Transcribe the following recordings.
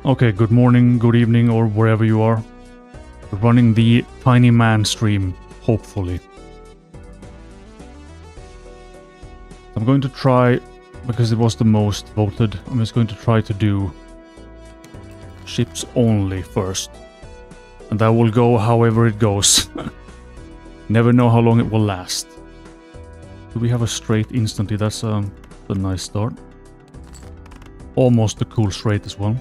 Okay, good morning, good evening, or wherever you are. We're running the Tiny Man stream, hopefully. I'm going to try, because it was the most voted, I'm just going to try to do ships only first. And that will go however it goes. Never know how long it will last. Do we have a straight instantly? That's a nice start. Almost a cool straight as well.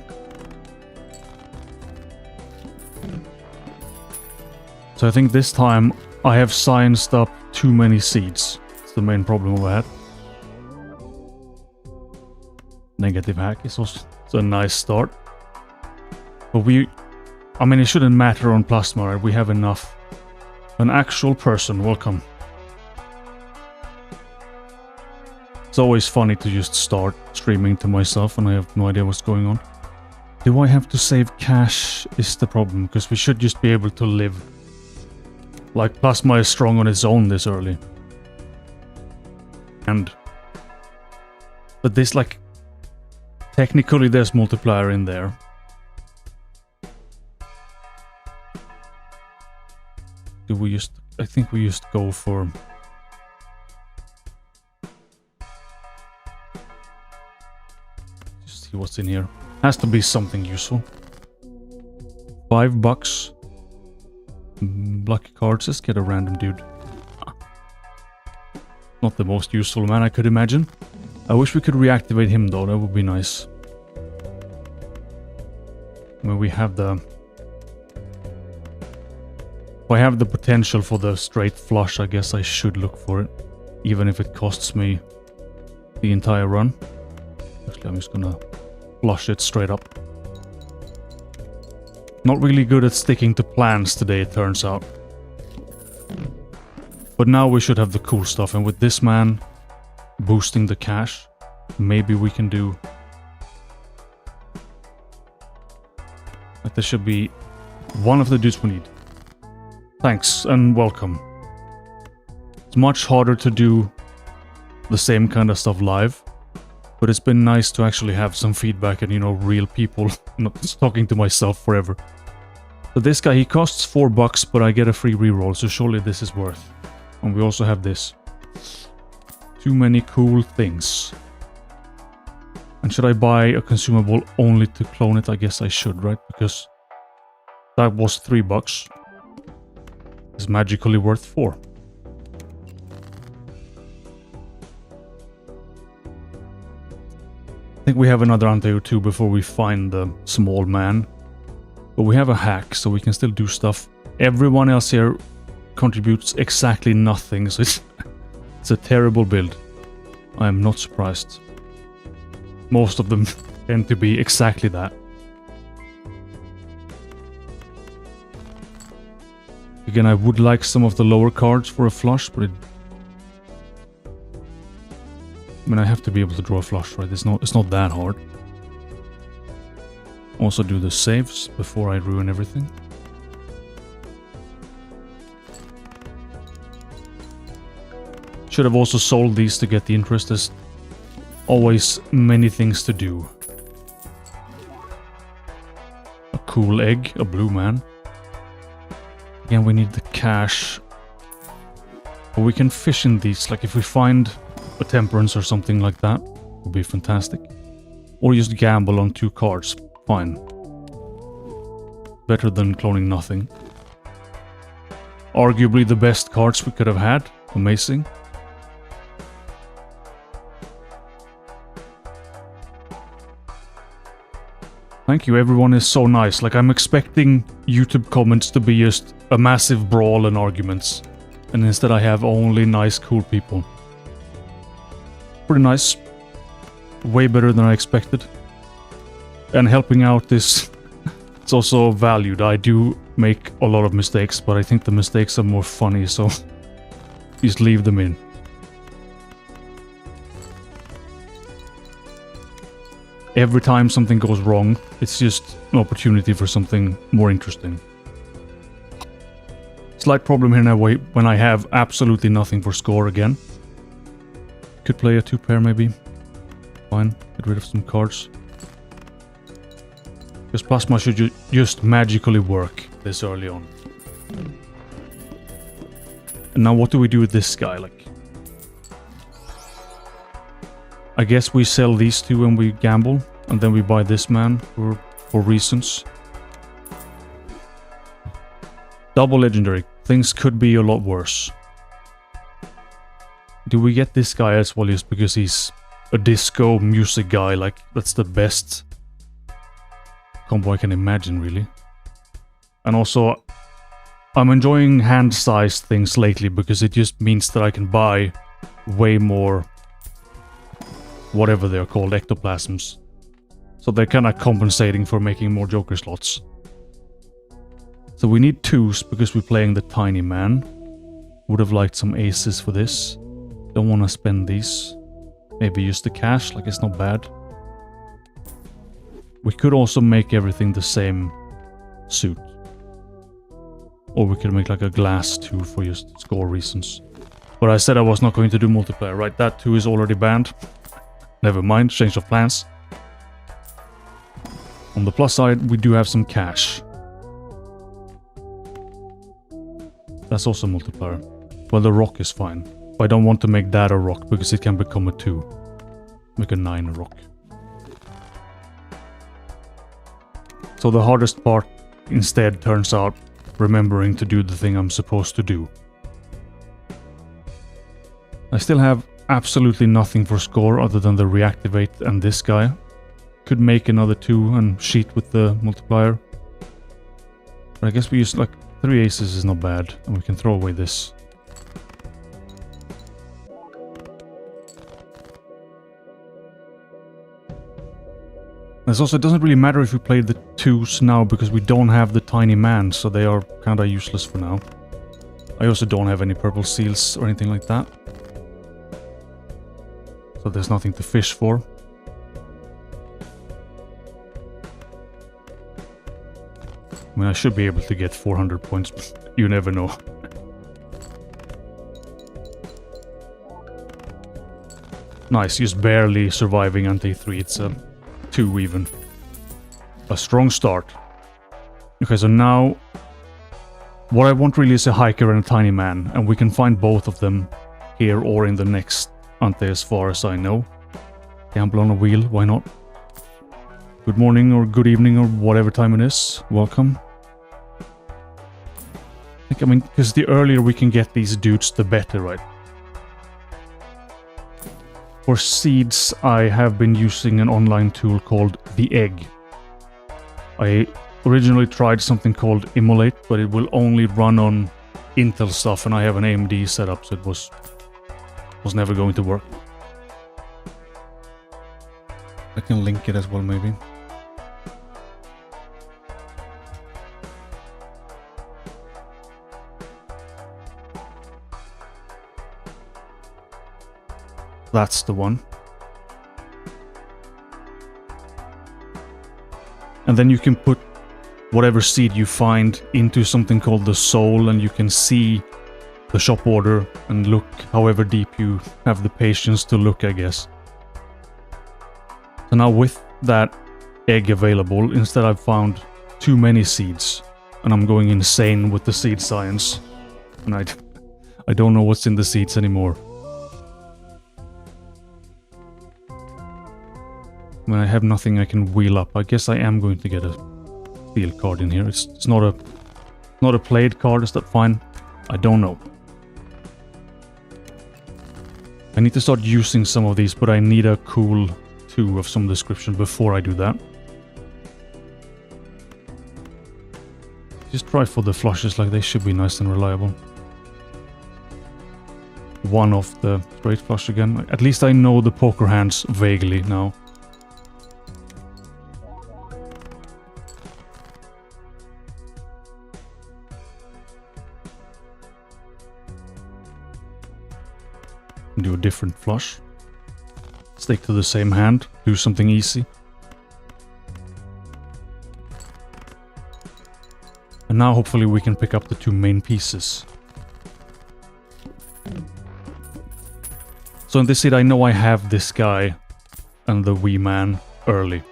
So I think this time I have scienced up too many seeds. It's the main problem I had. Negative hack is also a nice start. But I mean, it shouldn't matter on plasma, right? We have enough. An actual person, welcome. It's always funny to just start streaming to myself and I have no idea what's going on. Do I have to save cash is the problem, because we should just be able to live. Like, plasma is strong on its own this early. But this, like, technically there's multiplier in there. Do we just... I think we just go for... Just see what's in here. Has to be something useful. $5. Lucky cards, let's get a random dude. Not the most useful man I could imagine. I wish we could reactivate him though, that would be nice. I mean, we have the... If I have the potential for the straight flush, I guess I should look for it. Even if it costs me the entire run. Actually, I'm just gonna flush it straight up. Not really good at sticking to plans today, it turns out. But now we should have the cool stuff, and with this man boosting the cash, maybe we can do... Like, this should be one of the dudes we need. Thanks, and welcome. It's much harder to do the same kind of stuff live, but it's been nice to actually have some feedback and, you know, real people, not just talking to myself forever. So this guy, he costs $4, but I get a free reroll, so surely this is worth. And we also have this. Too many cool things. And should I buy a consumable only to clone it? I guess I should, right? Because that was $3. It's magically worth 4. I think we have another ante or two before we find the small man. But we have a hack, so we can still do stuff. Everyone else here contributes exactly nothing, so it's a terrible build. I am not surprised. Most of them tend to be exactly that. Again, I would like some of the lower cards for a flush, but I mean, I have to be able to draw a flush, right? It's not that hard. Also do the saves before I ruin everything. Should have also sold these to get the interest. There's always many things to do. A cool egg, a blue man. Again, we need the cash. But we can fish in these, like if we find a temperance or something like that, would be fantastic. Or just gamble on 2 cards. Fine. Better than cloning nothing. Arguably the best cards we could have had. Amazing. Thank you, everyone is so nice. Like, I'm expecting YouTube comments to be just a massive brawl and arguments. And instead I have only nice, cool people. Pretty nice. Way better than I expected. And helping out is... it's also valued. I do make a lot of mistakes, but I think the mistakes are more funny, so... just leave them in. Every time something goes wrong, it's just an opportunity for something more interesting. Slight problem here now when I have absolutely nothing for score again. Could play a 2-pair maybe. Fine, get rid of some cards. Because plasma should just magically work this early on. And now what do we do with this guy? Like, I guess we sell these two and we gamble, and then we buy this man for reasons. Double legendary. Things could be a lot worse. Do we get this guy as well just because he's a disco music guy? Like, that's the best combo I can imagine, really. And also, I'm enjoying hand-sized things lately because it just means that I can buy way more, whatever they're called, ectoplasms. So they're kind of compensating for making more Joker slots. So we need 2s because we're playing the tiny man. Would have liked some aces for this. Don't want to spend these. Maybe use the cash, like it's not bad. We could also make everything the same suit. Or we could make like a glass 2 for just score reasons. But I said I was not going to do multiplayer, right? That 2 is already banned. Never mind, change of plans. On the plus side, we do have some cash. That's also multiplayer. Well, the rock is fine. But I don't want to make that a rock because it can become a 2. Make a 9 a rock. So the hardest part instead turns out remembering to do the thing I'm supposed to do. I still have absolutely nothing for score other than the reactivate and this guy. Could make another 2 and cheat with the multiplier. But I guess we use like 3 aces is not bad, and we can throw away this. This also doesn't really matter if we play the 2s now because we don't have the tiny man, so they are kinda useless for now. I also don't have any purple seals or anything like that. So there's nothing to fish for. I mean, I should be able to get 400 points, but you never know. Nice, just barely surviving until 3. It's a 2 even. A strong start. Okay, so now what I want really is a hiker and a tiny man, and we can find both of them here or in the next ante as far as I know. Gamble on a wheel, why not? Good morning or good evening or whatever time it is. Welcome. I mean, because the earlier we can get these dudes, the better, right? For seeds, I have been using an online tool called The Egg. I originally tried something called Immolate, but it will only run on Intel stuff, and I have an AMD setup, so it was never going to work. I can link it as well, maybe. That's the one. And then you can put whatever seed you find into something called the soul, and you can see the shop order and look however deep you have the patience to look, I guess. So now with that egg available, instead I've found too many seeds, and I'm going insane with the seed science. And I don't know what's in the seeds anymore. When I have nothing I can wheel up, I guess I am going to get a steel card in here. It's not a played card, is that fine? I don't know. I need to start using some of these, but I need a cool 2 of some description before I do that. Just try for the flushes, like they should be nice and reliable. One off the straight flush again. At least I know the poker hands vaguely now. Do a different flush. Stick to the same hand. Do something easy. And now hopefully we can pick up the 2 main pieces. So in this seed I know I have this guy and the wee man early.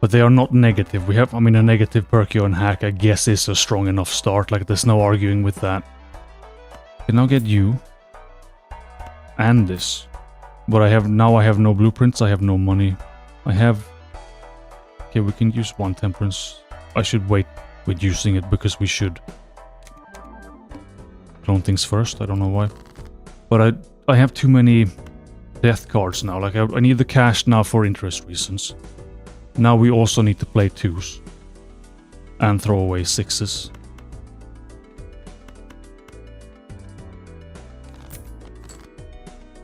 But they are not negative. We have, I mean, a negative Perkio and Hack, I guess, is a strong enough start. Like, there's no arguing with that. Can now get you. And this. But I have no blueprints, I have no money. I have... Okay, we can use 1 temperance. I should wait with using it because we should. Clone things first, I don't know why. But I have too many death cards now. Like, I need the cash now for interest reasons. Now we also need to play 2s. And throw away 6s.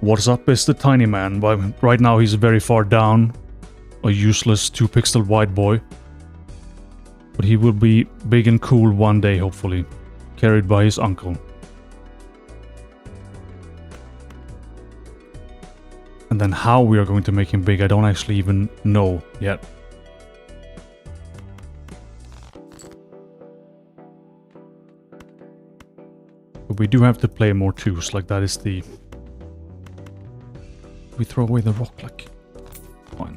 What's up is the tiny man. Right now he's very far down. A useless 2-pixel white boy. But he will be big and cool one day, hopefully. Carried by his uncle. And then how we are going to make him big, I don't actually even know yet. But we do have to play more 2s, like that is the... We throw away the rock, like... Fine.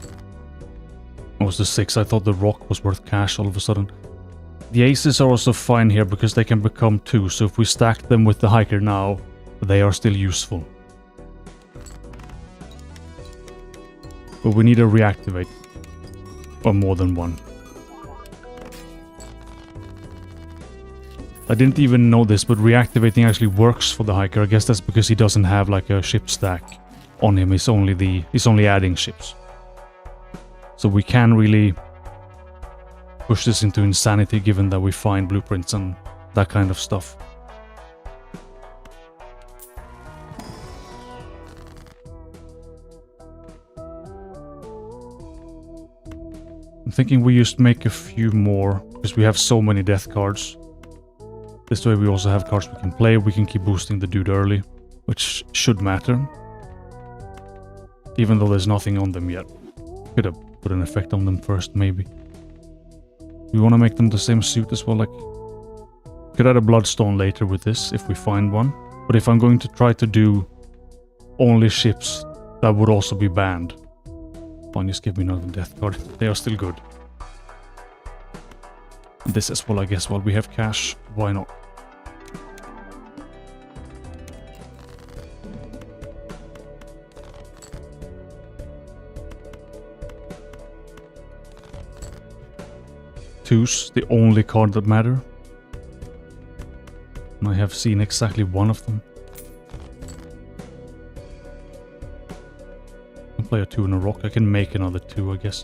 It was the 6, I thought the rock was worth cash all of a sudden. The aces are also fine here because they can become 2, so if we stack them with the hiker now, they are still useful. But we need to reactivate. Or more than 1. I didn't even know this, but reactivating actually works for the hiker. I guess that's because he doesn't have like a ship stack on him. He's only adding ships. So we can really push this into insanity given that we find blueprints and that kind of stuff. I'm thinking we just make a few more because we have so many death cards. This way we also have cards we can play. We can keep boosting the dude early, which should matter. Even though there's nothing on them yet. Could have put an effect on them first, maybe. We want to make them the same suit as well, like... Could add a Bloodstone later with this, if we find one. But if I'm going to try to do only ships, that would also be banned. Fine, just give me another death card. They are still good. This as well, I guess, while we have cash. Why not? Twos, the only card that matter. And I have seen exactly one of them. I can play a 2 and a rock. I can make another 2, I guess.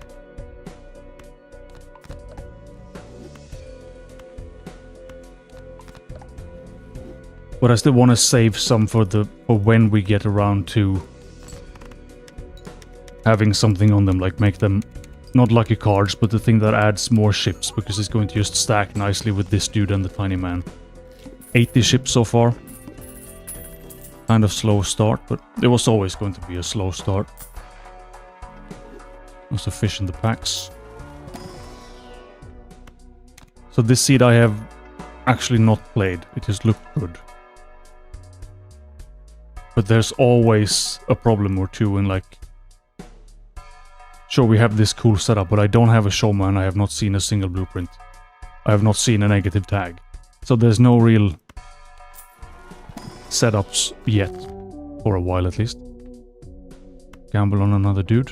But I still want to save some for when we get around to having something on them, like make them not lucky cards, but the thing that adds more ships, because it's going to just stack nicely with this dude and the tiny man. 80 ships so far. Kind of slow start, but it was always going to be a slow start. Also fish in the packs. So this seed I have actually not played, it just looked good. But there's always a problem or two in, like... Sure, we have this cool setup, but I don't have a showman, I have not seen a single blueprint. I have not seen a negative tag. So there's no real setups yet. For a while at least. Gamble on another dude.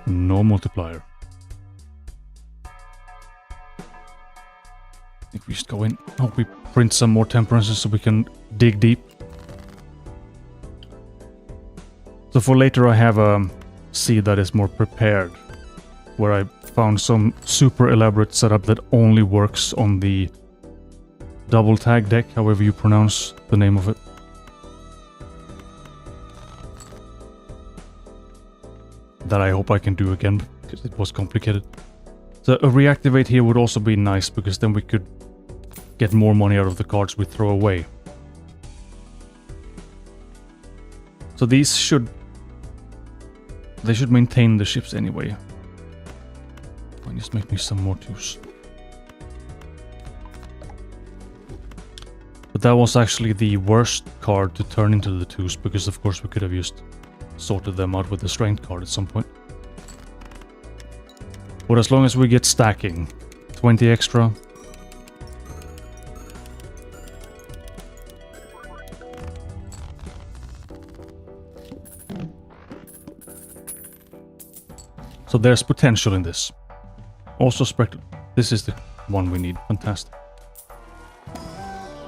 No multiplier. I think we just go in. Hope we print some more temperances so we can dig deep. So for later I have a seed that is more prepared. Where I found some super elaborate setup that only works on the double tag deck, however you pronounce the name of it. That I hope I can do again, because it was complicated. So a reactivate here would also be nice, because then we could get more money out of the cards we throw away. So these should... They should maintain the ships anyway. Fine, just make me some more twos. But that was actually the worst card to turn into the twos, because of course we could have just sorted them out with the strength card at some point. But as long as we get stacking, 20 extra. So there's potential in this. Also this is the one we need. Fantastic.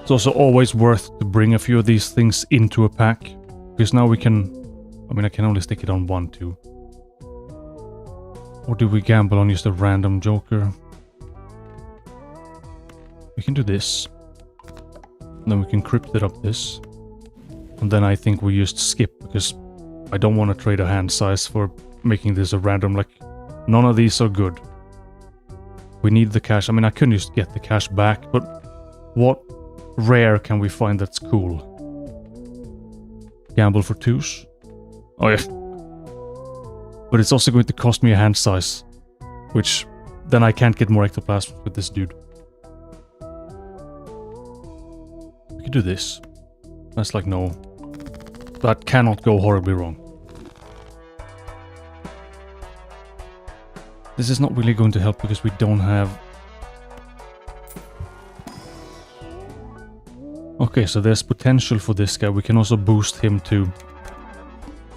It's also always worth to bring a few of these things into a pack. Because now we can... I mean, I can only stick it on 1, 2. Or do we gamble on just a random joker? We can do this. And then we can crypt it up this. And then I think we just skip, because I don't want to trade a hand size for making this a random, like, none of these are good. We need the cash. I mean, I couldn't just get the cash back, but what rare can we find that's cool? Gamble for 2s? Oh yeah. But it's also going to cost me a hand size, which then I can't get more ectoplasm with this dude. We could do this. That's like, no. That cannot go horribly wrong. This is not really going to help because we don't have... Okay, so there's potential for this guy. We can also boost him to...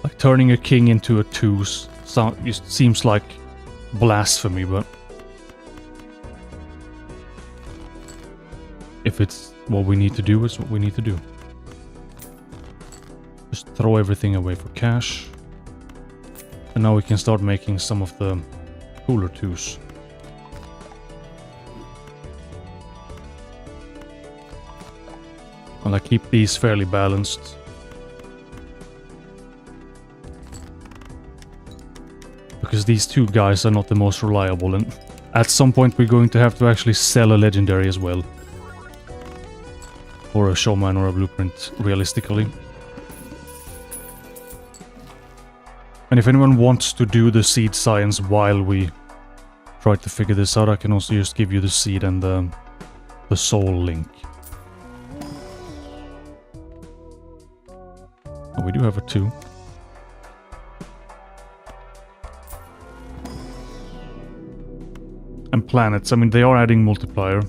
Like, turning a king into a 2s just seems like blasphemy, but... If it's what we need to do, it's what we need to do. Just throw everything away for cash. And now we can start making some of the cooler 2s. And I keep these fairly balanced. Because these 2 guys are not the most reliable, and at some point we're going to have to actually sell a legendary as well. Or a showman or a blueprint, realistically. And if anyone wants to do the seed science while we try to figure this out, I can also just give you the seed and the soul link. Oh, we do have a 2. And planets, I mean, they are adding multiplier.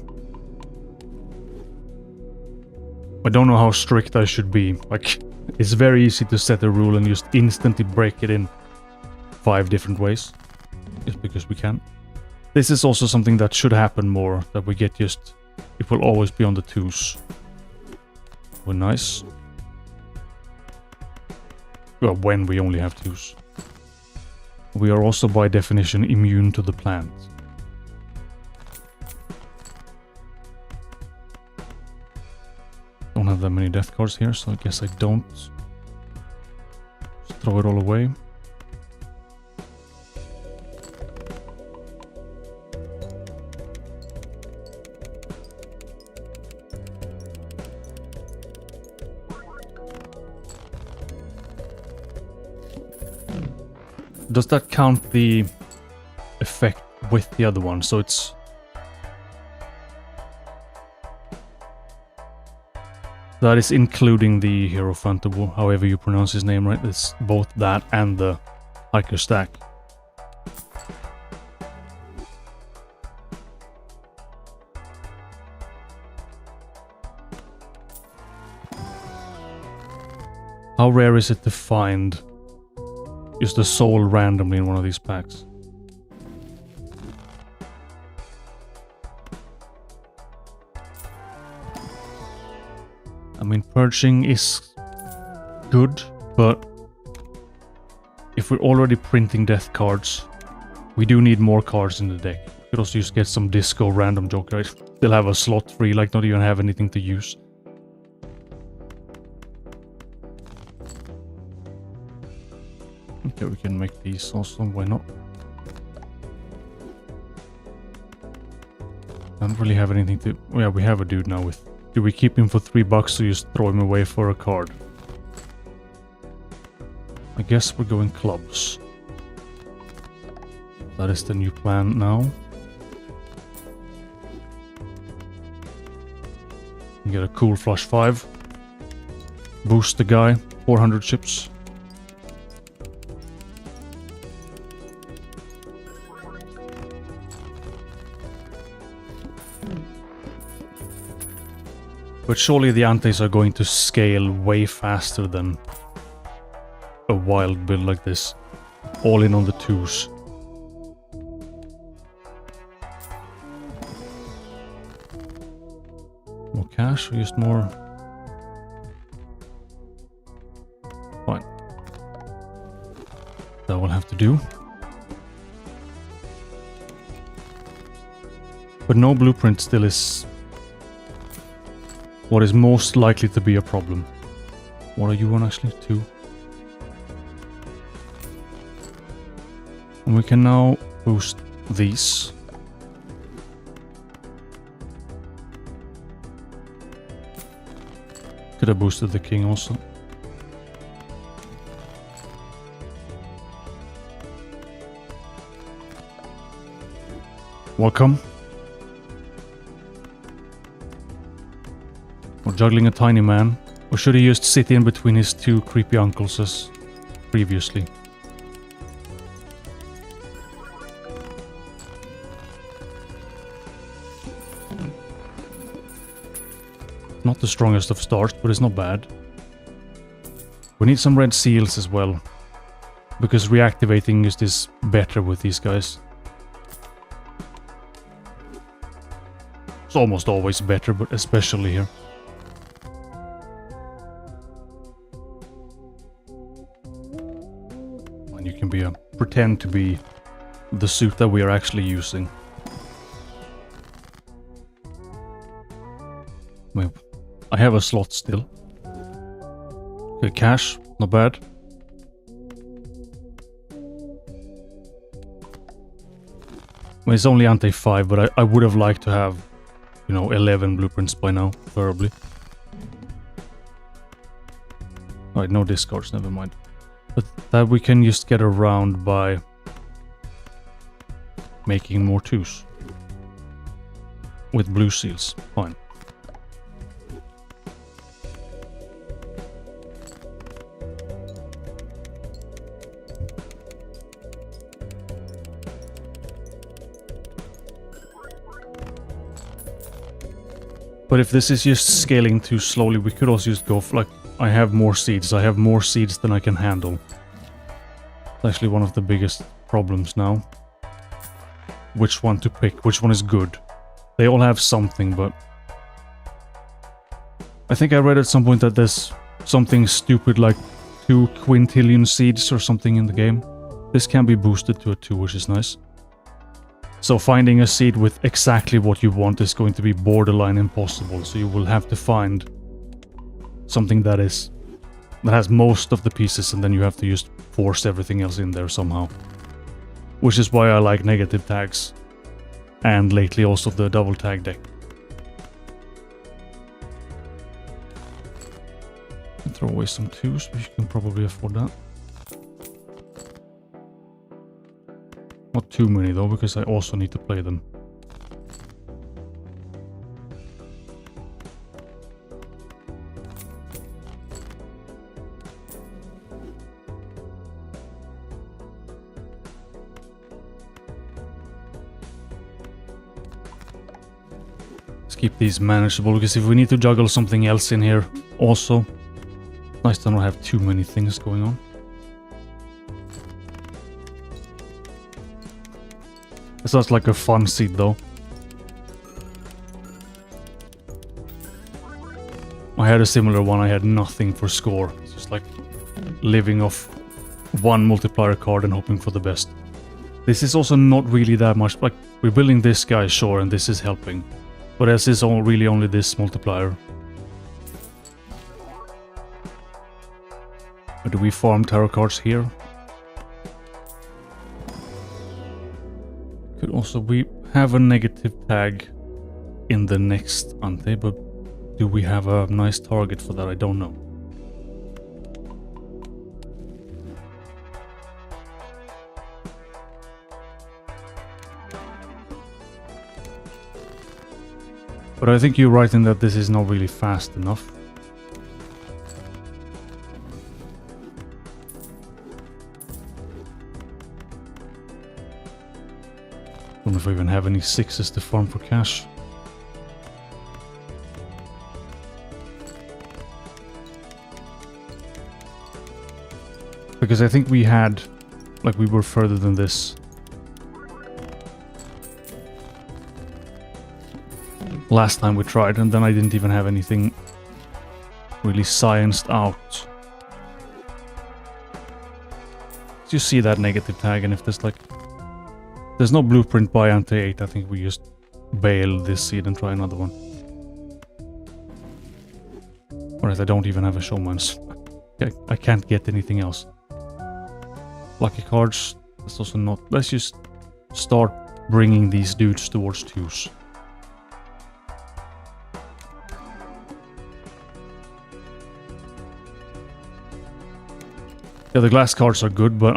I don't know how strict I should be. Like, it's very easy to set a rule and just instantly break it in 5 different ways. Just because we can. This is also something that should happen more. That we get just... It will always be on the 2s. Well, nice. Well, when we only have 2s. We are also by definition immune to the plant. Don't have that many death cards here, so I guess I don't. Just throw it all away. Does that count the effect with the other one? So it's... That is including the Hierophant, or however you pronounce his name, right? It's both that and the hiker stack. How rare is it to find just a soul randomly in one of these packs? I mean, purging is good, but if we're already printing death cards, we do need more cards in the deck. We could also just get some disco random joker. Still have a slot free, like not even have anything to use. Okay, we can make these also, why not? I don't really have anything to... Oh yeah, we have a dude now with... Do we keep him for $3 or just throw him away for a card? I guess we're going clubs. That is the new plan now. Get a cool flush 5. Boost the guy, 400 chips. But surely the antes are going to scale way faster than a wild build like this. All in on the 2s. More cash or just more? Fine. That will have to do. But no blueprint still is what is most likely to be a problem. What are you on actually? 2. And we can now boost these. Could have boosted the king also. Welcome. We're juggling a tiny man. Or should he just sit in between his 2 creepy uncles as previously? Not the strongest of starts, but it's not bad. We need some red seals as well. Because reactivating is better with these guys. It's almost always better, but especially here. And you can pretend to be the suit that we are actually using. Well, I have a slot still. Okay, cash, not bad. Well, it's only ante 5, but I would have liked to have, you know, 11 blueprints by now, preferably. Alright, no discards, never mind. But that we can just get around by making more 2s. With blue seals, fine. But if this is just scaling too slowly, we could also just go for, like, I have more seeds. I have more seeds than I can handle. It's actually one of the biggest problems now. Which one to pick? Which one is good? They all have something, but... I think I read at some point that there's something stupid like 2 quintillion seeds or something in the game. This can be boosted to a 2, which is nice. So finding a seed with exactly what you want is going to be borderline impossible, so you will have to find something that has most of the pieces, and then you have to just force everything else in there somehow. Which is why I like negative tags. And lately also the double tag deck. And throw away some 2s, but you can probably afford that. Not too many though, because I also need to play them. Let's keep these manageable, because if we need to juggle something else in here also, nice to not have too many things going on. It sounds like a fun seed though. I had a similar one, I had nothing for score. It's just like living off one multiplier card and hoping for the best. This is also not really that much, like we're building this guy, sure, and this is helping. But this is really only this multiplier. Or do we farm tarot cards here? Could also, we have a negative tag in the next ante, but do we have a nice target for that? I don't know. But I think you're right in that this is not really fast enough. Don't know if I even have any 6s to farm for cash. Because I think we had... Like, we were further than this. Last time we tried, and then I didn't even have anything really scienced out. You see that negative tag, and if there's like... There's no blueprint by anti-8, I think we just bail this seed and try another one. Alright, I don't even have a showman's. I can't get anything else. Lucky cards, that's also not... Let's just start bringing these dudes towards 2s. Yeah, the glass cards are good, but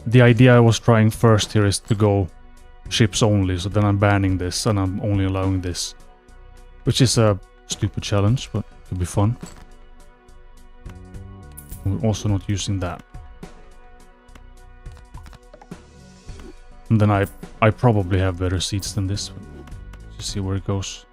the idea I was trying first here is to go ships only, so then I'm banning this and I'm only allowing this. Which is a stupid challenge, but it could be fun. We're also not using that. And then I probably have better seats than this. Just see where it goes.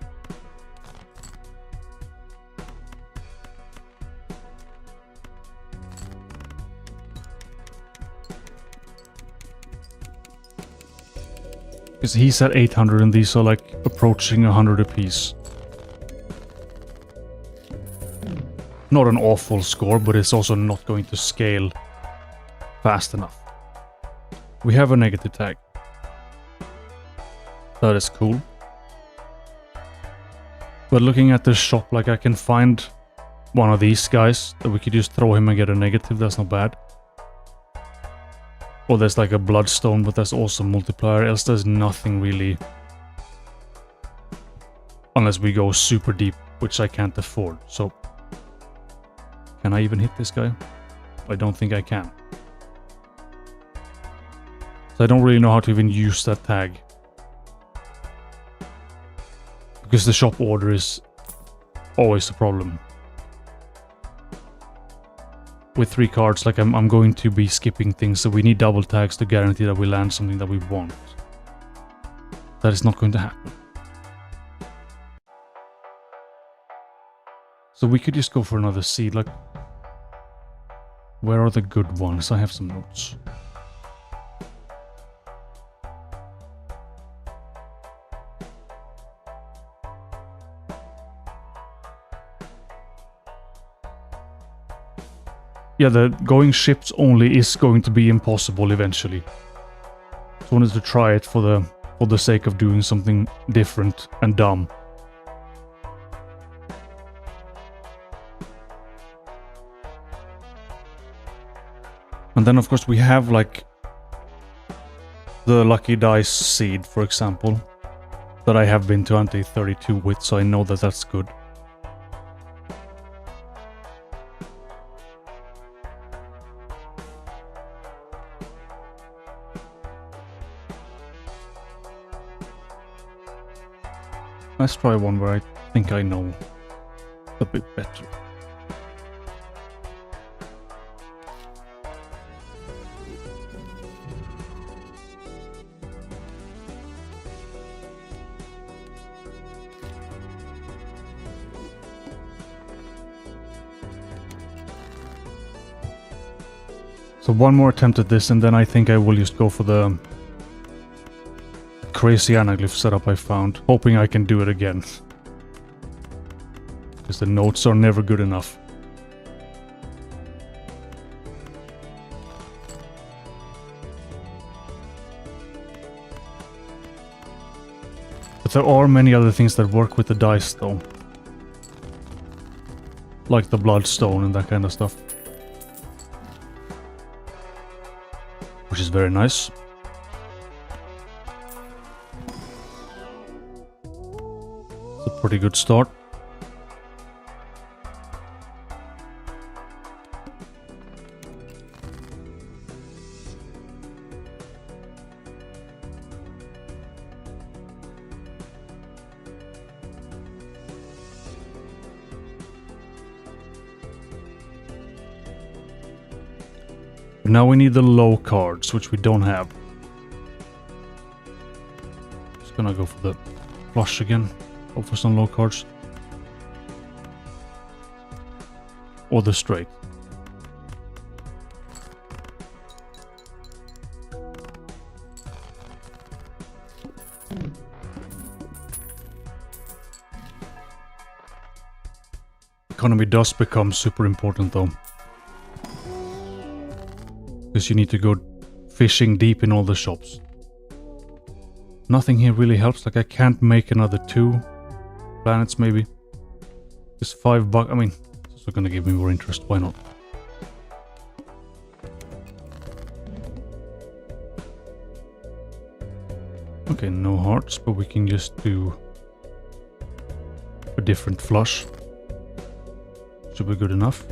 Because he's at 800 and these are like approaching 100 apiece. Not an awful score, but it's also not going to scale fast enough. We have a negative tag. That is cool. But looking at the shop, like I can find one of these guys that we could just throw him and get a negative. That's not bad. Or there's like a Bloodstone, but that's also multiplier. Else there's nothing really. Unless we go super deep, which I can't afford. So, can I even hit this guy? I don't think I can. So I don't really know how to even use that tag. Because the shop order is always a problem. With 3 cards, like I'm going to be skipping things, so we need double tags to guarantee that we land something that we want. That is not going to happen. So we could just go for another seed, like... Where are the good ones? I have some notes. Yeah, the going ships only is going to be impossible eventually. So I wanted to try it for the sake of doing something different and dumb. And then of course we have like the lucky dice seed, for example, that I have been to anti-32 with, so I know that that's good. Let's try one where I think I know a bit better. So one more attempt at this, and then I think I will just go for the crazy anaglyph setup I found, hoping I can do it again. Because the notes are never good enough. But there are many other things that work with the dice though. Like the Bloodstone and that kind of stuff. Which is very nice. It's a pretty good start. Now we need the low cards, which we don't have. Just gonna go for the flush again. Go for some low cards. Or the straight. economy does become super important though. Because you need to go fishing deep in all the shops. Nothing here really helps, like I can't make another 2 planets maybe. Just $5, I mean, it's also gonna give me more interest, why not? Okay, no hearts, but we can just do a different flush. Should be good enough.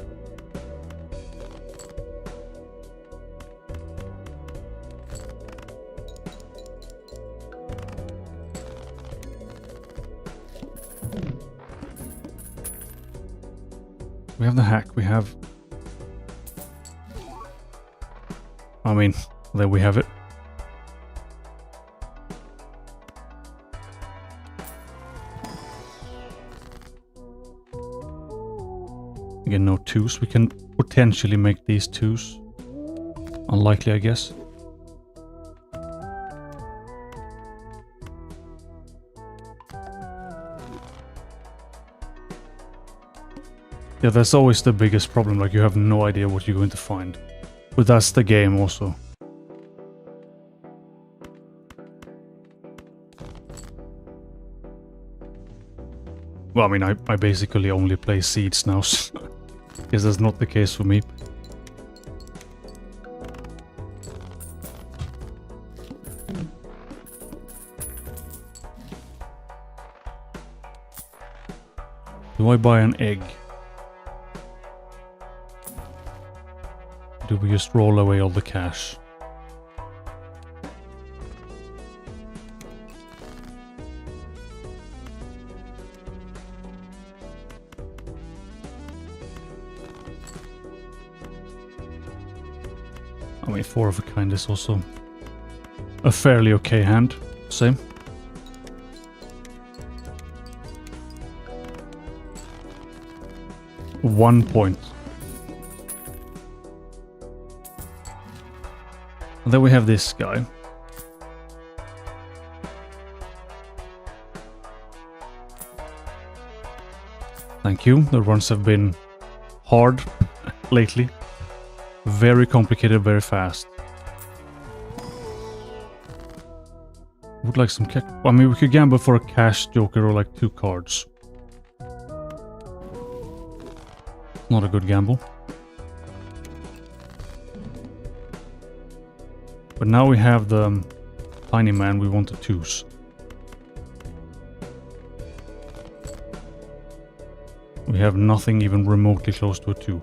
We have the hack, we have... I mean, there we have it. Again, no 2s. We can potentially make these 2s. Unlikely, I guess. Yeah, that's always the biggest problem, like you have no idea what you're going to find. But that's the game also. Well, I mean, I basically only play seeds now, so I guess that's not the case for me. Do I buy an egg? Do we just roll away all the cash? I mean, 4 of a kind is also a fairly okay hand, same. One point. And then we have this guy. Thank you. The runs have been hard lately. Very complicated, very fast. Would like some cash. I mean, we could gamble for a cash joker or like 2 cards. Not a good gamble. But now we have the tiny man we want to 2s. We have nothing even remotely close to a 2.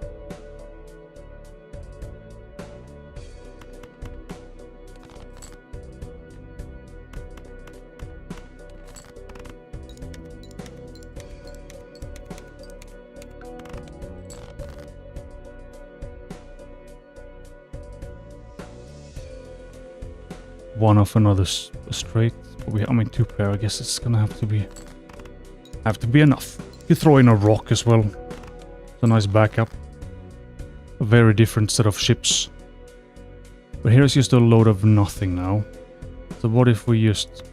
One of another straight. I mean, 2 pair. I guess it's gonna have to be enough. You throw in a rock as well. It's a nice backup. A very different set of ships. But here's just a load of nothing now. So what if we just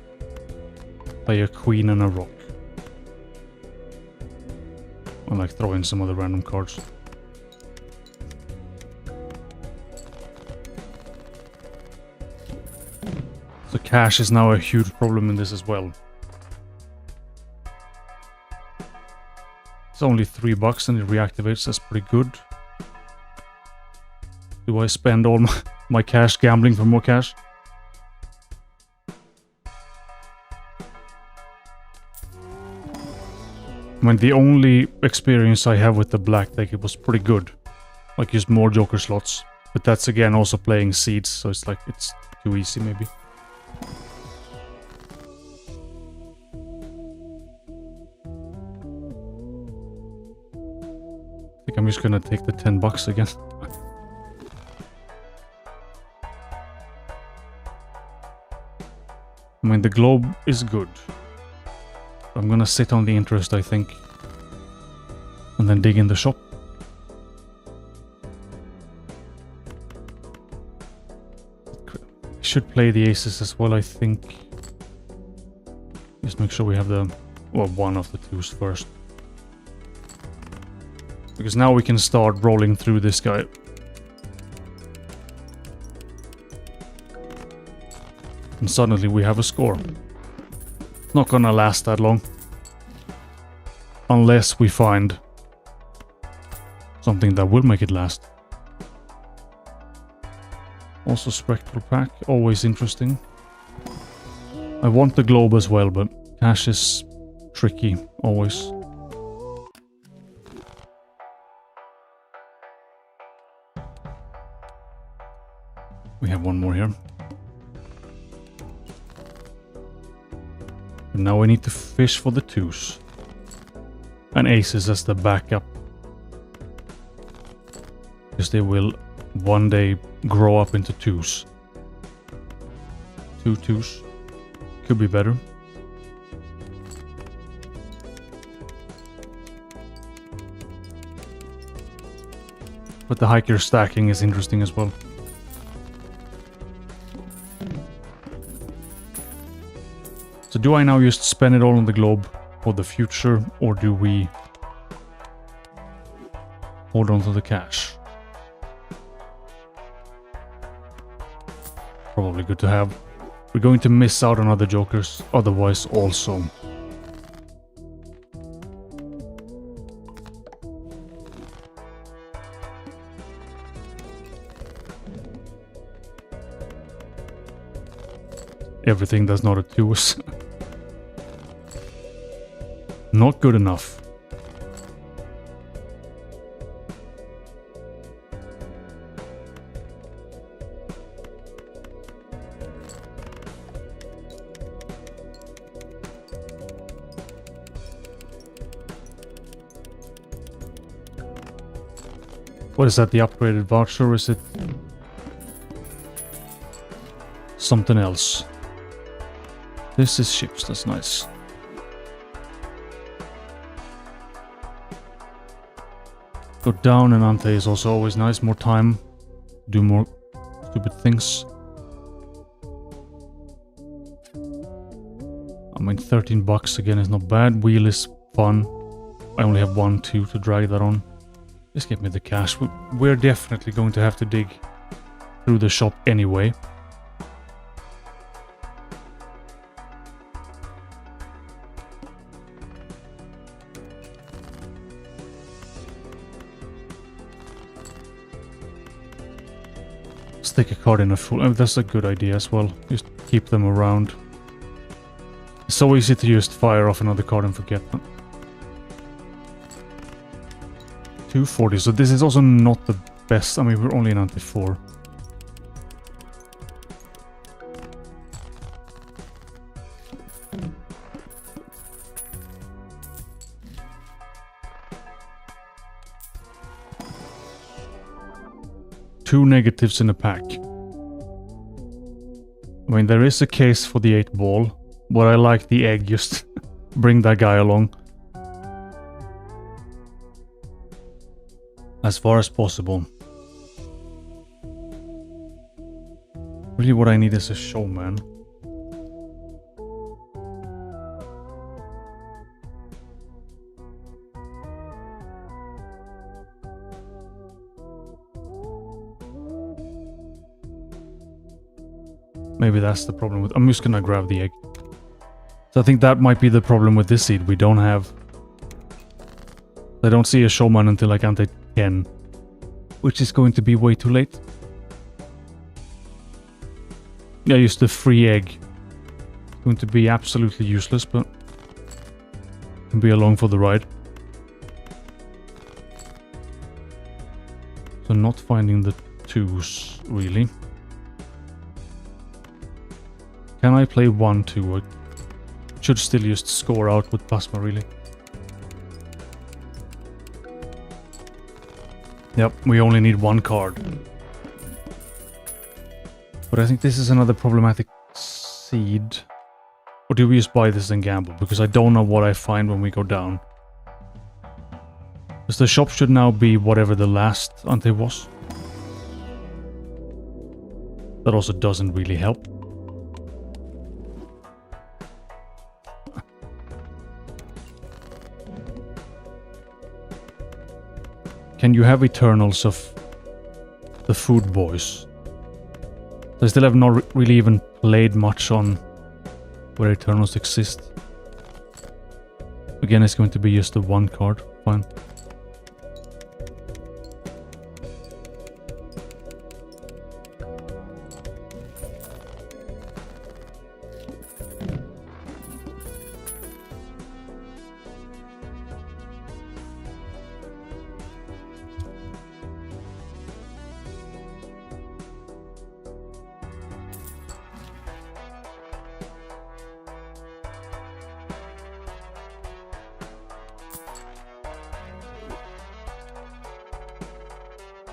play a queen and a rock? Or like throw in some other random cards. So cash is now a huge problem in this as well. It's only $3 and it reactivates, that's pretty good. Do I spend all my cash gambling for more cash? I mean, the only experience I have with the black deck, it was pretty good. Like, just more joker slots. But that's again also playing seeds, so it's like, it's too easy maybe. I think I'm just gonna take the $10 again. I mean, the globe is good. I'm gonna sit on the interest, I think. And then dig in the shop. Should play the aces as well, I think. Just make sure we have the... well, one of the 2s first. Because now we can start rolling through this guy. And suddenly we have a score. Not gonna last that long. Unless we find something that will make it last. Also spectral pack, always interesting. I want the globe as well, but cash is tricky, always. We have one more here. And now we need to fish for the 2s. And aces as the backup. Because they will one day grow up into 2s. 2 2s. Could be better. But the hiker stacking is interesting as well. So do I now just spend it all on the globe for the future, or do we hold on to the cash? Probably good to have. We're going to miss out on other jokers otherwise also. Everything that's not a 2s. Not good enough. What is that, the upgraded voucher, or is it something else? This is ships, that's nice. Go down and ante is also always nice, more time, do more stupid things. I mean, 13 bucks again is not bad, wheel is fun. I only have 1, 2 to drag that on. Just give me the cash. We're definitely going to have to dig through the shop anyway. Stick a card in a full... Oh, that's a good idea as well. Just keep them around. It's so easy to just fire off another card and forget them. 240, so this is also not the best. I mean, we're only in ante 4. Two negatives in a pack. I mean, there is a case for the 8 ball, but I like the egg, just bring that guy along. As far as possible. Really what I need is a showman. Maybe that's the problem with... I'm just gonna grab the egg. So I think that might be the problem with this seed. We don't have... I don't see a showman until like ante 10. Which is going to be way too late. Yeah, just the free egg. It's going to be absolutely useless, but... can be along for the ride. So not finding the 2s, really. Can I play 1-2? I should still just score out with plasma, really. Yep, we only need 1 card. But I think this is another problematic seed. Or do we just buy this and gamble? Because I don't know what I find when we go down. Because the shop should now be whatever the last ante was. That also doesn't really help. can you have Eternals of the Food Boys? I still have not really even played much on where Eternals exist. Again, it's going to be just the one card. Fine.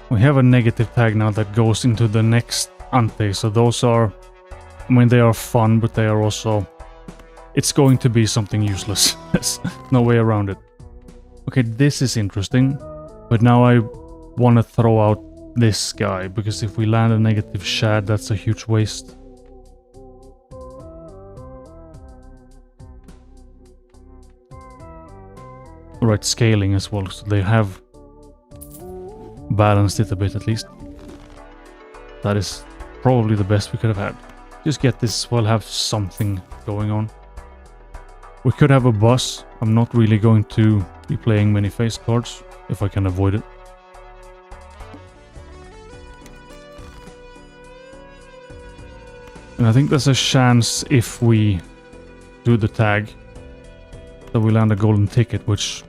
We have a negative tag now that goes into the next ante, so those are, I mean, they are fun, but they are also, it's going to be something useless. There's no way around it. Okay, this is interesting, but now I want to throw out this guy, because if we land a negative shad, that's a huge waste. Alright, scaling as well, so they have balanced it a bit at least. That is probably the best we could have had. Just get this, we'll have something going on. We could have a boss. I'm not really going to be playing many face cards if I can avoid it. And I think there's a chance if we do the tag that we land a golden ticket, which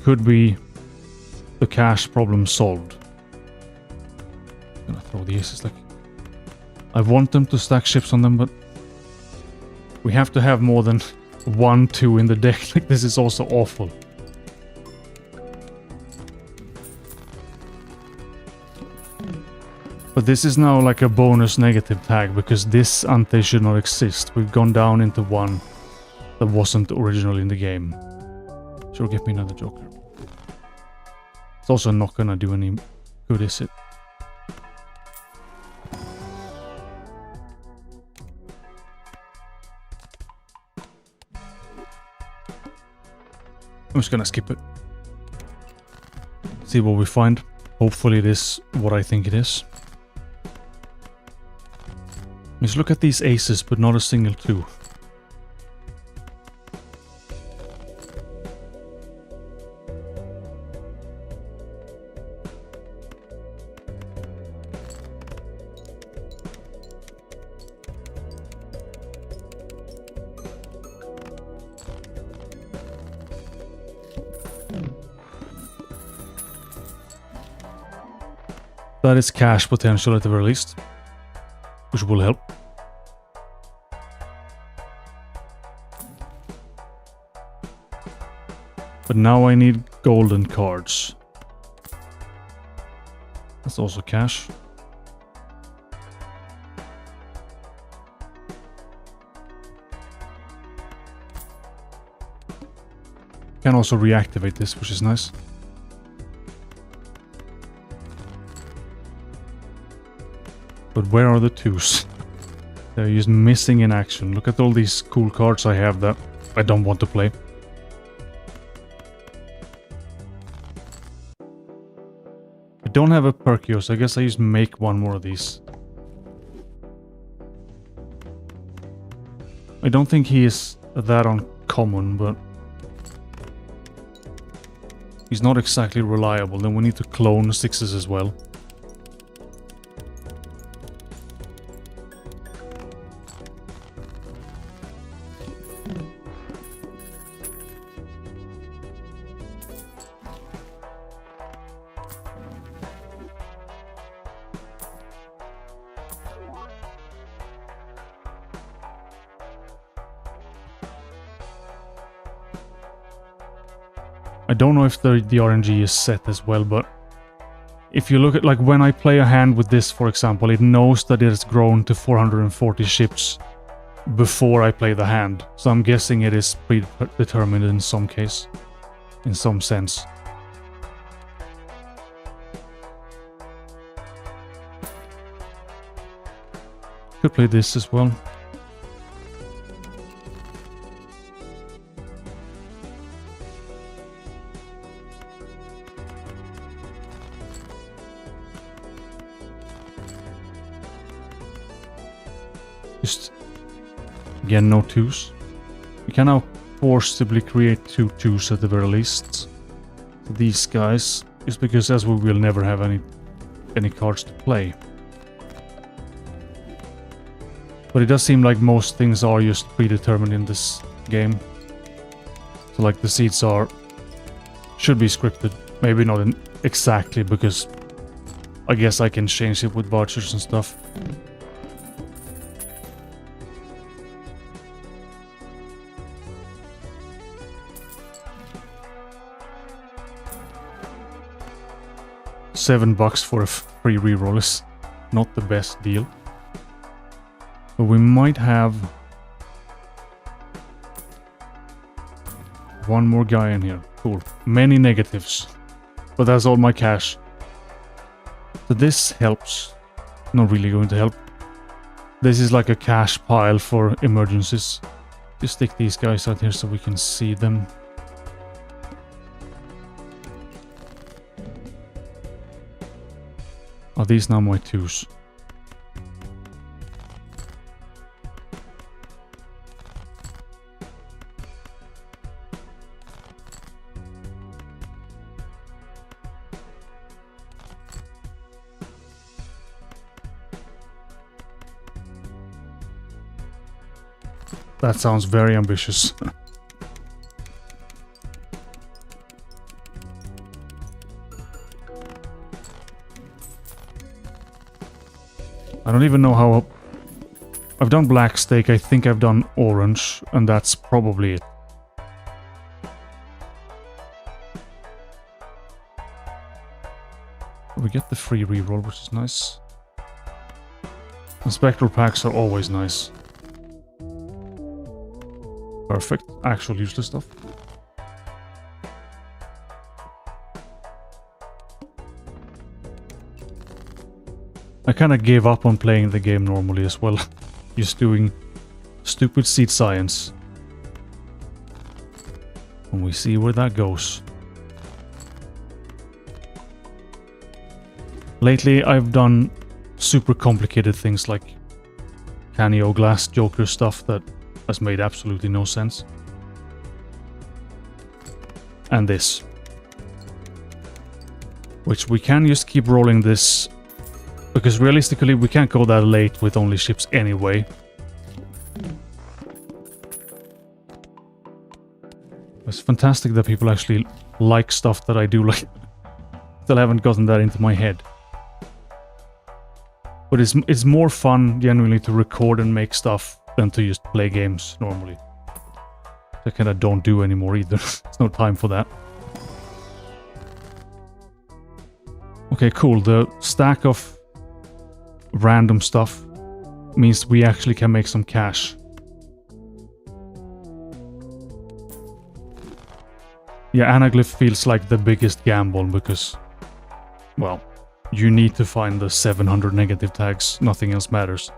could be the cash problem solved. I'm gonna throw the aces, like, I want them to stack ships on them, but we have to have more than 1-2 in the deck. Like, this is also awful. But this is now like a bonus negative tag, because this ante should not exist. We've gone down into one that wasn't originally in the game. Sure, get me another joker. It's also not gonna do any good, is it? I'm just gonna skip it. See what we find. Hopefully it is what I think it is. Let's look at these aces, but not a single 2. That is cash potential at the very least, which will help. But now I need golden cards. That's also cash. Can also reactivate this, which is nice. But where are the 2s? They're just missing in action. Look at all these cool cards I have that I don't want to play. I don't have a Perkio, so I guess I just make one more of these. I don't think he is that uncommon, but he's not exactly reliable. Then we need to clone 6s as well. I don't know if the RNG is set as well, but if you look at, like, when I play a hand with this, for example, it knows that it has grown to 440 ships before I play the hand. So I'm guessing it is predetermined in some case, in some sense. Could play this as well. Just, again, no 2s. We can now forcibly create 2 2s at the very least. These guys, just because as we will never have any cards to play. But it does seem like most things are just predetermined in this game. So like the seats should be scripted. Maybe not exactly, because I guess I can change it with vouchers and stuff. $7 for a free reroll is not the best deal. But we might have one more guy in here. Cool. Many negatives. But that's all my cash. So this helps. Not really going to help. This is like a cash pile for emergencies. Just stick these guys out here so we can see them. Are these now my 2s? That sounds very ambitious. I don't even know how... I've done black stake, I think I've done orange, and that's probably it. We get the free reroll, which is nice. And spectral packs are always nice. Perfect. Actual useless stuff. I kind of gave up on playing the game normally as well. Just doing stupid seed science. And we see where that goes. Lately I've done super complicated things like Canio Glass Joker stuff that has made absolutely no sense. And this. Which we can just keep rolling this, because realistically we can't go that late with only ships anyway. It's fantastic that people actually like stuff that I do like. Still haven't gotten that into my head. But it's more fun genuinely to record and make stuff than to just play games normally. I kind of don't do anymore either. There's no time for that. Okay, cool. The stack of random stuff means we actually can make some cash. Yeah, Anaglyph feels like the biggest gamble because, well, you need to find the 700 negative tags. Nothing else matters.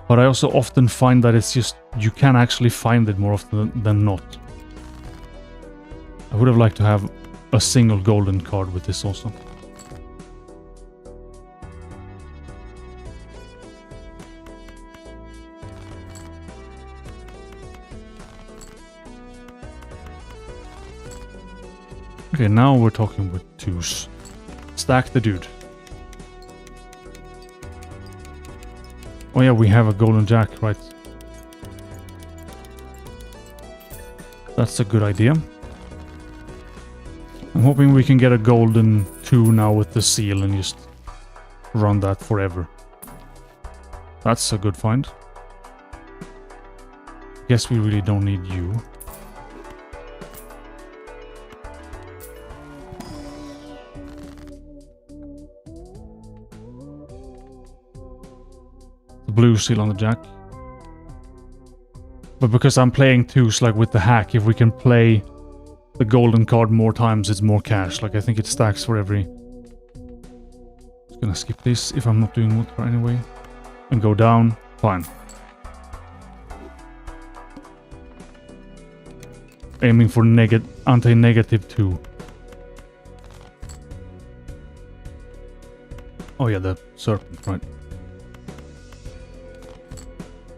But I also often find that it's just, you can actually find it more often than not. I would have liked to have a single golden card with this also. Okay, now we're talking with 2s. Stack the dude. Oh yeah, we have a golden jack, right? That's a good idea. I'm hoping we can get a golden 2 now with the seal and just run that forever. That's a good find. Guess we really don't need you. Blue seal on the jack. But because I'm playing 2s like with the hack, if we can play the golden card more times, it's more cash. Like I think it stacks for every... Just gonna skip this if I'm not doing multiplier anyway. And go down. Fine. Aiming for anti-negative 2. Oh yeah, the serpent, right.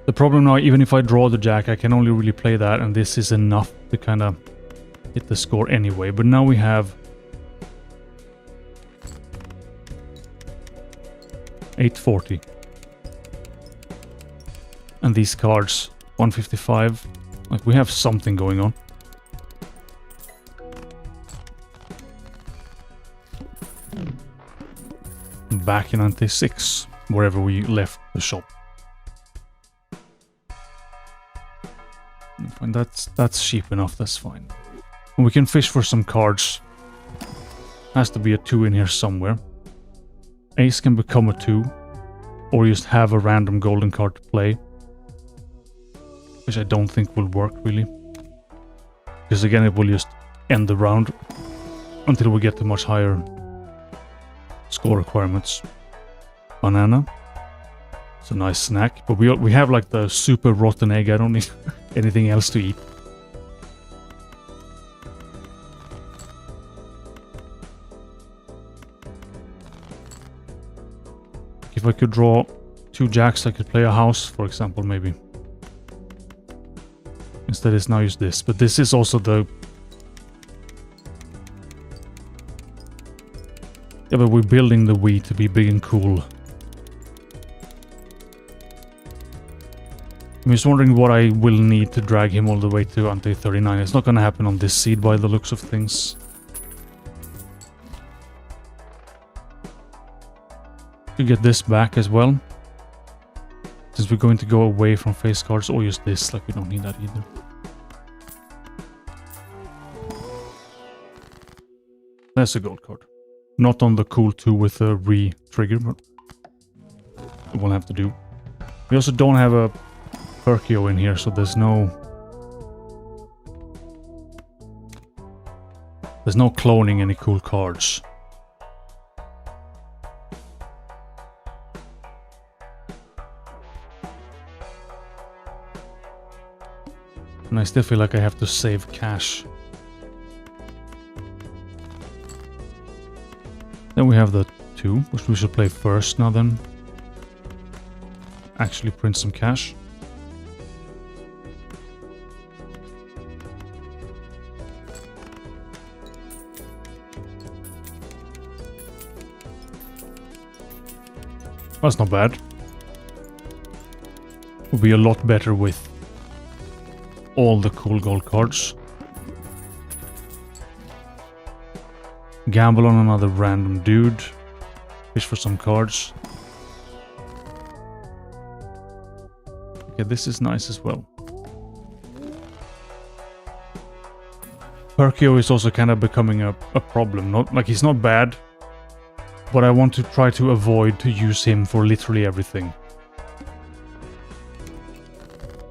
The problem now, even if I draw the jack, I can only really play that, and this is enough to kind of hit the score anyway. But now we have 840. And these cards, 155. Like, we have something going on. Back in 96, wherever we left the shop. Fine, that's cheap enough, that's fine. And we can fish for some cards. Has to be a 2 in here somewhere. Ace can become a 2, or just have a random golden card to play. Which I don't think will work, really. Because again, it will just end the round until we get to much higher score requirements. Banana. It's a nice snack. But we have like the super rotten egg. I don't need anything else to eat. If I could draw 2 jacks, I could play a house, for example, maybe. Instead it's now use this. But this is also the... Yeah, but we're building the Wii to be big and cool. I'm just wondering what I will need to drag him all the way to Ante 39. It's not gonna happen on this seed by the looks of things. To get this back as well. Since we're going to go away from face cards, or use this, like we don't need that either. That's a gold card. Not on the cool 2 with a re-trigger, but it will have to do. We also don't have a Perkio in here, so there's no cloning any cool cards. And I still feel like I have to save cash. Then we have the 2, which we should play first now then. Actually print some cash. That's not bad. Would be a lot better with all the cool gold cards. Gamble on another random dude. Fish for some cards. Okay, this is nice as well. Perkio is also kind of becoming a problem. Not like he's not bad, but I want to try to avoid to use him for literally everything.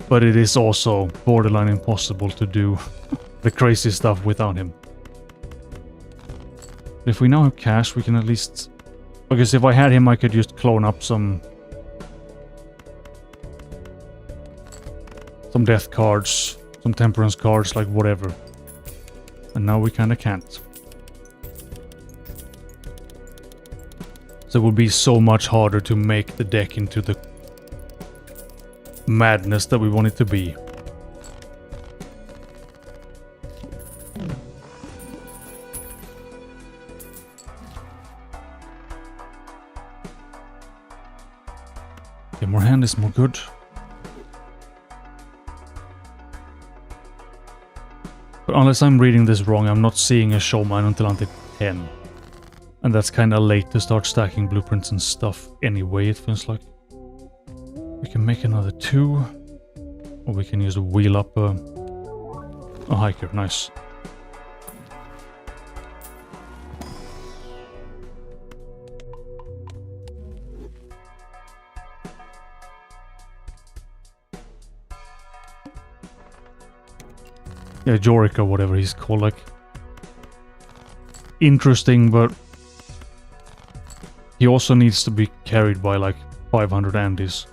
But it is also borderline impossible to do the crazy stuff without him. If we now have cash, we can at least... Because if I had him, I could just clone up some death cards, some temperance cards, like whatever. And now we kinda can't. So it would be so much harder to make the deck into the madness that we want it to be. Okay, more hand is more good. But unless I'm reading this wrong, I'm not seeing a showman until Ante 10. And that's kinda late to start stacking blueprints and stuff anyway, it feels like. We can make another 2. Or we can use a wheel up a hiker, nice. Yeah, Jorick or whatever he's called, like... Interesting, but... He also needs to be carried by like 500 Andes.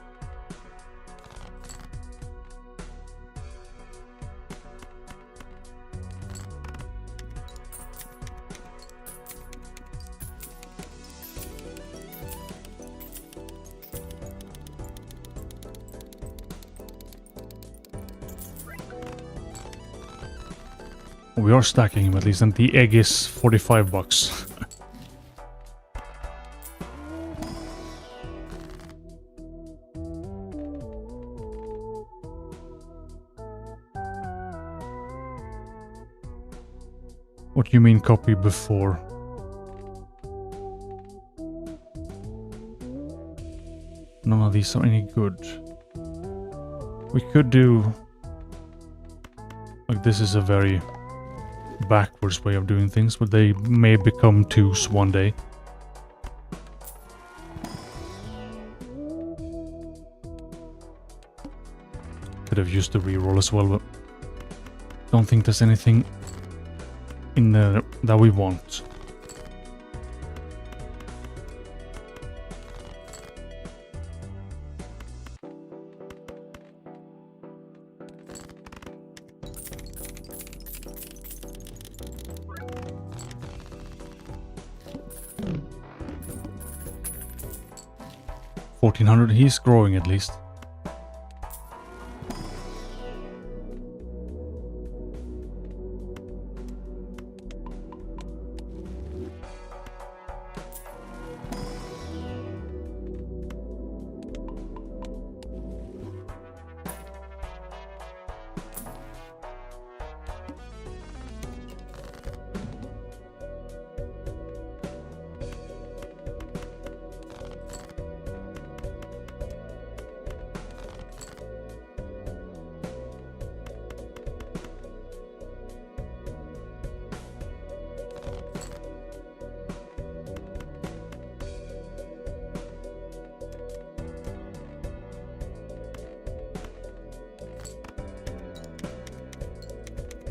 We are stacking him at least, and the egg is 45 bucks. What do you mean copy before? None of these are any good. We could do... Like, this is a very backwards way of doing things, but they may become twos one day. Could have used the reroll as well, but don't think there's anything in there that we want. $1,400, he's growing at least.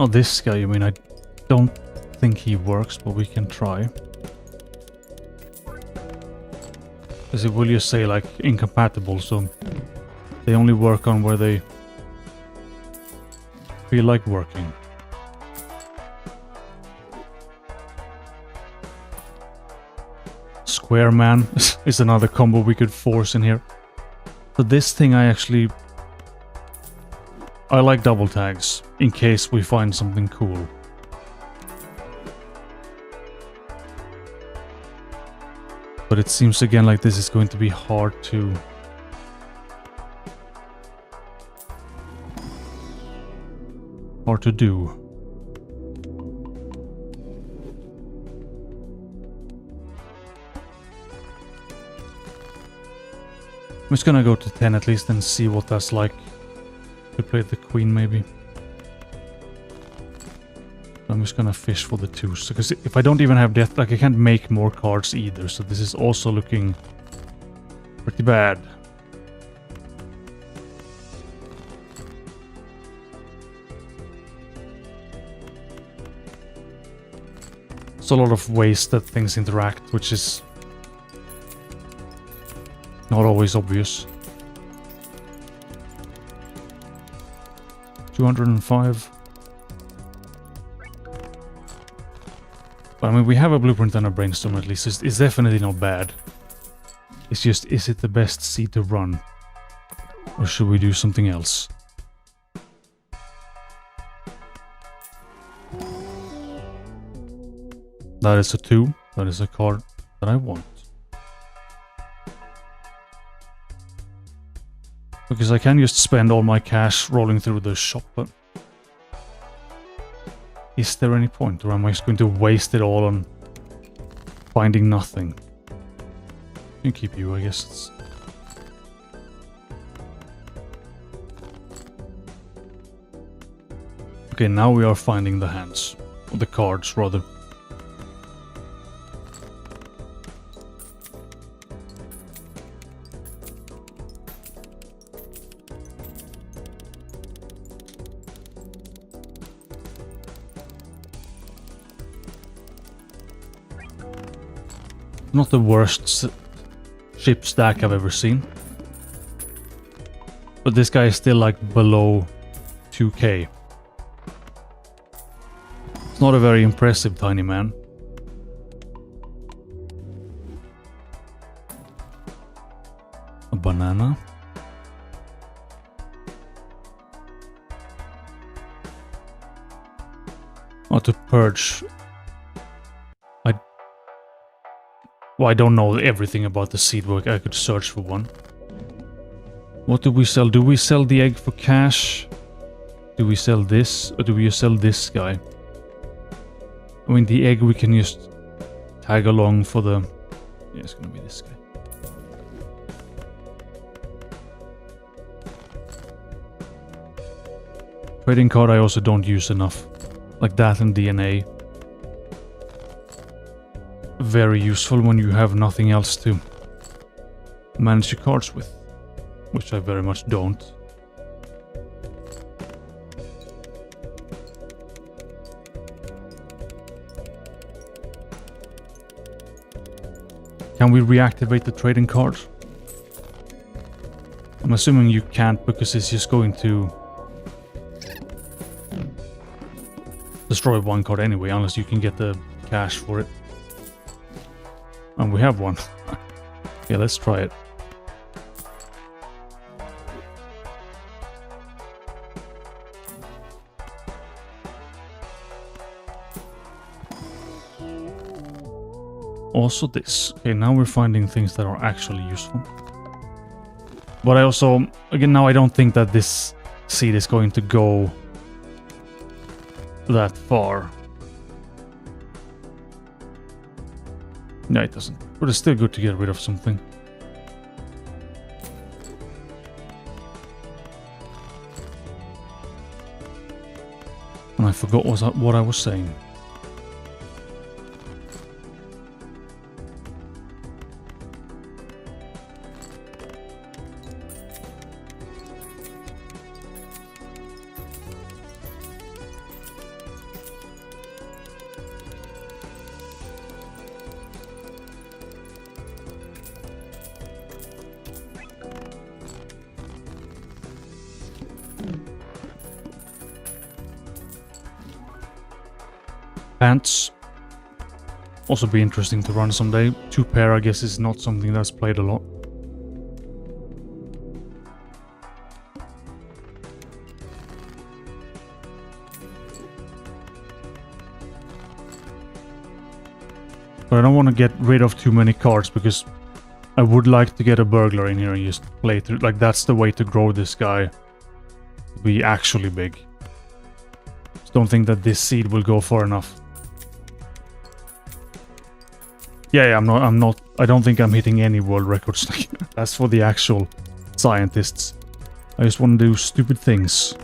Oh, this guy, I mean, I don't think he works, but we can try. Because it will just say, like, incompatible, so they only work on where they feel like working. Square Man is another combo we could force in here. So this thing I like double tags, in case we find something cool. But it seems again like this is going to be hard to... do. I'm just gonna go to 10 at least and see what that's like. Could play the queen maybe. I'm just gonna fish for the twos, because if I don't even have death, like I can't make more cards either, so this is also looking pretty bad. There's a lot of ways that things interact, which is not always obvious. 205. But I mean, we have a blueprint and a brainstorm at least. It's definitely not bad. It's just, is it the best seed to run? Or should we do something else? That is a 2. That is a card that I want. Because I can just spend all my cash rolling through the shop, but... Is there any point, or am I just going to waste it all on finding nothing? I can keep you, I guess. Okay, now we are finding the hands. Or the cards, rather. Not the worst ship stack I've ever seen. But this guy is still like below 2k. It's not a very impressive tiny man. A banana. Oh, How to purge. Well, I don't know everything about the seed work. I could search for one. What do we sell? Do we sell the egg for cash? Do we sell this? Or do we sell this guy? I mean, the egg we can just tag along for the... Yeah, it's gonna be this guy. Trading card I also don't use enough. Like that and DNA. Very useful when you have nothing else to manage your cards with. Which I very much don't. Can we reactivate the trading card? I'm assuming you can't because it's just going to destroy one card anyway, unless you can get the cash for it. And we have one. Yeah, let's try it. Also this. Okay, now we're finding things that are actually useful. But I also, again, now I don't think that this seed is going to go that far. No, it doesn't. But it's still good to get rid of something. And I forgot what I was saying. Pants. Also be interesting to run someday. 2 pair, I guess, is not something that's played a lot. But I don't want to get rid of too many cards because I would like to get a burglar in here and just play through. Like, that's the way to grow this guy to be actually big. Just don't think that this seed will go far enough. Yeah, I don't think I'm hitting any world records. That's for the actual scientists. I just want to do stupid things.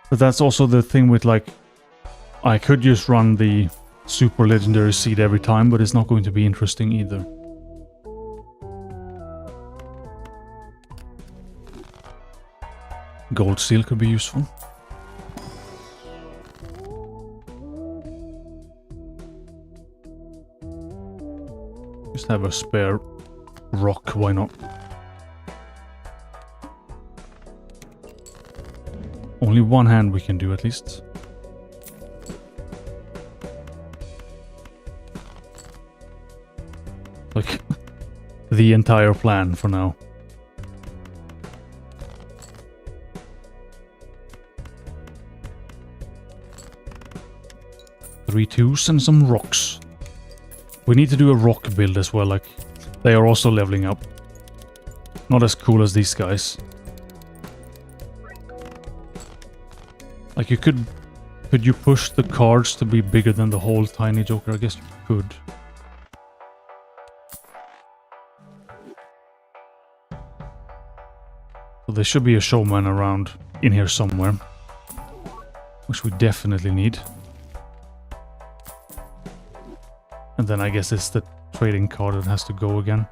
But that's also the thing with, like, I could just run the super legendary seed every time, but it's not going to be interesting either. Gold seal could be useful. Just have a spare rock, why not? Only one hand we can do at least. Like, the entire plan for now. Three twos and some rocks. We need to do a rock build as well, like, they are also leveling up. Not as cool as these guys. Like, you could you push the cards to be bigger than the whole tiny Joker? I guess you could. So there should be a showman around in here somewhere. Which we definitely need. And then I guess it's the trading card that has to go again.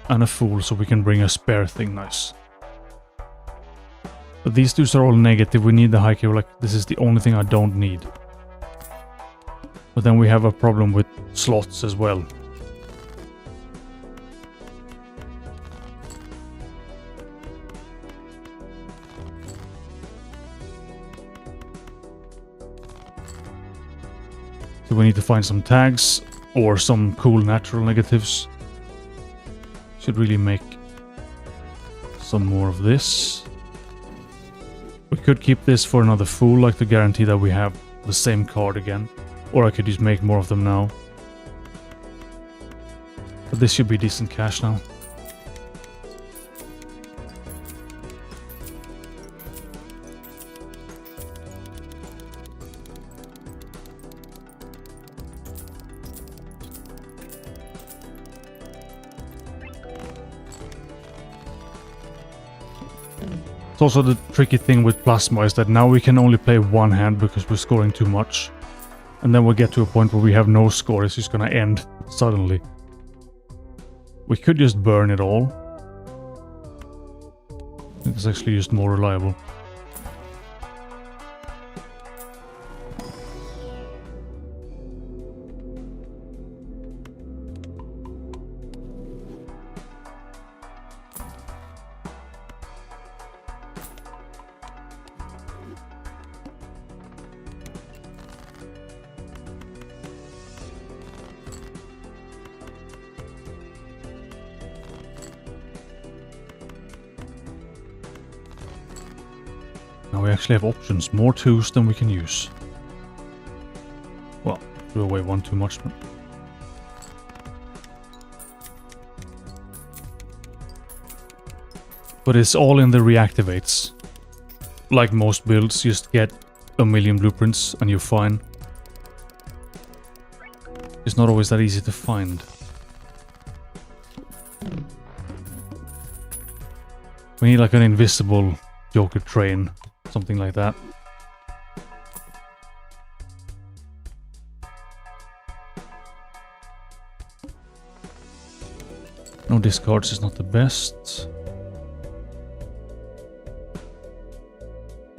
And a fool, so we can bring a spare thing. Nice. But these dudes are all negative. We need the high K. Like, this is the only thing I don't need. But then we have a problem with slots as well. So we need to find some tags or some cool natural negatives. Should really make some more of this. We could keep this for another fool, like to guarantee that we have the same card again. Or I could just make more of them now. But this should be decent cash now. It's also the tricky thing with Plasma is that now we can only play one hand because we're scoring too much. And then we'll get to a point where we have no score, it's just gonna end suddenly. We could just burn it all. I think it's actually just more reliable. Now we actually have options, more twos than we can use. Well, threw away one too much, but it's all in the reactivates. Like most builds, just get a million blueprints and you're fine. It's not always that easy to find. We need like an invisible Joker train. Something like that. No discards is not the best.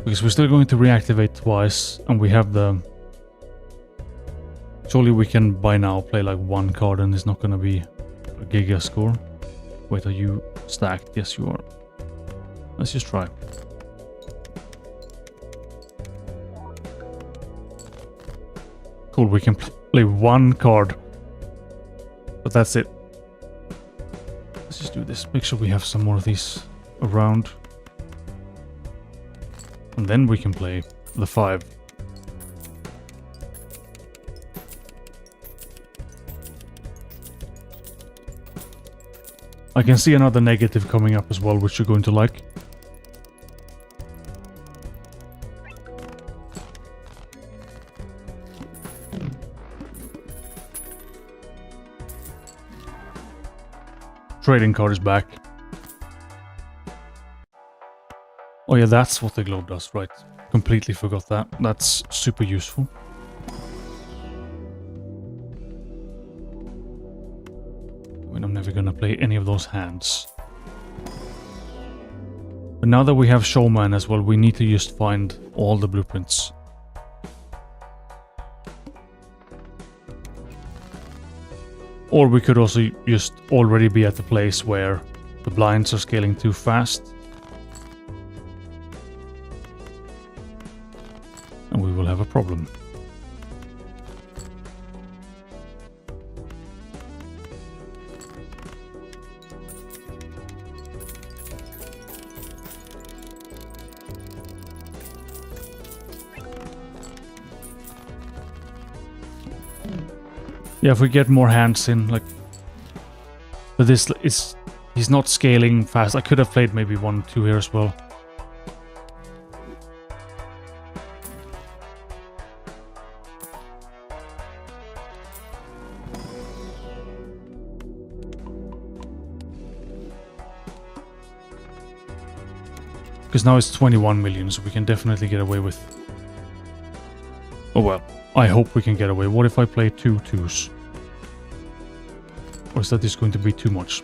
Because we're still going to reactivate twice and we have the... Surely we can by now play like one card and it's not gonna be a giga score. Wait, are you stacked? Yes you are. Let's just try. Cool, we can play one card. But that's it. Let's just do this. Make sure we have some more of these around. And then we can play the 5. I can see another negative coming up as well, which you're going to like. Trading card is back. Oh yeah, that's what the globe does, right. Completely forgot that. That's super useful. I mean, I'm never gonna play any of those hands. But now that we have Showman as well, we need to just find all the blueprints. Or we could also just already be at the place where the blinds are scaling too fast. And we will have a problem. Yeah, if we get more hands in, like... But this is... He's not scaling fast. I could have played maybe 1, 2 here as well. Because now it's 21 million, so we can definitely get away with... Oh well, I hope we can get away. What if I play 2 2s? Or is that just going to be too much?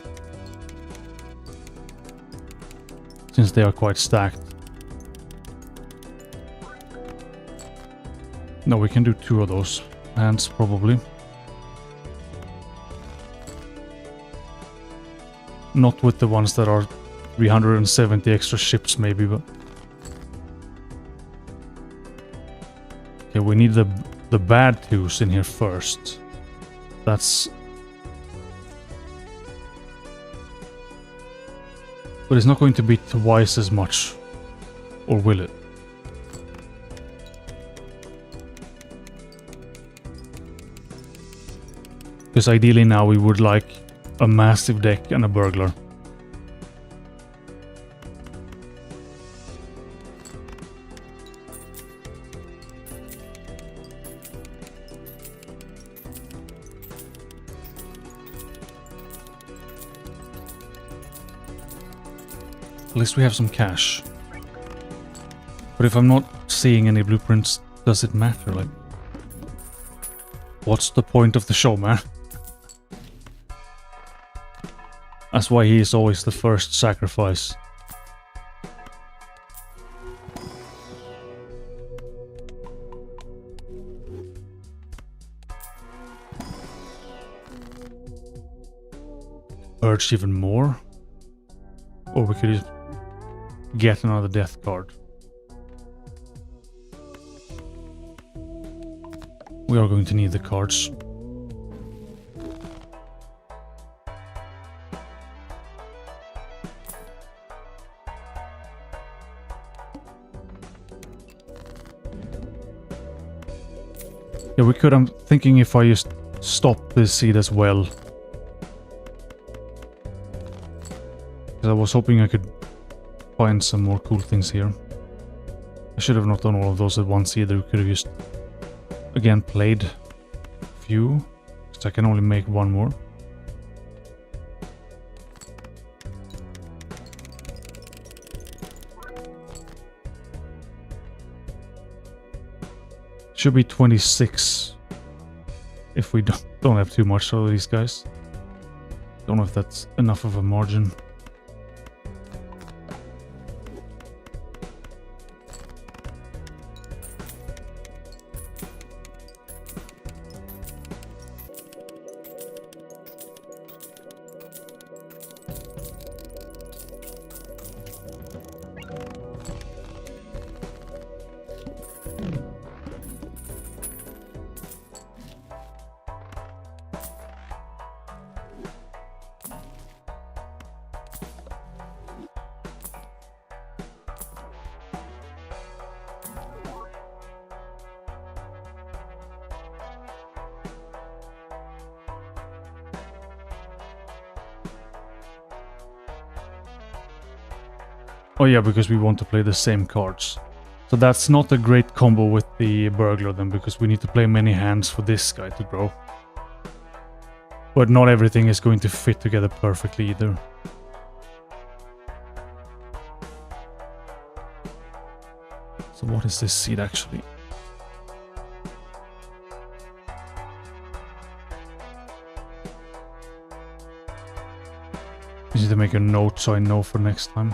Since they are quite stacked. No, we can do 2 of those hands, probably. Not with the ones that are 370 extra ships, maybe, but... Okay, we need the the bad twos in here first. That's... But it's not going to be twice as much. Or will it? Because ideally now we would like a massive deck and a burglar. At least we have some cash. But if I'm not seeing any blueprints, does it matter? Like, what's the point of the show, man? That's why he is always the first sacrifice. Urged even more? Or we could just get another death card. We are going to need the cards. Yeah, we could. I'm thinking if I just stop this seed as well. Because I was hoping I could find some more cool things here. I should have not done all of those at once either. We could have just, again, played a few. Because I can only make one more. Should be 26 if we don't have too much of these guys. Don't know if that's enough of a margin. Oh yeah, because we want to play the same cards. So that's not a great combo with the burglar then, because we need to play many hands for this guy to grow. But not everything is going to fit together perfectly either. So what is this seed actually? I need to make a note so I know for next time.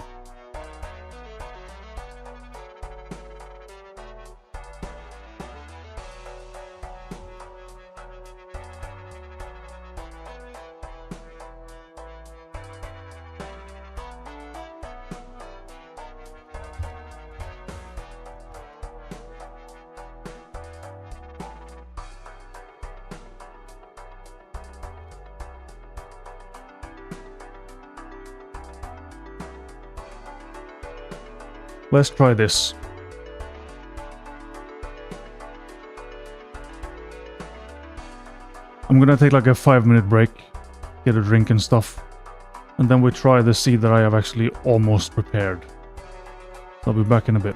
Let's try this. I'm gonna take like a 5-minute break, get a drink and stuff, and then we try the seed that I have actually almost prepared. I'll be back in a bit.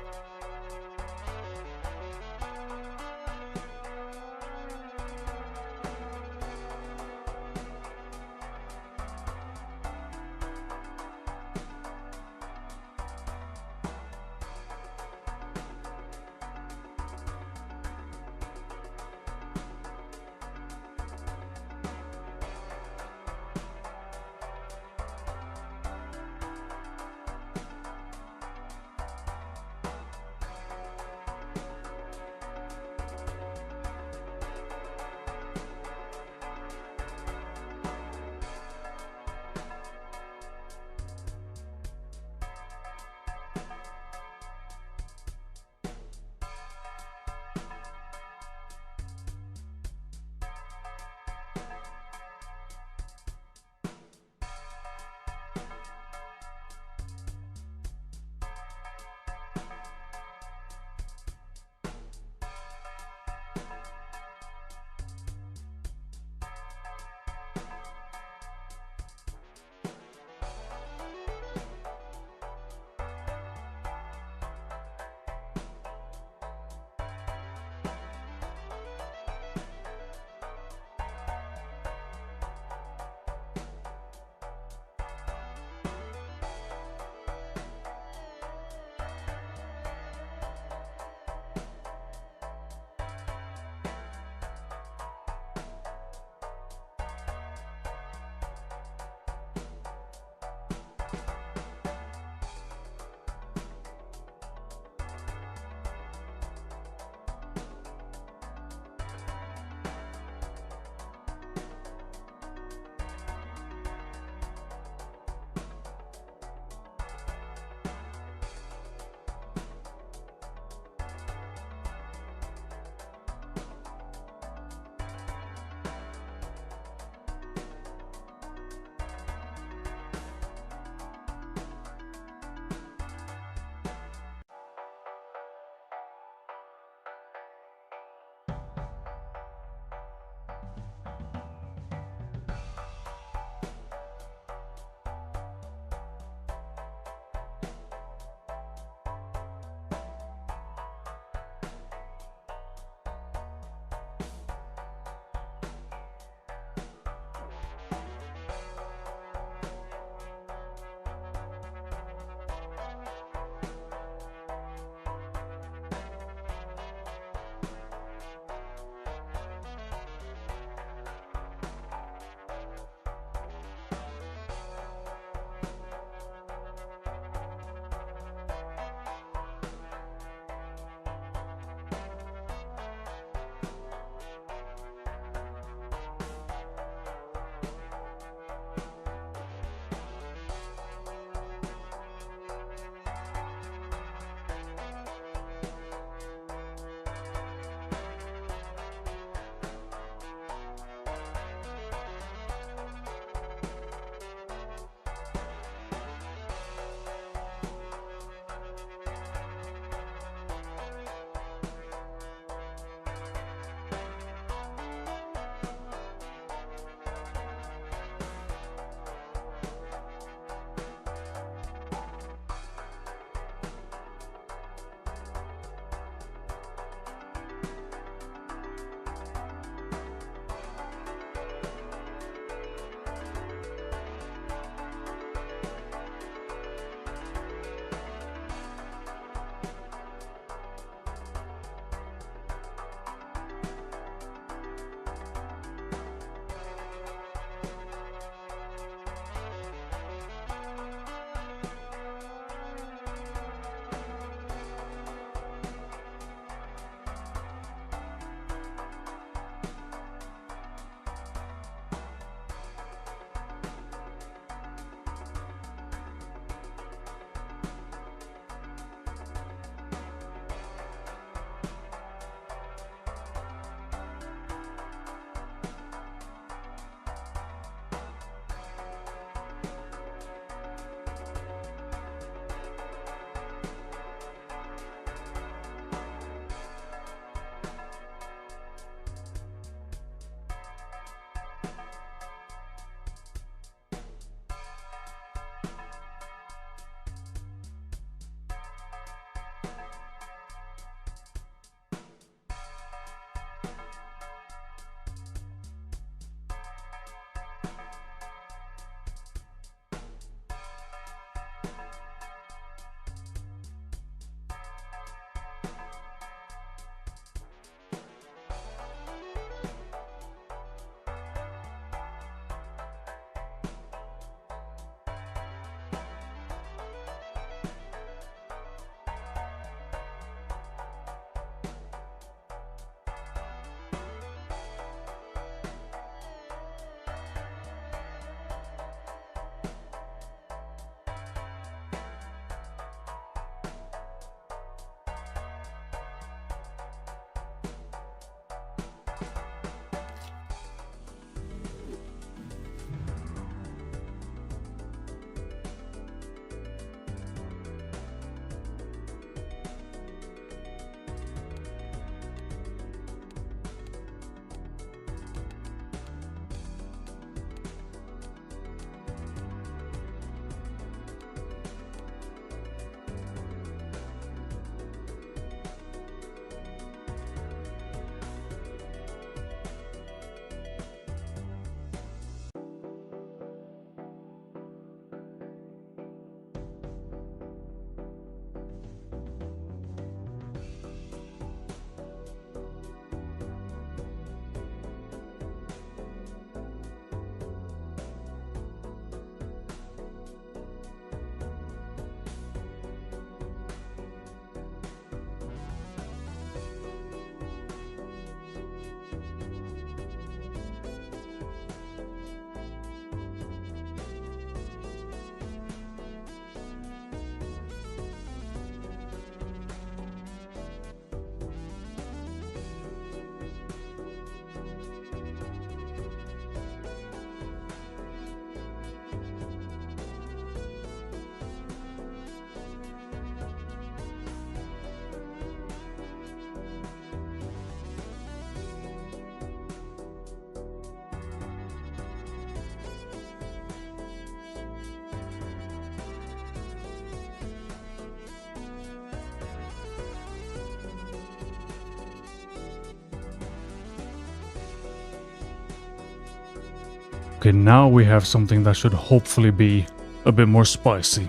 Okay, now we have something that should hopefully be a bit more spicy.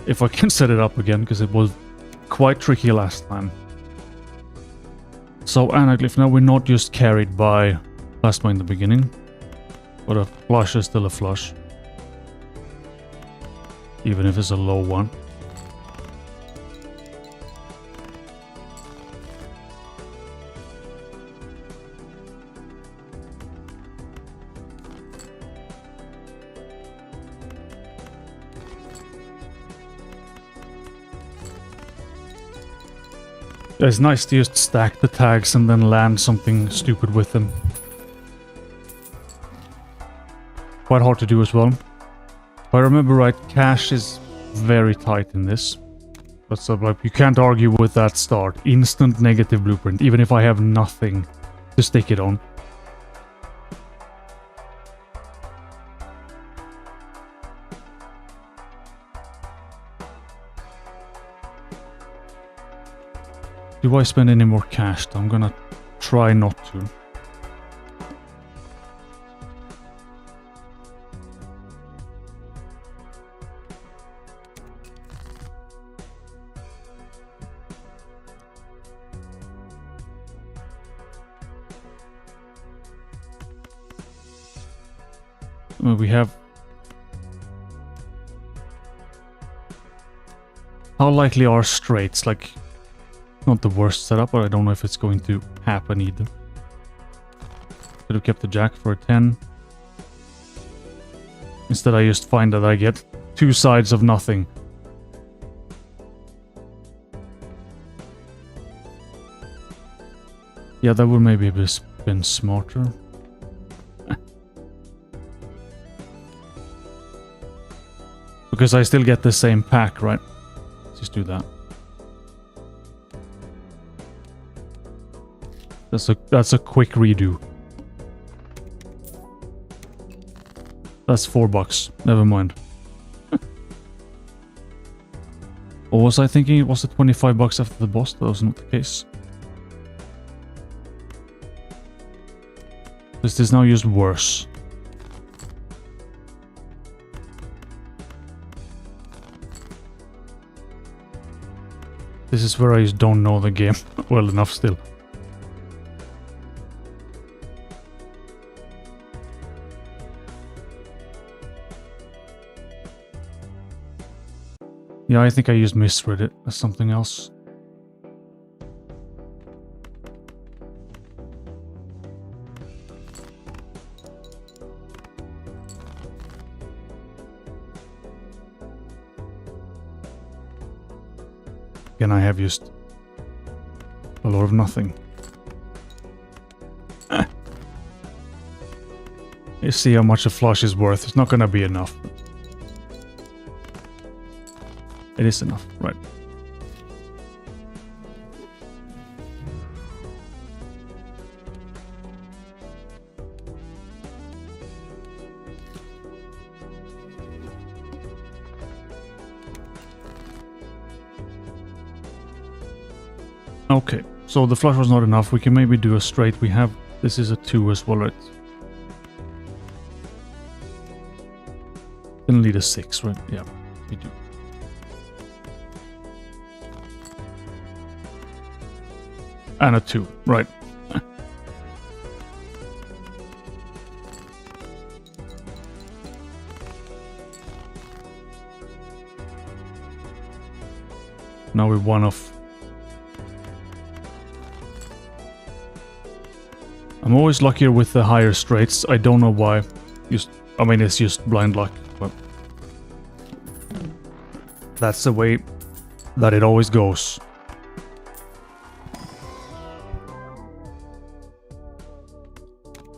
If I can set it up again, because it was quite tricky last time. So Anaglyph, now we're not just carried by plasma in the beginning, but a flush is still a flush. Even if it's a low one. It's nice to just stack the tags and then land something stupid with them. Quite hard to do as well. If I remember right, cash is very tight in this. But so, like, you can't argue with that start. Instant negative blueprint, even if I have nothing to stick it on. Do I spend any more cash? I'm gonna try not to. We have... How likely are straights? Like, not the worst setup, but I don't know if it's going to happen either. Could have kept the jack for a 10. Instead I just find that I get two sides of nothing. Yeah, that would maybe have been smarter. Because I still get the same pack, right? Let's just do that. That's a quick redo. That's $4. Never mind. Or was I thinking it was the $25 after the boss? That was not the case. This is now just worse. This is where I just don't know the game well enough still. Yeah, I think I just misread it as something else. Again, I have used a lot of nothing. You see how much a flush is worth. It's not gonna be enough. It is enough, right. Okay, so the flush was not enough. We can maybe do a straight. We have... This is a 2 as well, right? Gonna lead a 6, right? Yeah, we do. And a 2, right. Now we're one off. I'm always luckier with the higher straights. I don't know why. I mean, it's just blind luck, but that's the way that it always goes.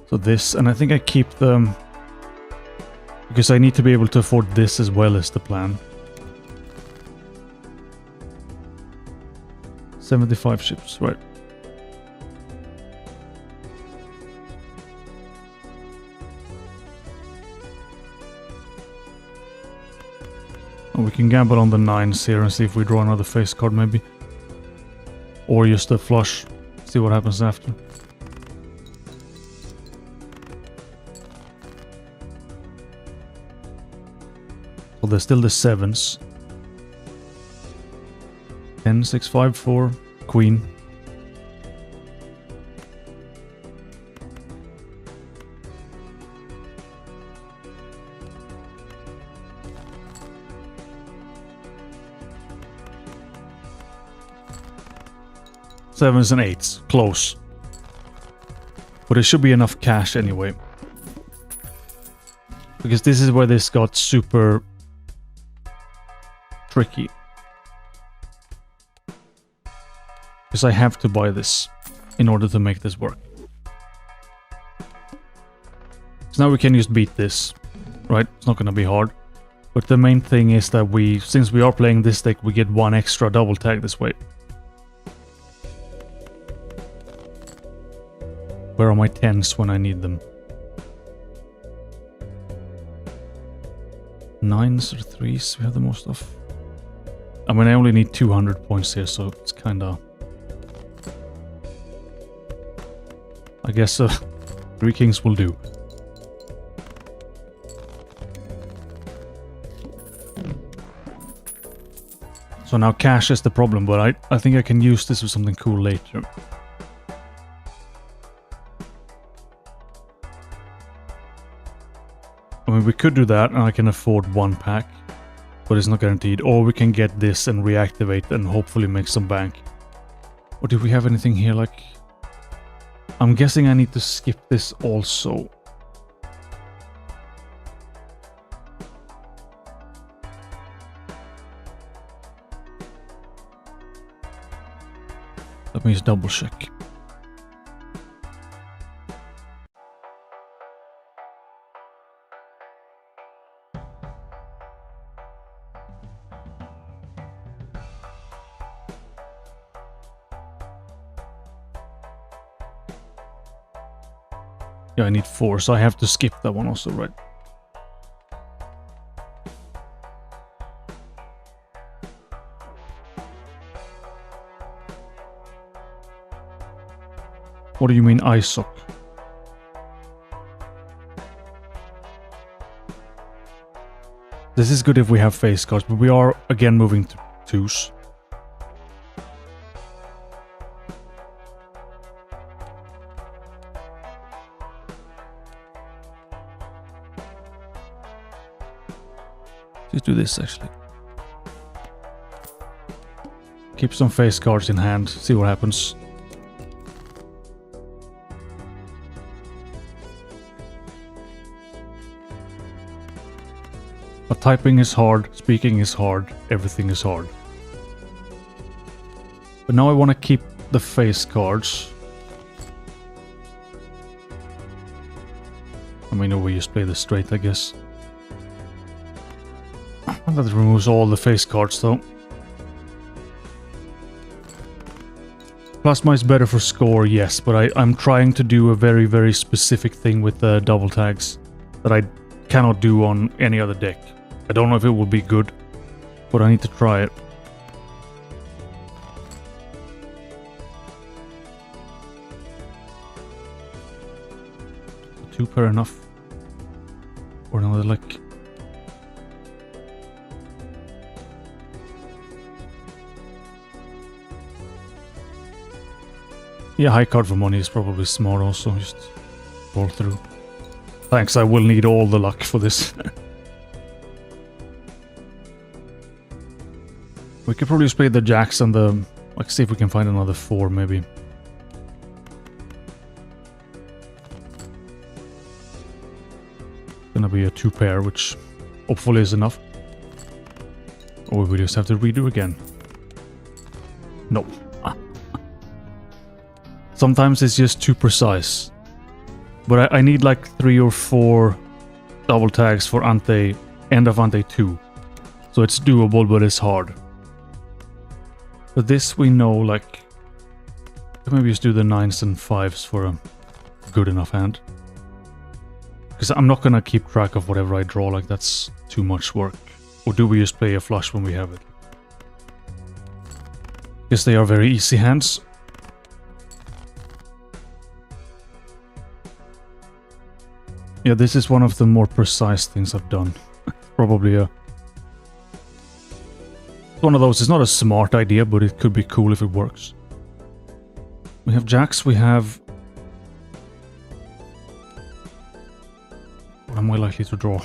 So this, and I think I keep them because I need to be able to afford this as well as the plan. 75 ships, right. Oh, we can gamble on the 9s here and see if we draw another face card maybe. Or just a flush, see what happens after. there's still the sevens. 10, 6, 5, 4, queen. Sevens and eights, close. But it should be enough cash anyway. Because this is where this got super tricky. Because I have to buy this in order to make this work. So now we can just beat this, right? It's not gonna be hard. But the main thing is that since we are playing this deck, we get one extra double tag this way. Where are my 10s when I need them? 9s or 3s we have the most of. I mean, I only need 200 points here, so it's kinda... I guess 3 kings will do. So now cash is the problem, but I think I can use this for something cool later. I mean, we could do that, and I can afford 1 pack, but it's not guaranteed. Or we can get this and reactivate and hopefully make some bank. Or do we have anything here, like... I'm guessing I need to skip this also. Let me just double check. Yeah, I need 4, so I have to skip that one also, right? What do you mean ISOC? This is good if we have face cards, but we are again moving to 2s. Let's do this actually. Keep some face cards in hand, see what happens. But typing is hard, speaking is hard, everything is hard. But now I want to keep the face cards. I mean, we just play this straight, I guess. That removes all the face cards, though. Plasma is better for score, yes, but I'm trying to do a very, very specific thing with the double tags that I cannot do on any other deck. I don't know if it will be good, but I need to try it. Two pair enough? Or another, like... Yeah, high card for money is probably smart also, just roll through. Thanks, I will need all the luck for this. We could probably just play the jacks and the... like, see if we can find another 4, maybe. Gonna be a 2 pair, which hopefully is enough. Or we just have to redo again. No. Sometimes it's just too precise. But I need like 3 or 4 double tags for ante, end of ante 2. So it's doable, but it's hard. But this we know, like... maybe just do the 9s and 5s for a good enough hand. Because I'm not gonna keep track of whatever I draw, like that's too much work. Or do we just play a flush when we have it? Because they are very easy hands. Yeah, this is one of the more precise things I've done. Probably a It's one of those, it's not a smart idea, but it could be cool if it works. We have jacks, we have... What am I likely to draw?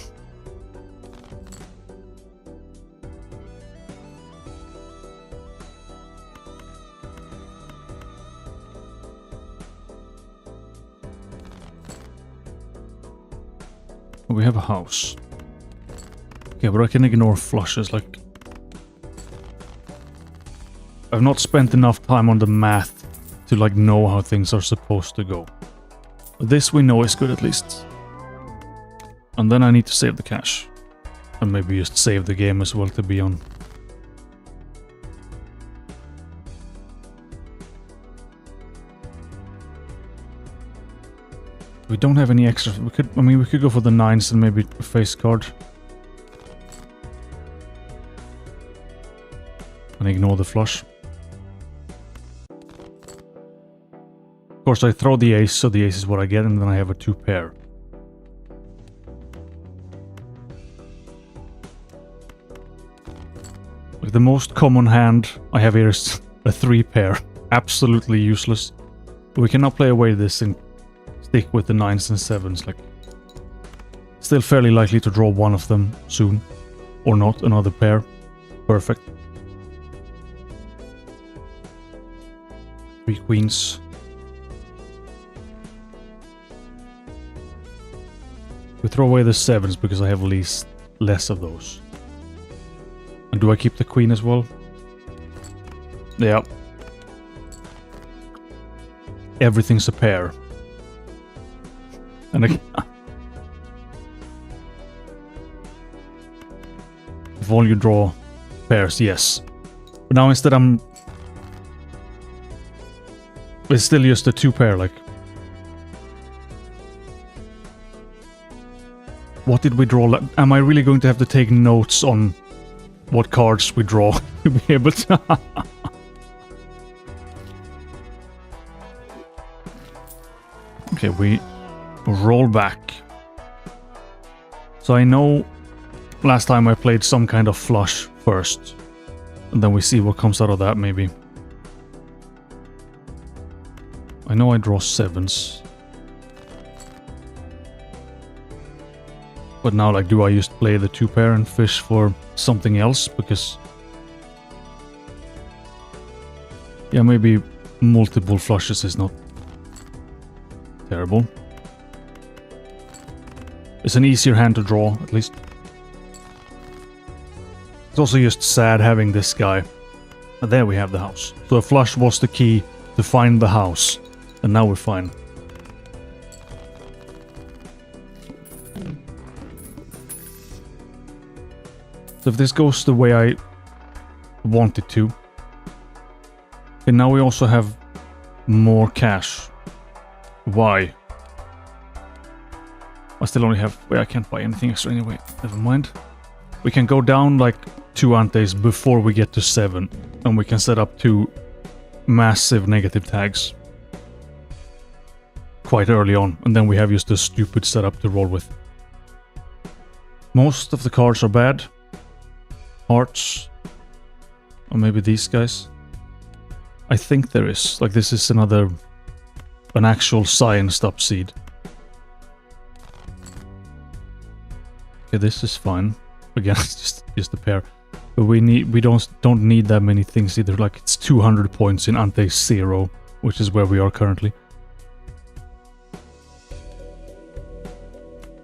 We have a house. Okay, but I can ignore flushes, like... I've not spent enough time on the math to, like, know how things are supposed to go. But this we know is good, at least. And then I need to save the cash. And maybe just save the game as well to be on. We don't have any extra. We could, I mean, we could go for the 9s and maybe a face card. And ignore the flush. Of course, I throw the ace, so the ace is what I get, and then I have a 2 pair. Like the most common hand I have here is a 3 pair. Absolutely useless. But we can now play away this and stick with the 9s and 7s. Like, still fairly likely to draw one of them soon. Or not, another pair. Perfect. 3 queens. We throw away the 7s because I have less of those. And do I keep the queen as well? Yeah. Everything's a pair. And if all you draw pairs, yes. But now instead it's still just a 2 pair, like. What did we draw? Am I really going to have to take notes on what cards we draw to be able to... Okay, we roll back. So I know last time I played some kind of flush first. And then we see what comes out of that, maybe. I know I draw 7s. But now, like, do I just play the 2 pair and fish for something else? Because... yeah, maybe multiple flushes is not terrible. It's an easier hand to draw, at least. It's also just sad having this guy. And there we have the house. So a flush was the key to find the house. And now we're fine. So if this goes the way I want it to. And now we also have more cash. Why? I still only have... wait, I can't buy anything extra anyway. Never mind. We can go down like 2 antes before we get to 7. And we can set up 2 massive negative tags. Quite early on. And then we have just a stupid setup to roll with. Most of the cards are bad. Hearts. Or maybe these guys. I think there is. Like, this is another... an actual scienced up seed. Okay, this is fine. Again, it's just a pair. But we don't need that many things either. Like, it's 200 points in ante 0, which is where we are currently.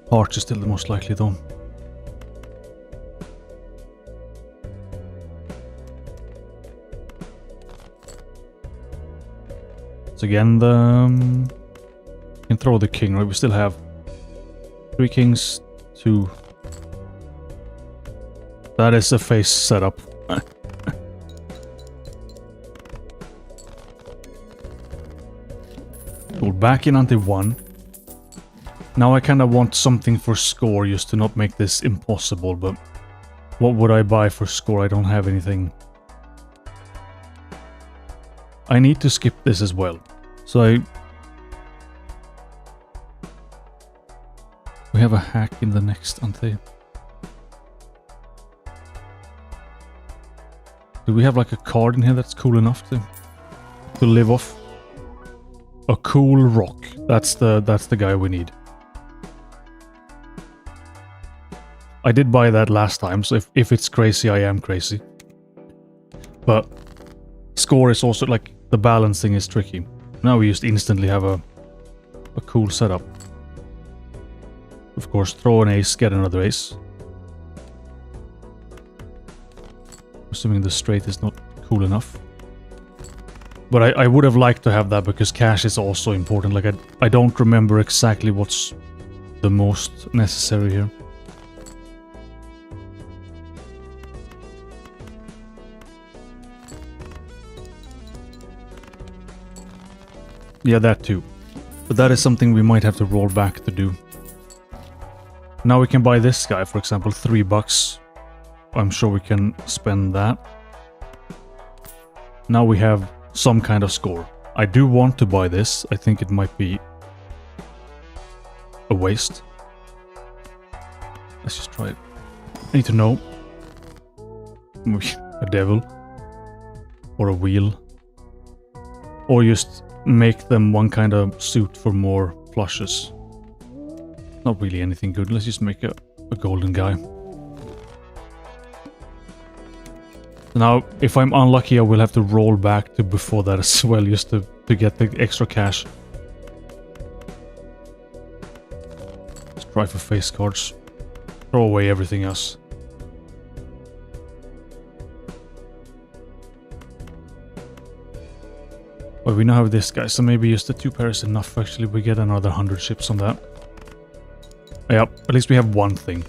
Hearts is still the most likely though. So again, you can throw the king, right? We still have 3 kings, 2. That is a face setup. We're back in ante 1. Now I kind of want something for score just to not make this impossible, but what would I buy for score? I don't have anything. I need to skip this as well. So we have a hack in the next ante. Do we have like a card in here that's cool enough to live off? A cool rock. That's the guy we need. I did buy that last time, so if it's crazy, I am crazy. But score is also like the balancing is tricky. Now we just instantly have a cool setup. Of course, throw an ace, get another ace. Assuming the straight is not cool enough. But I would have liked to have that because cash is also important. Like I don't remember exactly what's the most necessary here. Yeah, that too. But that is something we might have to roll back to do. Now we can buy this guy, for example, $3. I'm sure we can spend that. Now we have some kind of score. I do want to buy this. I think it might be a waste. Let's just try it. I need to know. A devil. Or a wheel. Or just make them one kind of suit for more flushes. Not really anything good. Let's just make a golden guy. Now, if I'm unlucky, I will have to roll back to before that as well, just to get the extra cash. Let's try for face cards. Throw away everything else. Well, we now have this guy, so maybe just the 2 pair is enough. Actually, we get another 100 ships on that. Yep, at least we have one thing.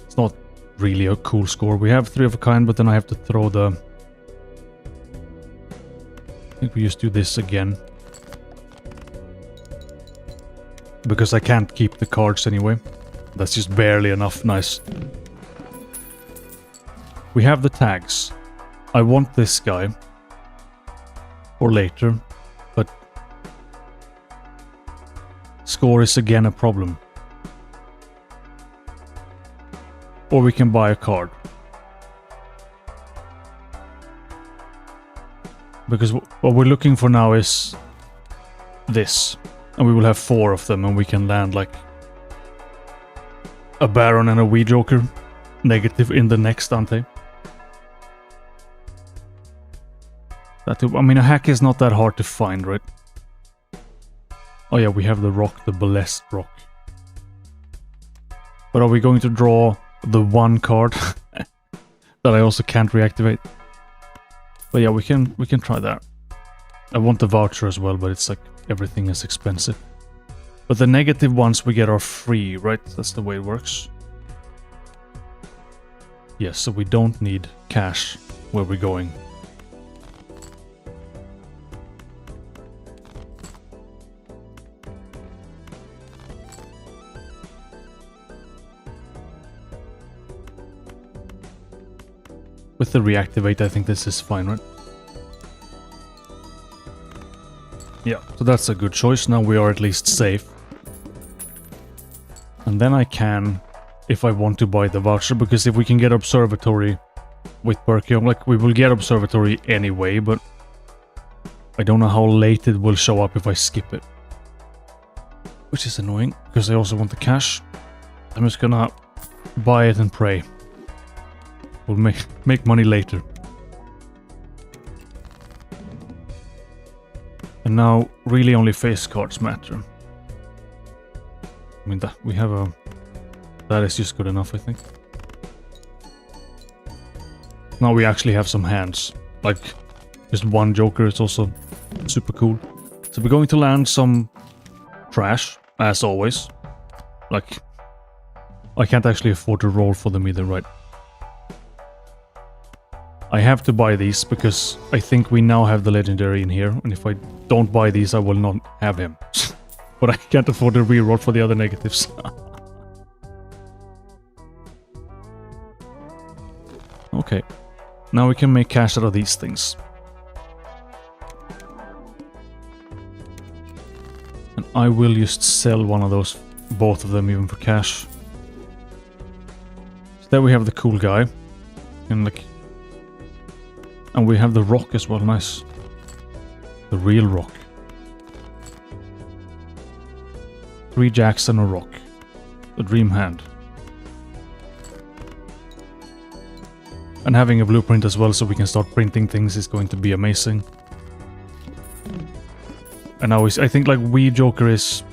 It's not really a cool score. We have 3 of a kind, but then I have to throw the... I think we just do this again. Because I can't keep the cards anyway. That's just barely enough. Nice. We have the tags. I want this guy. For later. But... score is again a problem. Or we can buy a card. Because what we're looking for now is this. And we will have 4 of them and we can land like a Baron and a Wee Joker. Negative in the next, aren't they? I mean, a hack is not that hard to find, right? Oh yeah, we have the rock, the blessed rock. But are we going to draw the one card that I also can't reactivate? But yeah, we can try that. I want the voucher as well, but it's like everything is expensive. But the negative ones we get are free, right? That's the way it works. Yes, so we don't need cash where we're going. With the reactivate, I think this is fine, right? Yeah, so that's a good choice. Now we are at least safe. And then I can, if I want to buy the voucher, because if we can get Observatory with Perkium, like we will get Observatory anyway, but I don't know how late it will show up if I skip it. Which is annoying, because I also want the cash. I'm just gonna buy it and pray. We'll make money later. And now, really only face cards matter. I mean, we have a... that is just good enough, I think. Now we actually have some hands. Like, just one Joker is also super cool. So we're going to land some trash, as always. Like, I can't actually afford to roll for them either, right? I have to buy these because I think we now have the legendary in here, and if I don't buy these I will not have him. But I can't afford to reroll for the other negatives. Okay, now we can make cash out of these things. And I will just sell one of those, both of them even for cash. So there we have the cool guy. And like... And we have the rock as well, nice. The real rock. 3 jacks and a rock. The dream hand. And having a blueprint as well so we can start printing things is going to be amazing. And now I think like Wee Joker is...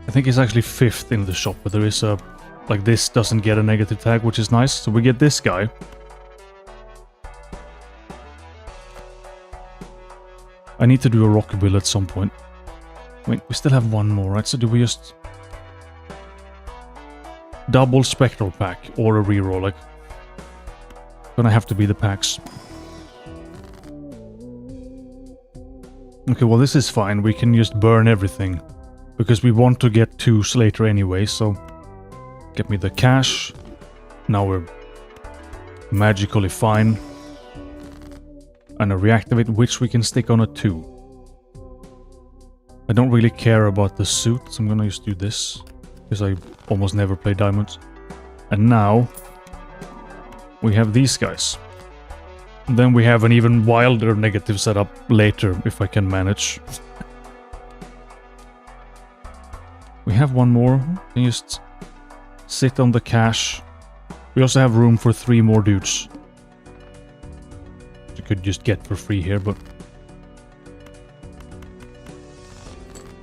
I think it's actually 5th in the shop, but there is a... Like this doesn't get a negative tag, which is nice. So we get this guy. I need to do a rock build at some point. Wait, we still have one more, right? So do we just... Double spectral pack or a reroll, like... Gonna have to be the packs. Okay, well this is fine. We can just burn everything. Because we want to get 2s later anyway, so... Get me the cash. Now we're... magically fine. And a reactivate, which we can stick on a 2. I don't really care about the suit, so I'm gonna just do this. Because I almost never play diamonds. And now... we have these guys. And then we have an even wilder negative setup later, if I can manage. We have one more. Can just sit on the cash. We also have room for 3 more dudes. You could just get for free here, but...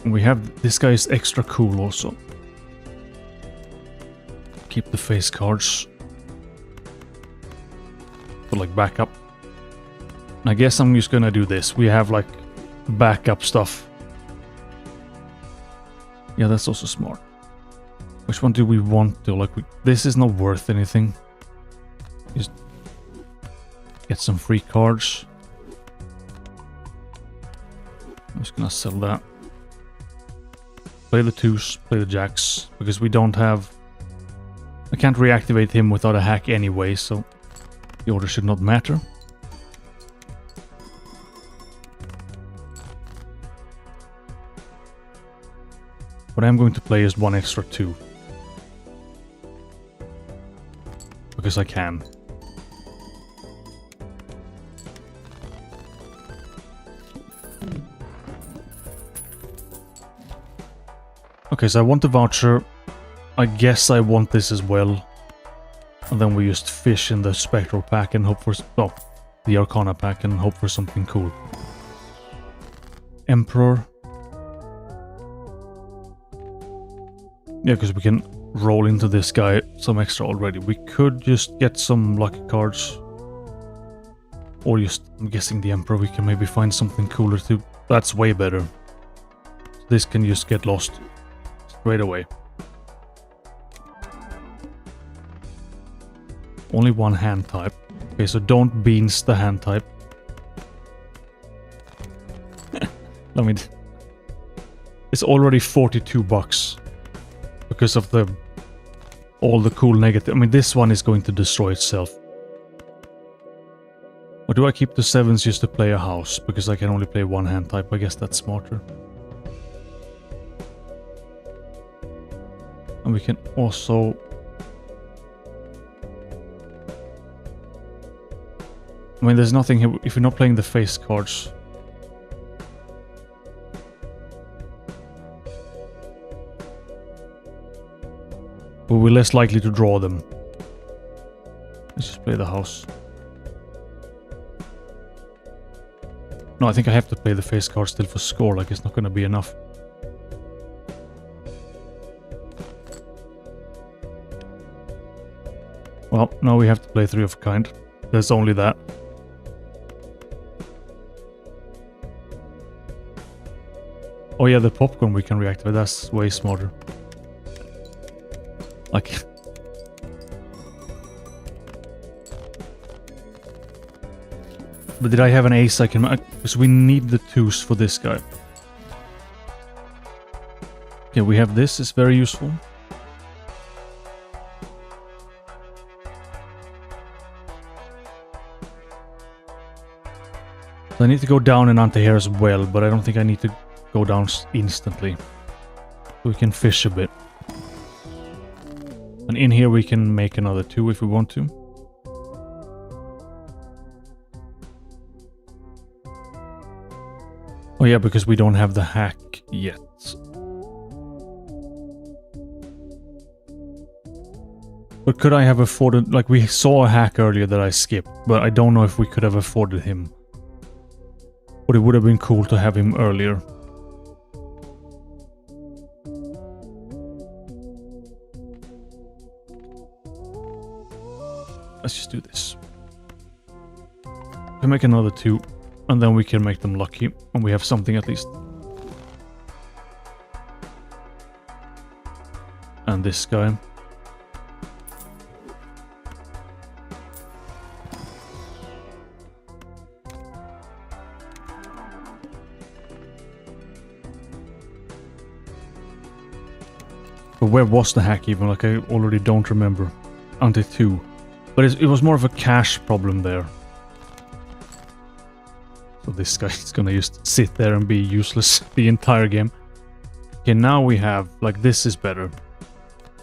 And we have... this guy is extra cool also. Keep the face cards. For like backup. I guess I'm just gonna do this. We have like backup stuff. Yeah, that's also smart. Which one do we want to? Like, this is not worth anything. Just get some free cards. I'm just gonna sell that. Play the 2s, play the jacks, because we don't have... I can't reactivate him without a hack anyway, so the order should not matter. What I'm going to play is 1 extra 2. Because I can. Okay, so I want the voucher. I guess I want this as well. And then we just fish in the spectral pack and hope for... oh, the Arcana pack and hope for something cool. Emperor. Yeah, because we can roll into this guy some extra already. We could just get some lucky cards. Or just, I'm guessing the Emperor, we can maybe find something cooler too. That's way better. This can just get lost straight away. Only 1 hand type. Okay, so don't beans the hand type. Let me... It's already $42. Because of the... all the cool negative... I mean, this one is going to destroy itself. Or do I keep the 7s just to play a house? Because I can only play 1 hand type. I guess that's smarter. And we can also... I mean, there's nothing here if you're not playing the face cards. But we're less likely to draw them. Let's just play the house. No, I think I have to play the face card still for score, like it's not gonna be enough. Well, now we have to play 3 of a kind. There's only that. Oh yeah, the popcorn we can reactivate, that's way smarter. Like... But did I have an ace I can... Because we need the 2s for this guy. Okay, we have this, it's very useful. So I need to go down in anti-hair as well, but I don't think I need to go down instantly. We can fish a bit. And in here we can make another 2 if we want to. Oh yeah, because we don't have the hack yet. But could I have afforded... Like, we saw a hack earlier that I skipped, but I don't know if we could have afforded him. But it would have been cool to have him earlier. Let's just do this. We can make another 2, and then we can make them lucky, and we have something at least. And this guy. But where was the hack even? Like, I already don't remember. Until 2. But it was more of a cache problem there. So this guy is gonna just sit there and be useless the entire game. Okay, now we have... Like, this is better.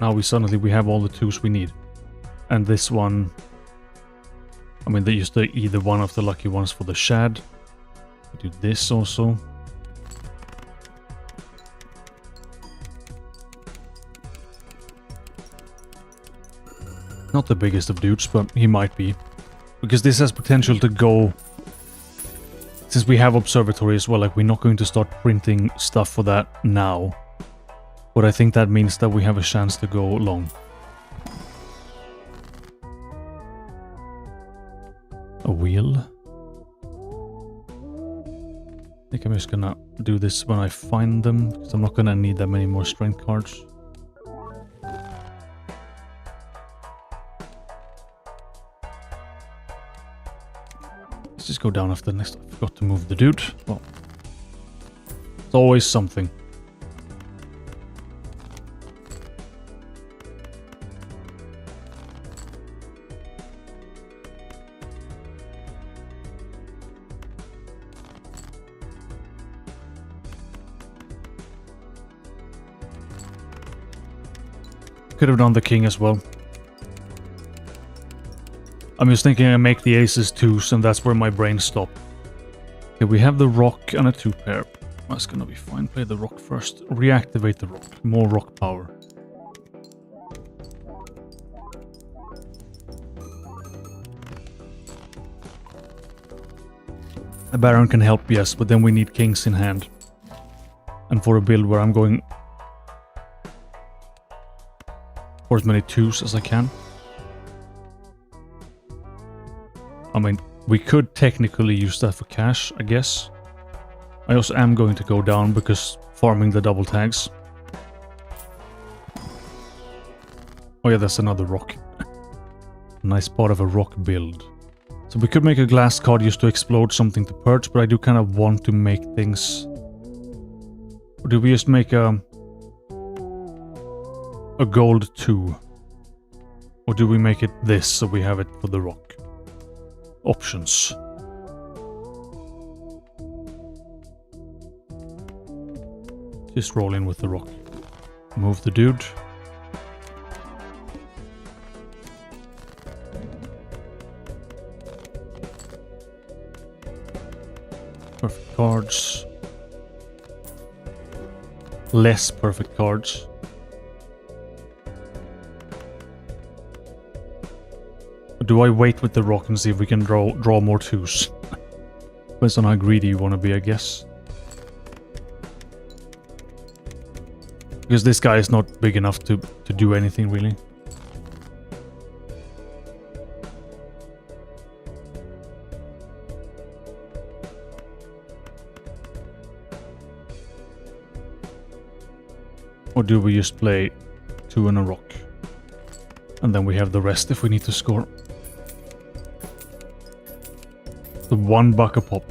Now we suddenly have all the 2s we need. And this one... I mean, they used to either one of the lucky ones for the shad. We do this also. Not the biggest of dudes, but he might be. Because this has potential to go... Since we have observatory as well, like, we're not going to start printing stuff for that now. But I think that means that we have a chance to go long. A wheel. I think I'm just gonna do this when I find them, because I'm not gonna need that many more strength cards. Let's just go down after the next. I forgot to move the dude. Well, it's always something. Could have done the king as well. I'm just thinking I make the aces 2s, and that's where my brain stopped. Okay, we have the rock and a 2 pair. That's gonna be fine. Play the rock first. Reactivate the rock. More rock power. A baron can help, yes, but then we need kings in hand. And for a build where I'm going for as many 2s as I can. I mean, we could technically use that for cash, I guess. I also am going to go down because farming the double tags. Oh yeah, that's another rock. Nice part of a rock build. So we could make a glass card just to explode something to purge, but I do kind of want to make things... Or do we just make a gold 2? Or do we make it this so we have it for the rock? Options. Just roll in with the rock. Move the dude. Perfect cards. Less perfect cards. Do I wait with the rock and see if we can draw more 2s? Depends on how greedy you want to be, I guess. Because this guy is not big enough to do anything, really. Or do we just play 2 and a rock? And then we have the rest if we need to score. The $1 a pop.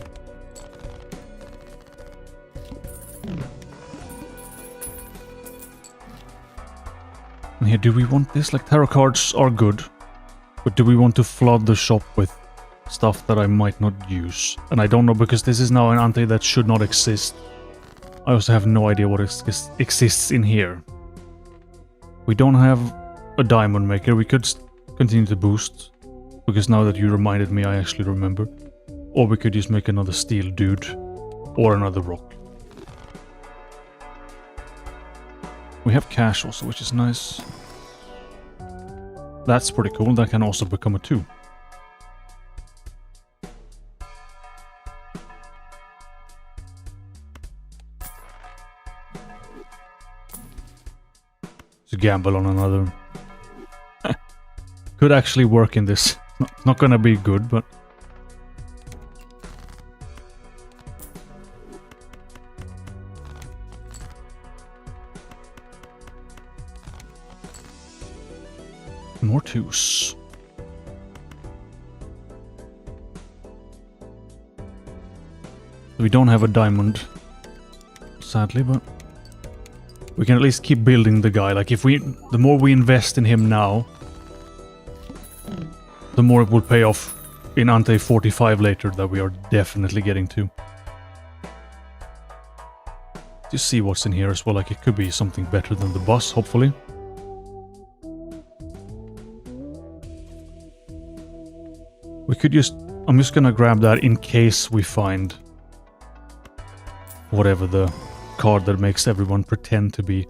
And here, do we want this? Like, tarot cards are good. But do we want to flood the shop with stuff that I might not use? And I don't know, because this is now an ante that should not exist. I also have no idea what exists in here. We don't have a diamond maker. We could continue to boost. Because now that you reminded me, I actually remember. Or we could just make another steel dude. or another rock. We have cash also, which is nice. That's pretty cool. That can also become a 2. To gamble on another. Could actually work in this. Not gonna be good, but... More 2s. We don't have a diamond, sadly, but... We can at least keep building the guy. Like, if we... The more we invest in him now, the more it will pay off in Ante 45 later, that we are definitely getting to. Just see what's in here as well. Like, it could be something better than the boss, hopefully. We could just... I'm just gonna grab that in case we find... whatever the card that makes everyone pretend to be.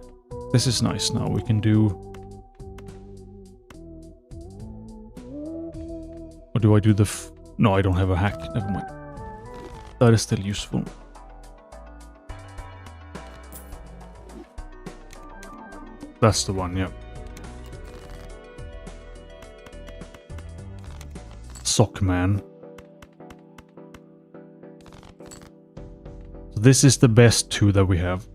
This is nice now. We can do... Or do I do the... No, I don't have a hack. Never mind. That is still useful. That's the one, yeah. Sockman. So this is the best 2 that we have.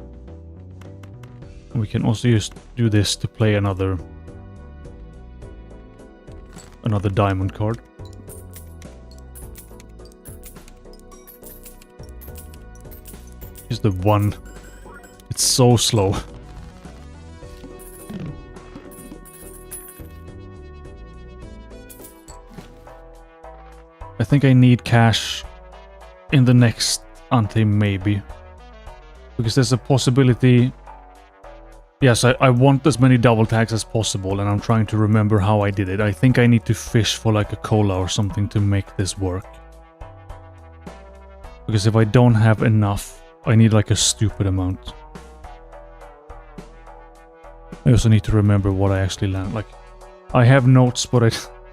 We can also just do this to play another diamond card. Here's the 1. It's so slow. I think I need cash in the next Ante, maybe. Because there's a possibility... Yes, I want as many double tags as possible, and I'm trying to remember how I did it. I think I need to fish for like a cola or something to make this work. Because if I don't have enough, I need like a stupid amount. I also need to remember what I actually land. Like, I have notes, but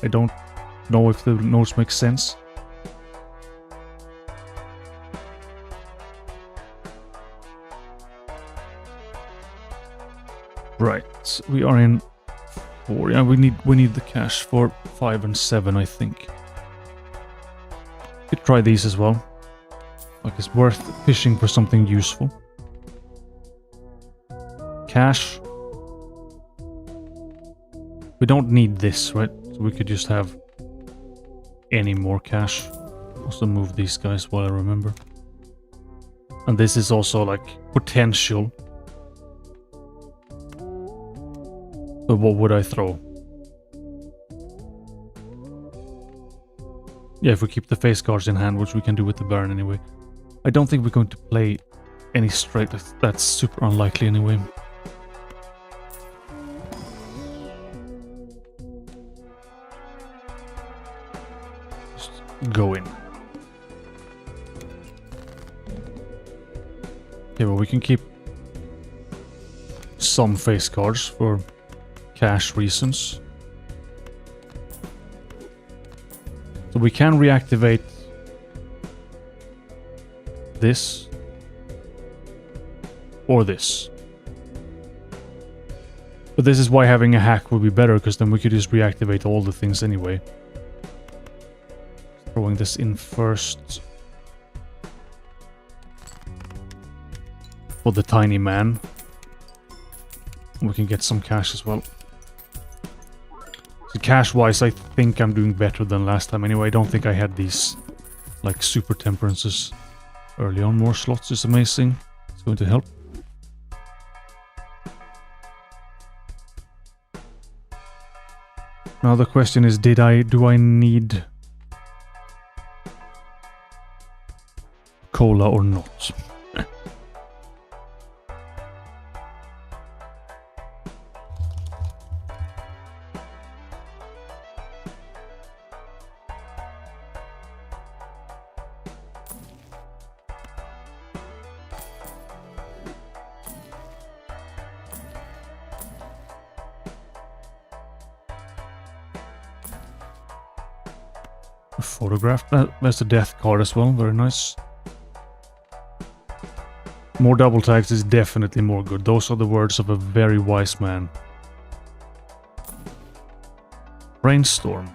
I don't know if the notes make sense. Right, we are in 4. Yeah, we need the cash for 5 and 7, I think. Could try these as well. Like, it's worth fishing for something useful. Cash. We don't need this, right? So we could just have any more cash. Also move these guys while I remember. And this is also like potential. But what would I throw? Yeah, if we keep the face cards in hand, which we can do with the Baron anyway. I don't think we're going to play any straight. That's super unlikely anyway. Just go in. Yeah, but we can keep some face cards for cash reasons. So we can reactivate this or this. But this is why having a hack would be better, because then we could just reactivate all the things anyway. Throwing this in first. For the tiny man. We can get some cash as well. So cash-wise, I think I'm doing better than last time. Anyway, I don't think I had these, like, super temperances early on. More slots is amazing. It's going to help. Now the question is, do I need cola or not? A photograph. There's a death card as well. Very nice. More double tags is definitely more good. Those are the words of a very wise man. Brainstorm.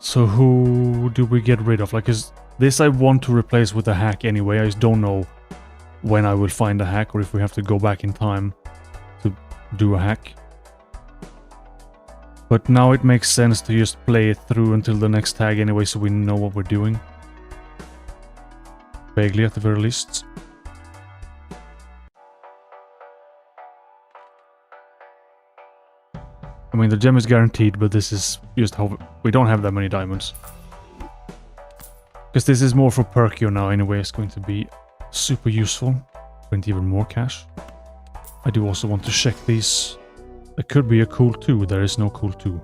So who do we get rid of? Like, is this I want to replace with a hack anyway. I just don't know when I will find a hack or if we have to go back in time to do a hack. But now it makes sense to just play it through until the next tag anyway, so we know what we're doing. Vaguely, at the very least. I mean, the gem is guaranteed, but this is just how we don't have that many diamonds. Because this is more for Perkio now anyway, it's going to be super useful. Print even more cash. I do also want to check these. There could be a cool 2, there is no cool 2.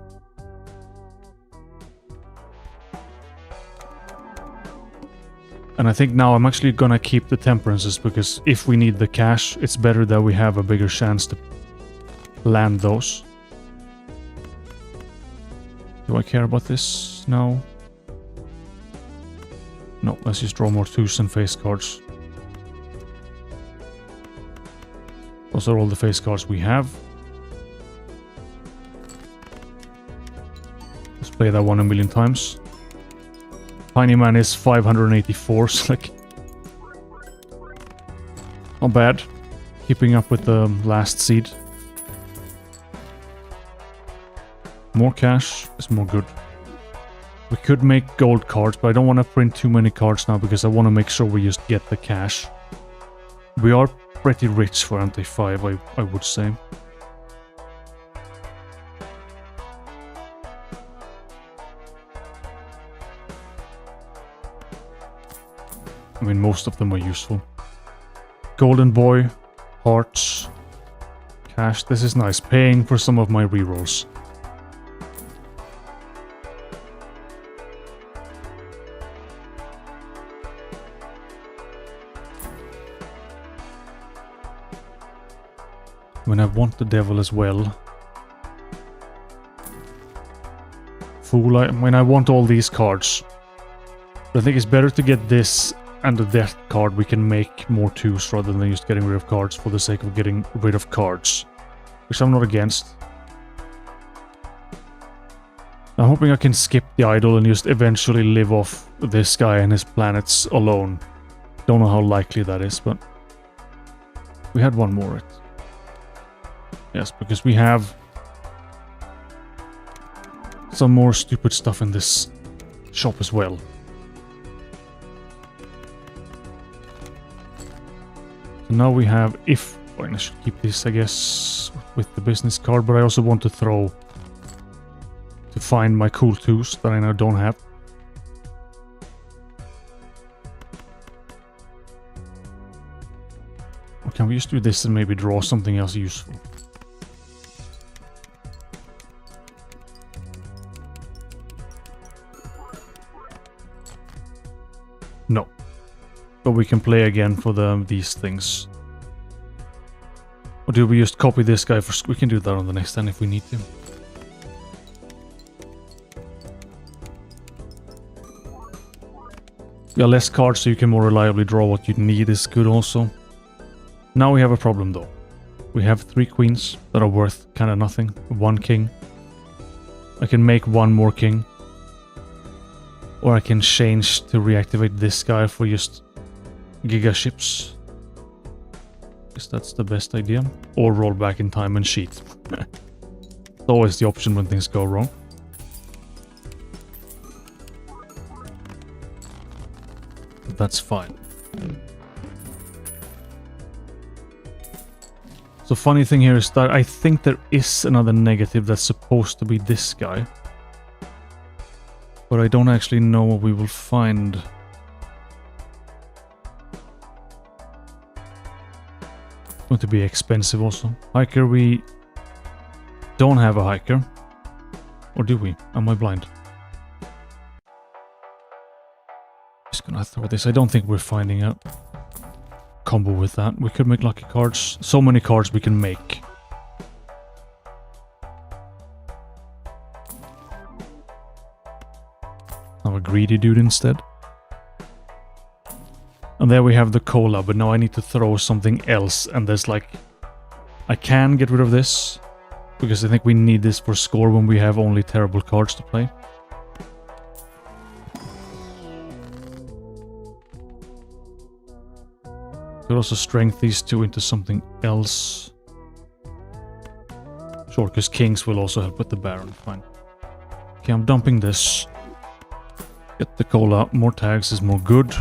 And I think now I'm actually gonna keep the temperances, because if we need the cash, it's better that we have a bigger chance to land those. Do I care about this? No. No, let's just draw more 2s and face cards. Those are all the face cards we have. Let's play that one a million times. Tiny Man is 584, so like... not bad. Keeping up with the last seed. More cash is more good. We could make gold cards, but I don't want to print too many cards now because I want to make sure we just get the cash. We are pretty rich for Ante 5, I would say. I mean, most of them are useful. Golden Boy, hearts, cash. This is nice. Paying for some of my rerolls. I mean, I want the devil as well. Fool, I mean, I want all these cards. But I think it's better to get this and the death card. We can make more 2s rather than just getting rid of cards for the sake of getting rid of cards. Which I'm not against. I'm hoping I can skip the idol and just eventually live off this guy and his planets alone. Don't know how likely that is, but... we had one more. Yes, because we have some more stupid stuff in this shop as well. So now we have, if... well, I should keep this, I guess, with the business card, but I also want to throw... to find my cool 2s that I now don't have. Or can we just do this and maybe draw something else useful? No. But we can play again for these things. Or do we just copy this guy for... we can do that on the next turn if we need to. Yeah, less cards so you can more reliably draw what you need is good also. Now we have a problem though. We have 3 queens that are worth kind of nothing. 1 king. I can make 1 more king. Or I can change to reactivate this guy for just giga ships. Guess that's the best idea. Or roll back in time and cheat. It's always the option when things go wrong. But that's fine. So funny thing here is that I think there is another negative that's supposed to be this guy. But I don't actually know what we will find. It's going to be expensive also. Hiker, we don't have a hiker. Or do we? Am I blind? Just gonna throw this. I don't think we're finding a combo with that. We could make lucky cards. So many cards we can make. greedy dude instead. And there we have the cola, but now I need to throw something else, and there's like... I can get rid of this, because I think we need this for score when we have only terrible cards to play. Could also strengthen these two into something else. Sure, because kings will also help with the baron, fine. Okay, I'm dumping this. Get the cola, more tags is more good.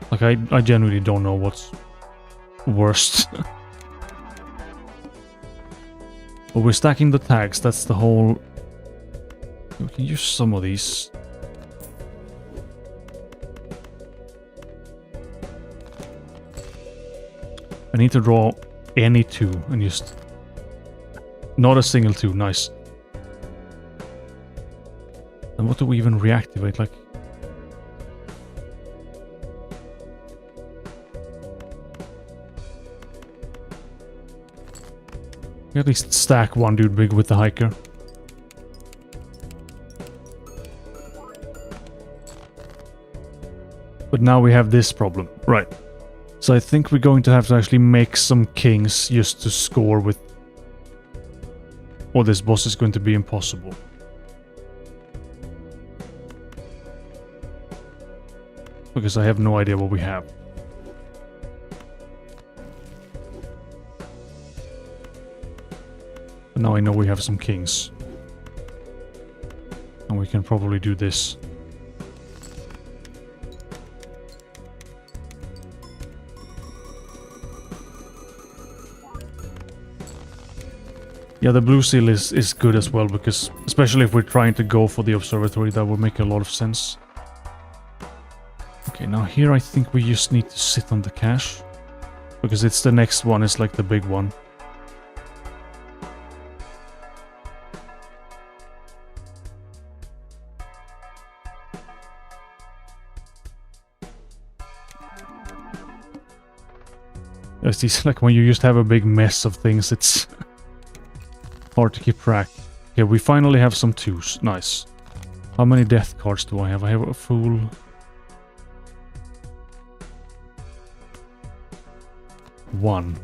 Like, I genuinely don't know what's worst. But we're stacking the tags, that's the whole... We can use some of these. I need to draw any two and just... Not a single two, nice. And what do we even reactivate, like... At least stack one dude big with the hiker. But now we have this problem. Right. So I think we're going to have to actually make some kings just to score with... Or this boss is going to be impossible. Because I have no idea what we have. But now I know we have some kings. And we can probably do this. Yeah, the blue seal is good as well, because especially if we're trying to go for the observatory, that would make a lot of sense. Okay, now here I think we just need to sit on the cash. Because it's the next one, is like the big one. It's like when you just have a big mess of things, it's hard to keep track. Okay, we finally have some twos. Nice. How many death cards do I have? I have a full... One.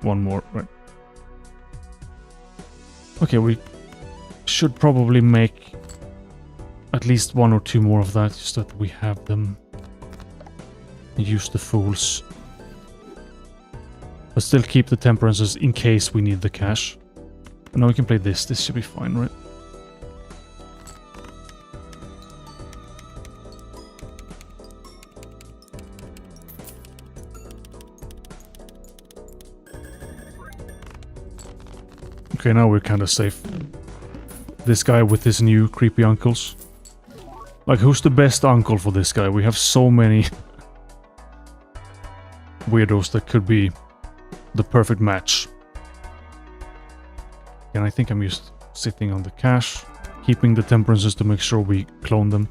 One more, right. Okay, we should probably make at least one or two more of that, just that we have them. Use the fools. But still keep the temperances in case we need the cash. And now we can play this. This should be fine, right? Okay, now we're kind of safe. This guy with his new creepy uncles. Like, who's the best uncle for this guy? We have so many... weirdos that could be the perfect match. And I think I'm just sitting on the cash, keeping the temperances to make sure we clone them.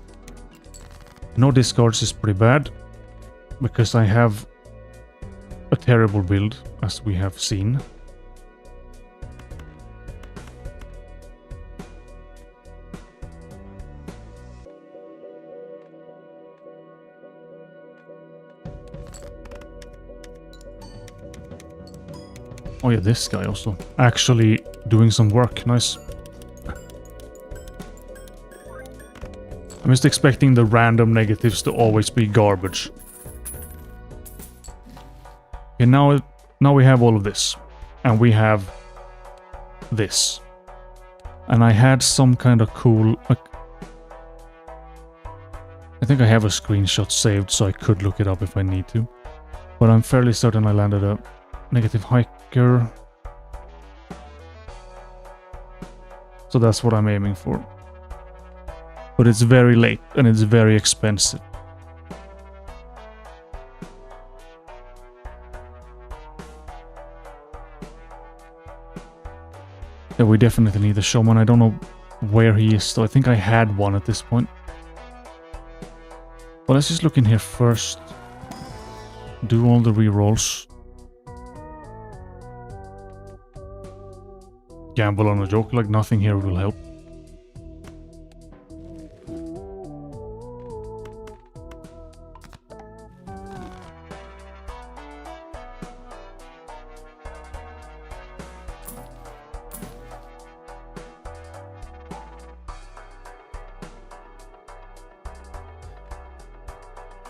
No discards is pretty bad, because I have a terrible build, as we have seen. Oh yeah, this guy also. Actually doing some work. Nice. I'm just expecting the random negatives to always be garbage. Okay, now we have all of this. And we have this. And I had some kind of cool... I think I have a screenshot saved, so I could look it up if I need to. But I'm fairly certain I landed a negative hiker. So that's what I'm aiming for. But it's very late and it's very expensive. Yeah, we definitely need a showman. I don't know where he is, though. I think I had one at this point. Well, let's just look in here first. Do all the rerolls. gamble on a joke, like nothing here will help.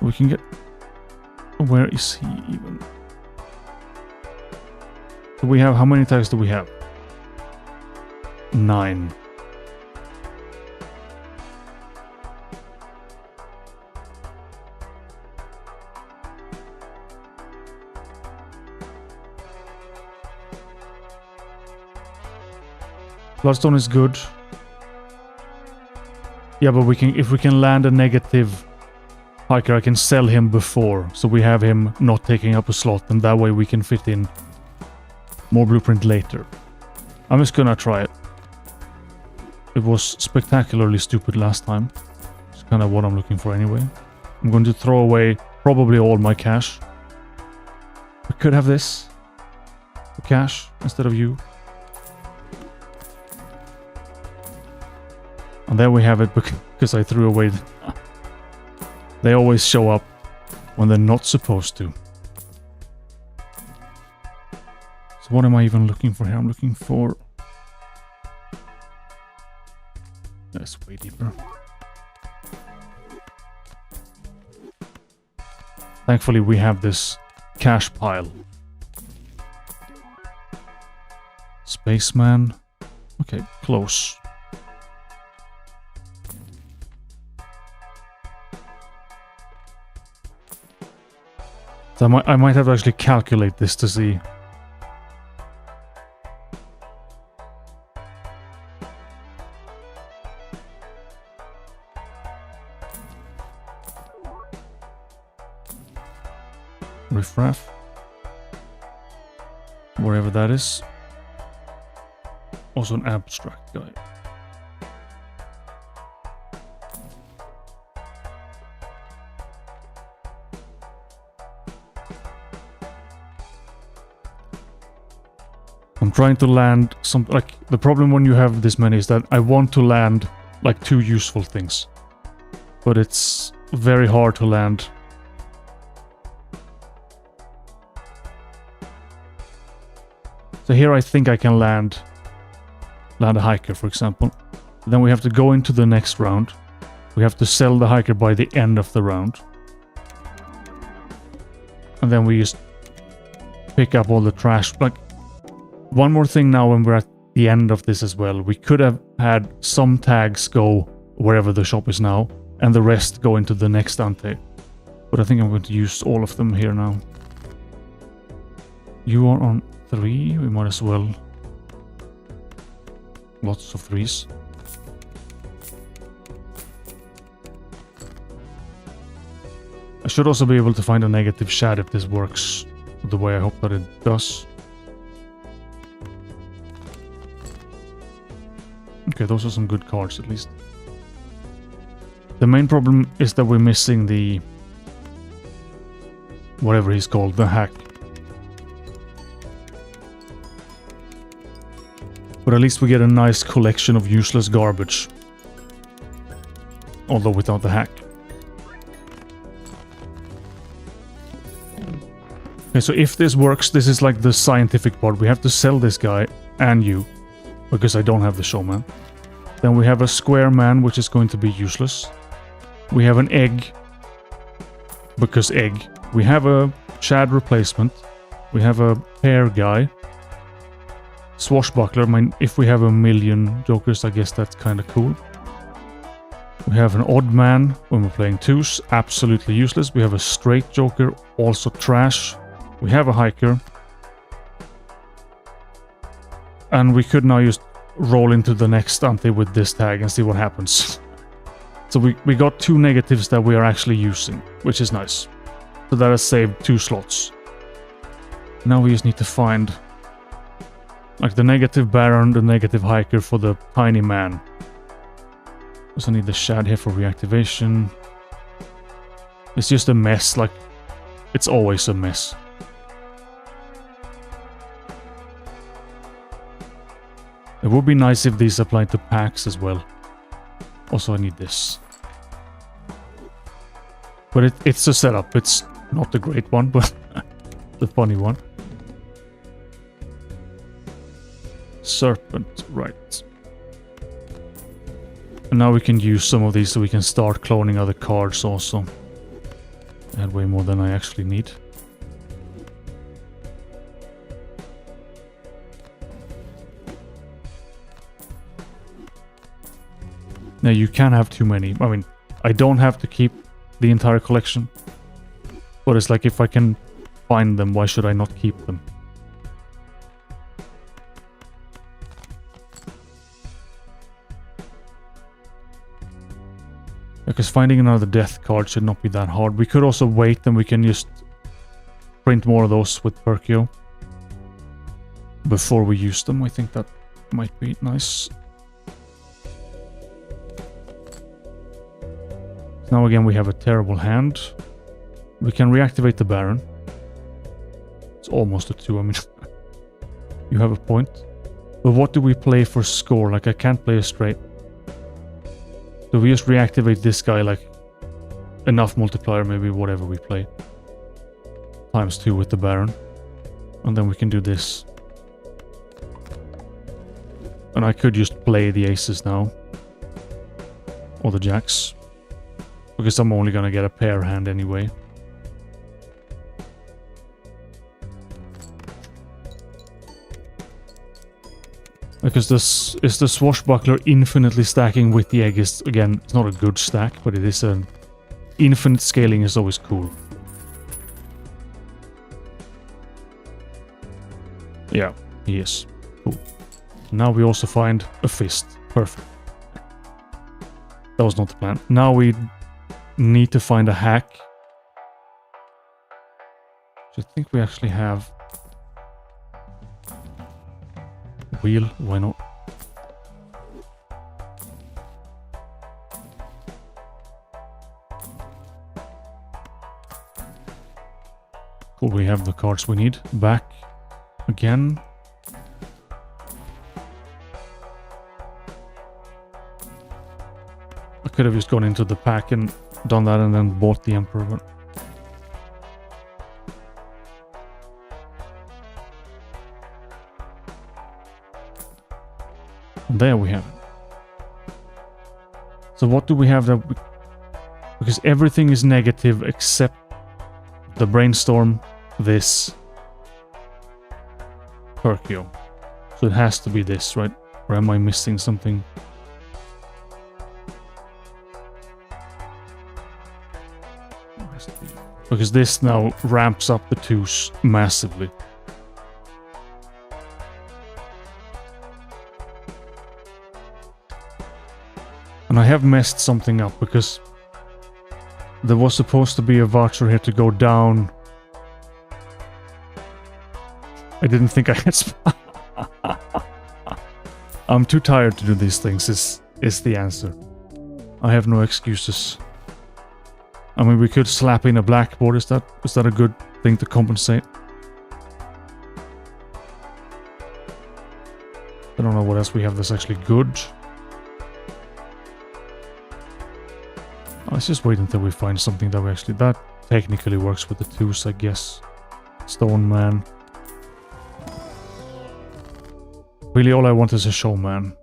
We can get... Where is he even? Do we have... How many tags do we have? 9. Bloodstone is good. Yeah, but we can... If we can land a negative hiker, I can sell him before, so we have him not taking up a slot, and that way we can fit in more blueprint later. I'm just gonna try it. It was spectacularly stupid last time. It's kind of what I'm looking for anyway. I'm going to throw away probably all my cash. We could have this for cash instead of you. And there we have it because I threw away... They always show up when they're not supposed to. So what am I even looking for here? I'm looking for... That's way deeper. Thankfully we have this cash pile. Spaceman. Okay, close. So I might have to actually calculate this to see. Riffraff. Wherever that is. Also an abstract guy. I'm trying to land some... Like, the problem when you have this many is that I want to land, like, 2 useful things. But it's very hard to land. So here I think I can land a hiker, for example. Then we have to go into the next round. We have to sell the hiker by the end of the round. And then we just pick up all the trash. Like, one more thing now when we're at the end of this as well. We could have had some tags go wherever the shop is now, and the rest go into the next ante. But I think I'm going to use all of them here now. You are on 3, we might as well. Lots of 3s. I should also be able to find a negative shad if this works the way I hope that it does. Okay, those are some good cards at least. The main problem is that we're missing the... whatever he's called, the hack. But at least we get a nice collection of useless garbage. Although without the hack. Okay, so if this works, this is like the scientific part. We have to sell this guy and you. Because I don't have the showman. Then we have a square man, which is going to be useless. We have an egg. Because egg. We have a shad replacement. We have a pear guy. Swashbuckler. I mean, if we have a million jokers, I guess that's kind of cool. We have an odd man when we're playing 2s. Absolutely useless. We have a straight joker. Also trash. We have a hiker. And we could now just roll into the next ante with this tag and see what happens. So we got 2 negatives that we are actually using, which is nice. So that has saved 2 slots. Now we just need to find like the negative baron, the negative hiker for the tiny man. Also need the shad here for reactivation. It's just a mess, like it's always a mess. It would be nice if these applied to packs as well. Also, I need this. But it's a setup. It's not the great one, but the funny one. Serpent, right. And now we can use some of these so we can start cloning other cards also. I had way more than I actually need. Now you can have too many. I mean, I don't have to keep the entire collection. But it's like if I can find them, why should I not keep them? Because finding another death card should not be that hard. We could also wait and we can just print more of those with Perkio before we use them. I think that might be nice. Now again we have a terrible hand. We can reactivate the Baron. It's almost a 2, I mean... You have a point. But what do we play for score? Like, I can't play a straight. So we just reactivate this guy, like... Enough multiplier, maybe whatever we play. Times 2 with the Baron. And then we can do this. And I could just play the aces now. Or the jacks. Because I'm only gonna get a pair hand anyway. Because this is the swashbuckler infinitely stacking with the egg is, again, it's not a good stack, but it is an infinite scaling is always cool. Yeah, he is. Cool. Now we also find a fist. Perfect. That was not the plan. Now we need to find a hack. Which I think we actually have. Wheel, why not? Cool, we have the cards we need. Back again. I could have just gone into the pack and done that and then bought the Emperor, but... And there we have it. So what do we have that we... Because everything is negative except the Brainstorm, this, Perkio. So it has to be this, right? Or am I missing something? Because this now ramps up the 2s massively. And I have messed something up because there was supposed to be a voucher here to go down. I didn't think I had... I'm too tired to do these things, is the answer. I have no excuses. I mean, we could slap in a blackboard. Is that a good thing to compensate? I don't know what else we have that's actually good. Let's just wait until we find something that we actually... That technically works with the 2s, I guess. Stone Man. Really, all I want is a showman.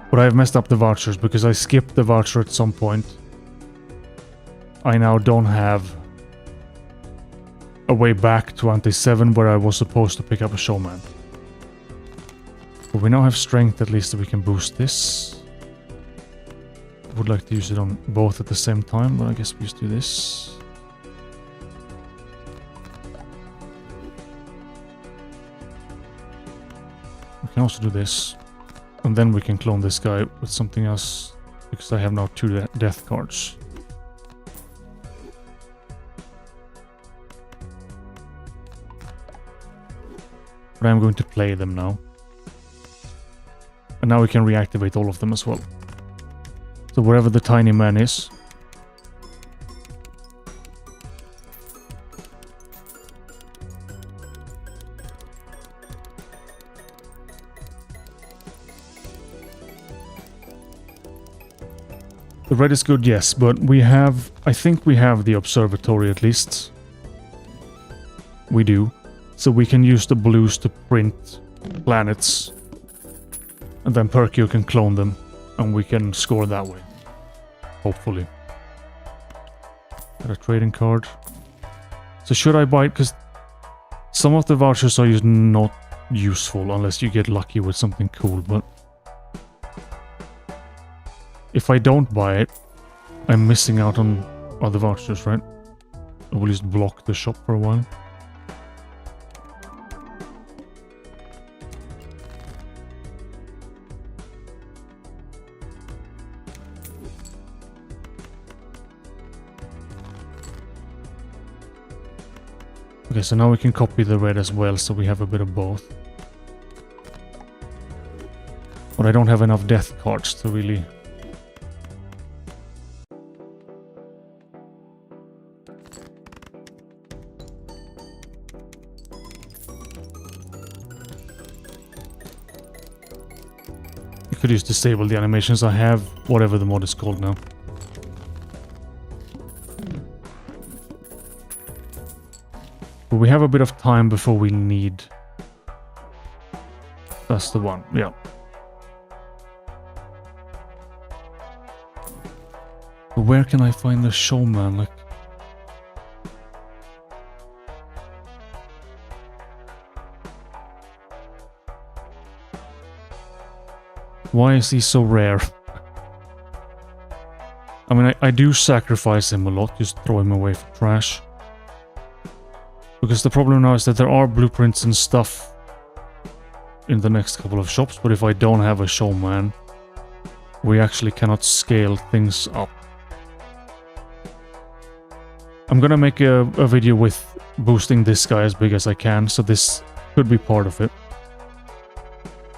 But I've messed up the vouchers because I skipped the voucher at some point. I now don't have a way back to Ante 7 where I was supposed to pick up a showman. But we now have strength at least that we can boost this. I would like to use it on both at the same time, but I guess we just do this. We can also do this. And then we can clone this guy with something else, because I have now 2 death cards. But I'm going to play them now. And now we can reactivate all of them as well. So wherever the tiny man is, The red is good, yes, but we have... I think we have the observatory at least. We do. So we can use the blues to print planets. And then Perkio can clone them. And we can score that way. Hopefully. Got a trading card. So should I buy it? Because some of the vouchers are not useful unless you get lucky with something cool, but... if I don't buy it, I'm missing out on other vouchers, right? I will just block the shop for a while. Okay, so now we can copy the red as well, so we have a bit of both. But I don't have enough death cards to really... You could just disable the animations. I have whatever the mod is called now. But we have a bit of time before we need... That's the one, yeah. But where can I find the showman? Like... Why is he so rare? I mean, I do sacrifice him a lot, just throw him away for trash. Because the problem now is that there are blueprints and stuff in the next couple of shops, but if I don't have a showman, we actually cannot scale things up. I'm gonna make a video with boosting this guy as big as I can, so this could be part of it.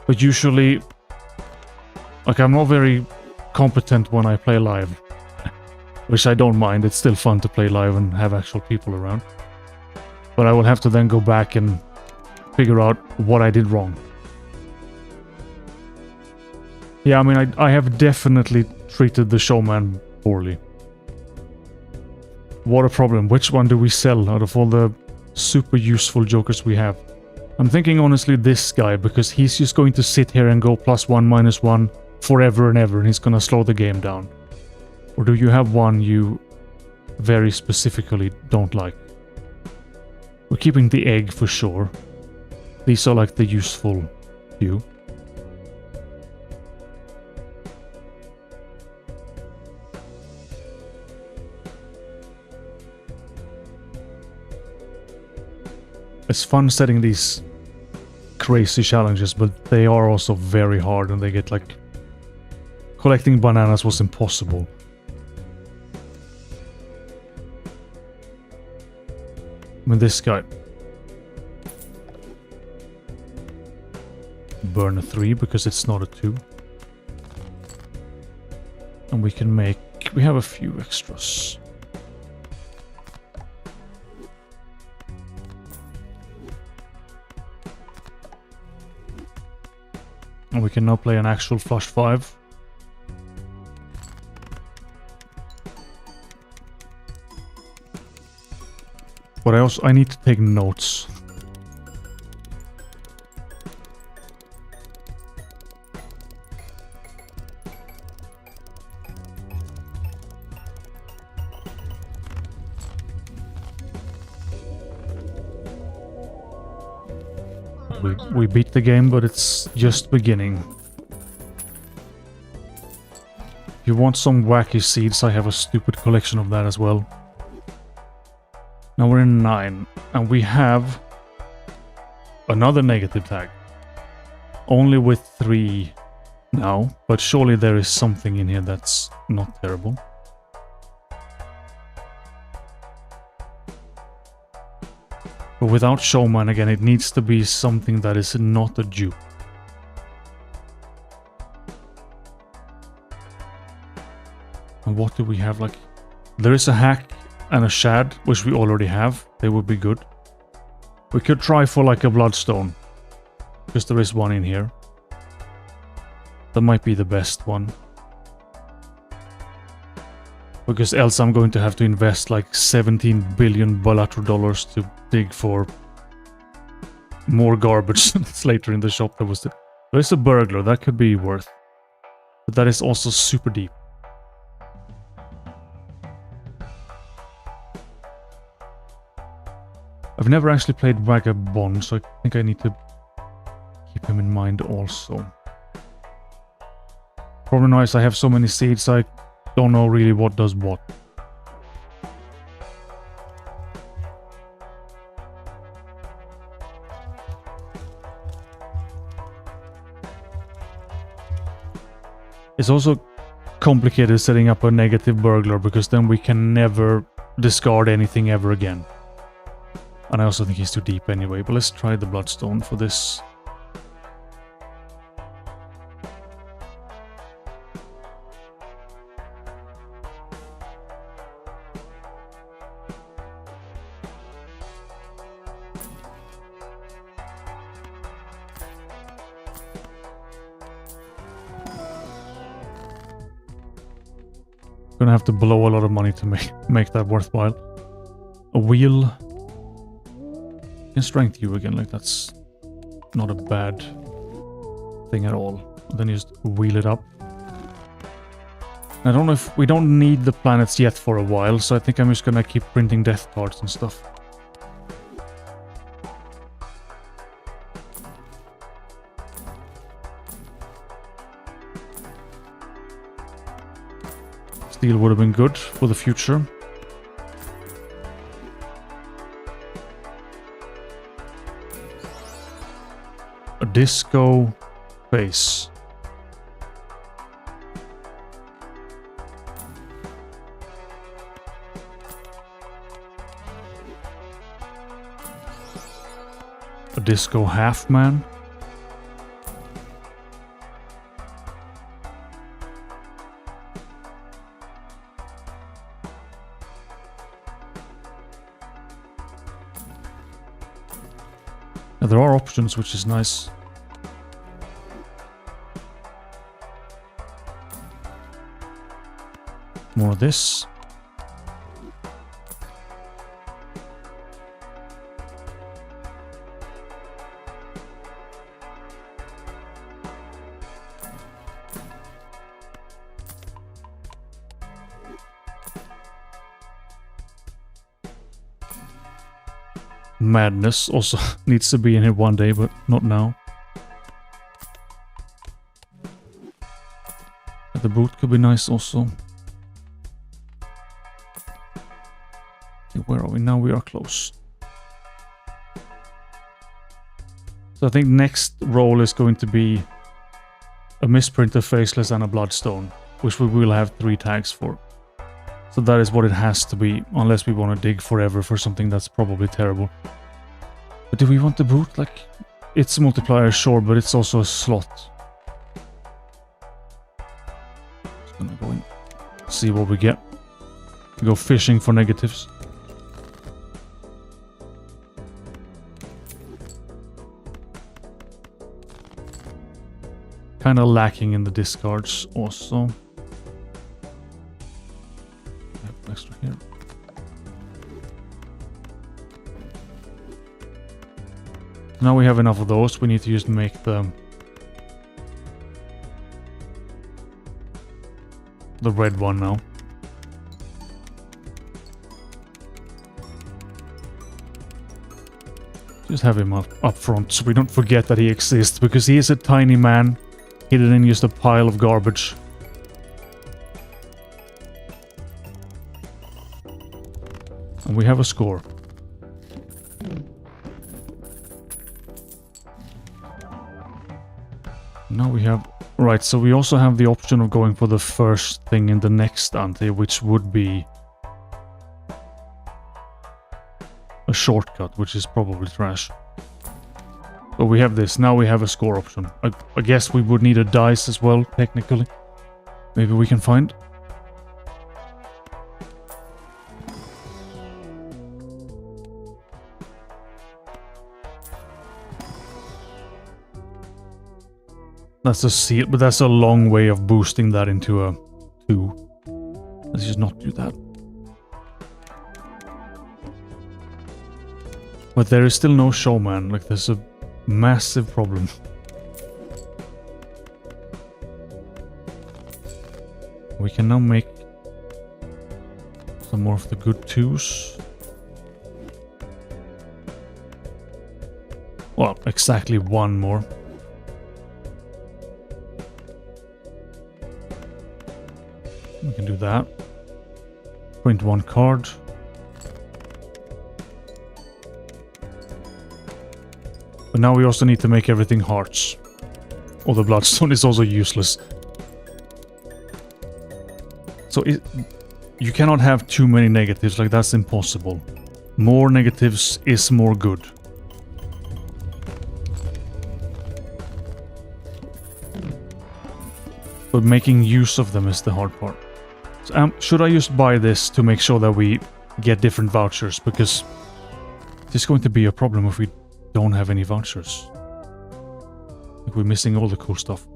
But usually, like, I'm not very competent when I play live. Which I don't mind, it's still fun to play live and have actual people around. But I will have to then go back and figure out what I did wrong. Yeah, I mean, I have definitely treated the showman poorly. What a problem. Which one do we sell out of all the super useful jokers we have? I'm thinking honestly this guy, because he's just going to sit here and go +1, -1 forever and ever, and he's gonna slow the game down. Or do you have one you very specifically don't like? We're keeping the egg for sure. These are like the useful few. It's fun setting these crazy challenges, but they are also very hard, and they get like... Collecting bananas was impossible. I mean, this guy. Burn a 3 because it's not a 2. And we can make... We have a few extras. And we can now play an actual flush 5. But I need to take notes. We beat the game, but it's just beginning. If you want some wacky seeds, I have a stupid collection of that as well. Now we're in 9, and we have another negative tag. Only with 3 now, but surely there is something in here that's not terrible. But without showman, again, it needs to be something that is not a dupe. And what do we have? Like, there is a hack and a shad, which we already have. They would be good. We could try for like a bloodstone, because there is one in here. That might be the best one. Because else I'm going to have to invest like 17 billion Balatro dollars to dig for more garbage that's later in the shop. There's a burglar, that could be worth. But that is also super deep. I've never actually played Vagabond, so I think I need to keep him in mind also. Problem now is I have so many seeds, I don't know really what does what. It's also complicated setting up a negative burglar, because then we can never discard anything ever again. And I also think he's too deep anyway, but let's try the Bloodstone for this. Gonna have to blow a lot of money to make that worthwhile. A wheel. Can strength you again, like that's not a bad thing at all. Then you just wheel it up. I don't know if we don't need the planets yet for a while, so I think I'm just gonna keep printing death cards and stuff. Steel would have been good for the future. A disco face. A disco half man. There are options, which is nice. More of this. Madness also needs to be in here one day, but not now. The boot could be nice also. Okay, where are we now? We are close. So I think next roll is going to be a misprint, a faceless, and a bloodstone, which we will have 3 tags for. So that is what it has to be, unless we want to dig forever for something that's probably terrible. But do we want the boot? Like, it's a multiplier, sure, but it's also a slot. Just gonna go in, see what we get. Go fishing for negatives. Kind of lacking in the discards also. Extra here. Now we have enough of those. We need to just make the red one now. Just have him up front so we don't forget that he exists, because he is a tiny man hidden in just a pile of garbage. And we have a score. Now we have... Right, so we also have the option of going for the first thing in the next ante, which would be a shortcut, which is probably trash. But we have this. Now we have a score option. I guess we would need a dice as well, technically. Maybe we can find... That's a seal, but that's a long way of boosting that into a 2. Let's just not do that. But there is still no showman. Like, there's a massive problem. We can now make some more of the good 2s. Well, exactly 1 more. We can do that. Print 1 card. But now we also need to make everything hearts. Or the Bloodstone is also useless. So you cannot have too many negatives, like that's impossible. More negatives is more good. But making use of them is the hard part. So, should I just buy this to make sure that we get different vouchers? Because it's going to be a problem if we don't have any vouchers. Like, we're missing all the cool stuff.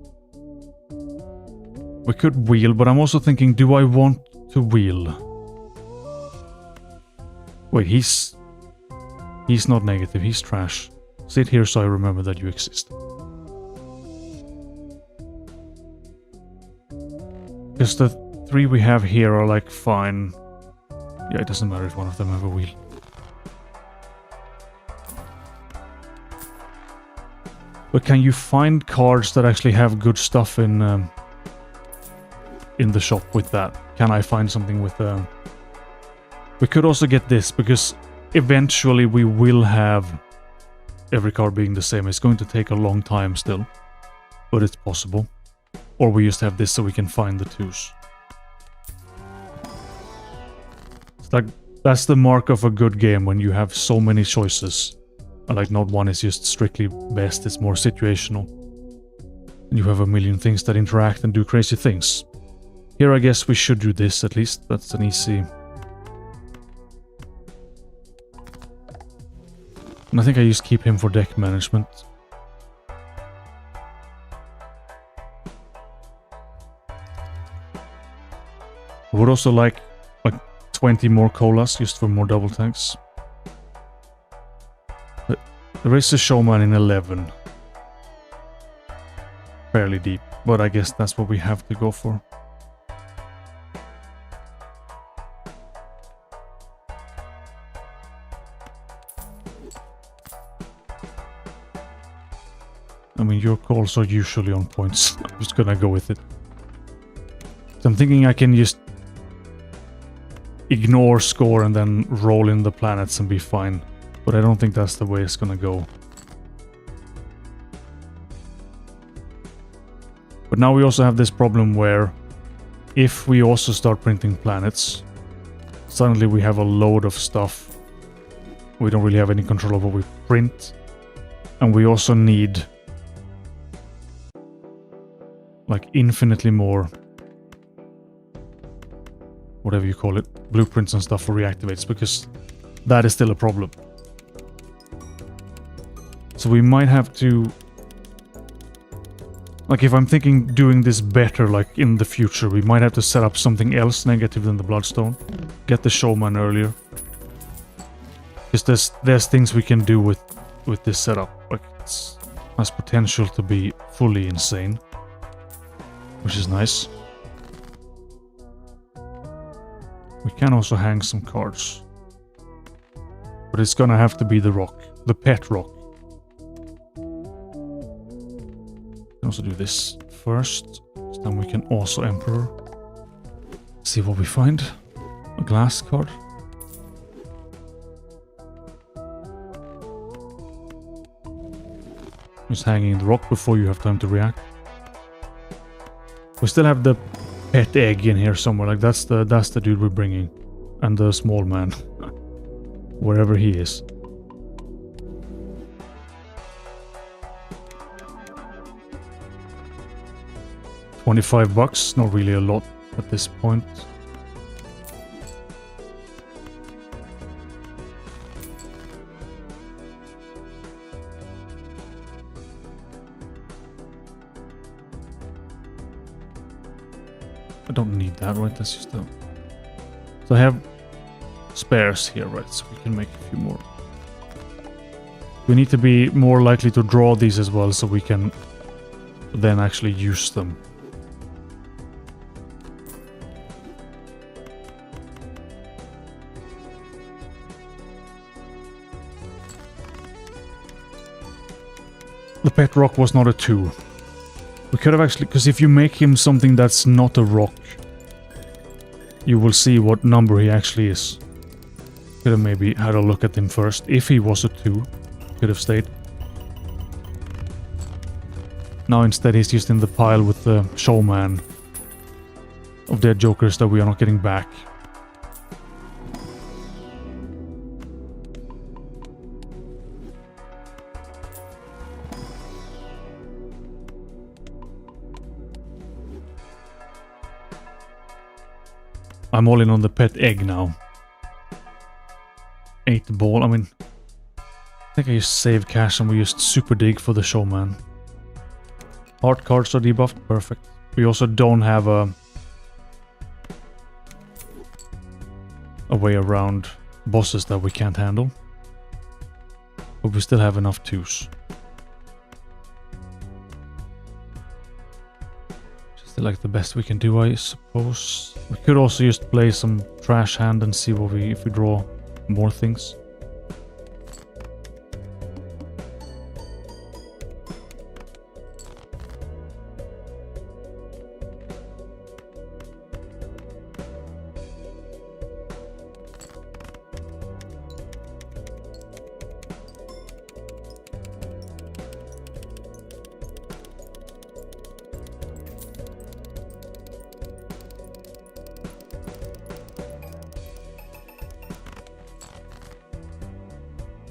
We could wheel, but I'm also thinking, do I want to wheel? Wait, he's not negative, he's trash. Sit here so I remember that you exist. Because the 3 we have here are like fine. Yeah, it doesn't matter if one of them have a wheel. But can you find cards that actually have good stuff in the shop with that? Can I find something with... We could also get this, because eventually we will have every card being the same. It's going to take a long time still, but it's possible. Or we just have this so we can find the 2s. It's like, that's the mark of a good game, when you have so many choices. Like, not one is just strictly best, it's more situational. And you have a million things that interact and do crazy things. Here I guess we should do this at least, that's an easy... And I think I just keep him for deck management. I would also like 20 more colas just for more double tanks. There is a showman in 11. Fairly deep, but I guess that's what we have to go for. I mean, your calls are usually on points. I'm just gonna go with it. So I'm thinking I can just ignore score and then roll in the planets and be fine. But I don't think that's the way it's gonna go. But now we also have this problem where if we also start printing planets, suddenly we have a load of stuff. We don't really have any control over what we print. And we also need like infinitely more, whatever you call it, blueprints and stuff for reactivates, because that is still a problem. So we might have to, like, if I'm thinking doing this better, like in the future, we might have to set up something else negative than the Bloodstone. Get the showman earlier. Because there's things we can do with this setup. Like, it has potential to be fully insane, which is nice. We can also hang some cards. But it's gonna have to be the rock. The pet rock. We can also do this first. So then we can also Emperor. See what we find. A glass card. Just hanging the rock before you have time to react. We still have the pet egg in here somewhere. Like, that's the dude we're bringing. And the small man. Wherever he is. $25, not really a lot at this point. I don't need that, right? That's just a So I have spares here, right? So we can make a few more. We need to be more likely to draw these as well, so we can then actually use them. The pet rock was not a 2. We could have actually, because if you make him something that's not a rock, you will see what number he actually is. Could have maybe had a look at him first. If he was a 2, could have stayed. Now instead he's just in the pile with the showman of dead jokers that we are not getting back. I'm all in on the pet egg now. 8 ball, I mean... I think I just save cash and we used super dig for the showman. Heart cards are debuffed, perfect. We also don't have a way around bosses that we can't handle. But we still have enough 2s. Like the best we can do, I suppose. We could also just play some trash hand and see what if we draw more things.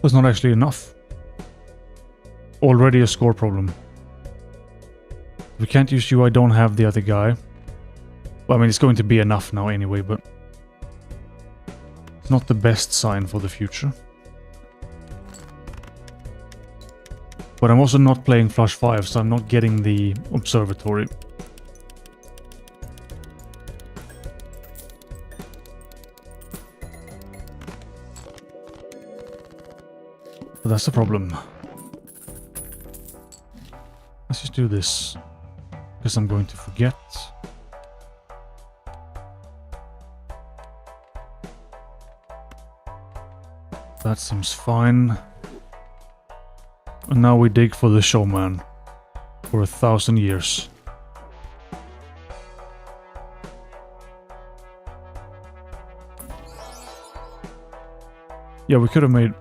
That's not actually enough. Already a score problem. We can't use you, I don't have the other guy. Well, I mean, it's going to be enough now anyway, but... it's not the best sign for the future. But I'm also not playing Flush 5, so I'm not getting the observatory. But that's the problem. Let's just do this, because I'm going to forget. That seems fine. And now we dig for the showman. For 1,000 years. Yeah, we could have made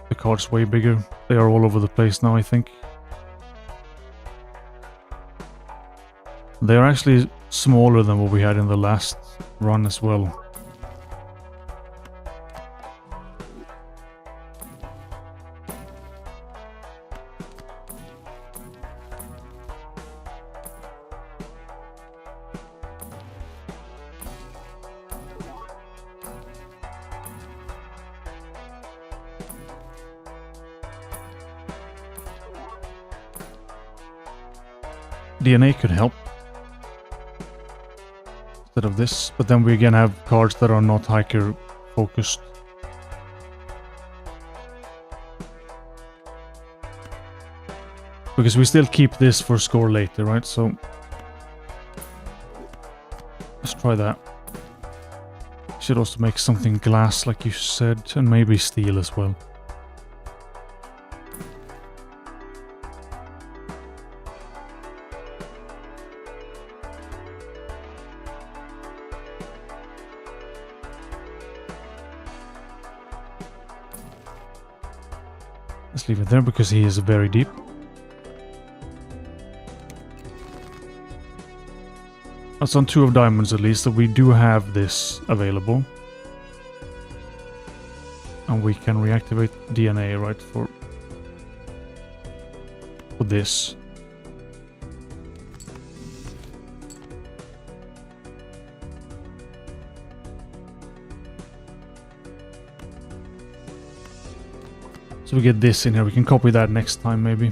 the cards way bigger. They are all over the place now, I think. They are actually smaller than what we had in the last run as well. DNA could help instead of this, but then we again have cards that are not hiker focused. Because we still keep this for score later, right? So let's try that. Should also make something glass like you said, and maybe steel as well. Let's leave it there because he is very deep. That's on 2 of diamonds at least, so we do have this available. And we can reactivate DNA, right, for this. So we get this in here. We can copy that next time, maybe.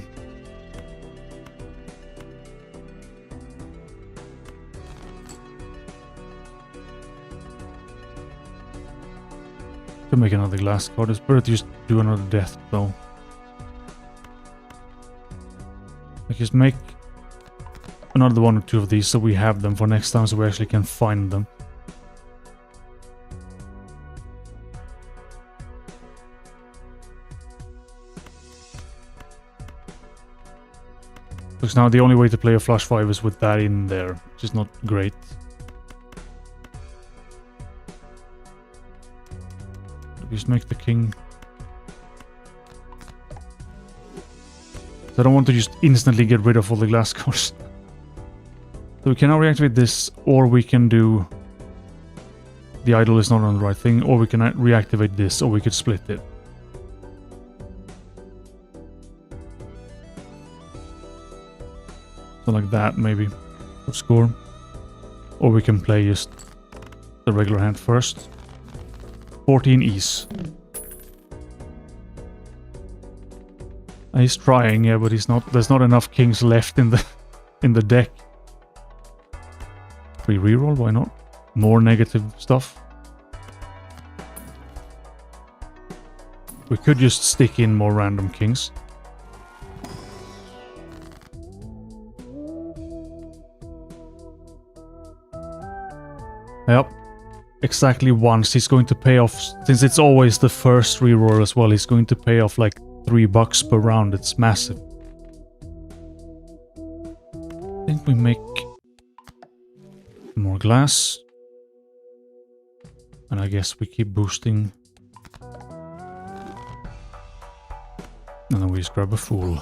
To make another glass card, it's better to just do another death though. Like just make another one or two of these so we have them for next time so we actually can find them. Because now the only way to play a flush 5 is with that in there, which is not great. Just make the king. So I don't want to just instantly get rid of all the glass cards. So we can now reactivate this, or we can do... The idol is not on the right thing, or we can reactivate this, or we could split it. So like that, maybe. For score. Or we can play just the regular hand first. 14 ease. He's trying, yeah, but he's not. There's not enough kings left in the deck. We reroll, why not? More negative stuff. We could just stick in more random kings. Yep. Exactly once. He's going to pay off, since it's always the first reroll as well, he's going to pay off like $3 per round. It's massive. I think we make more glass. And I guess we keep boosting. And then we just grab a fool.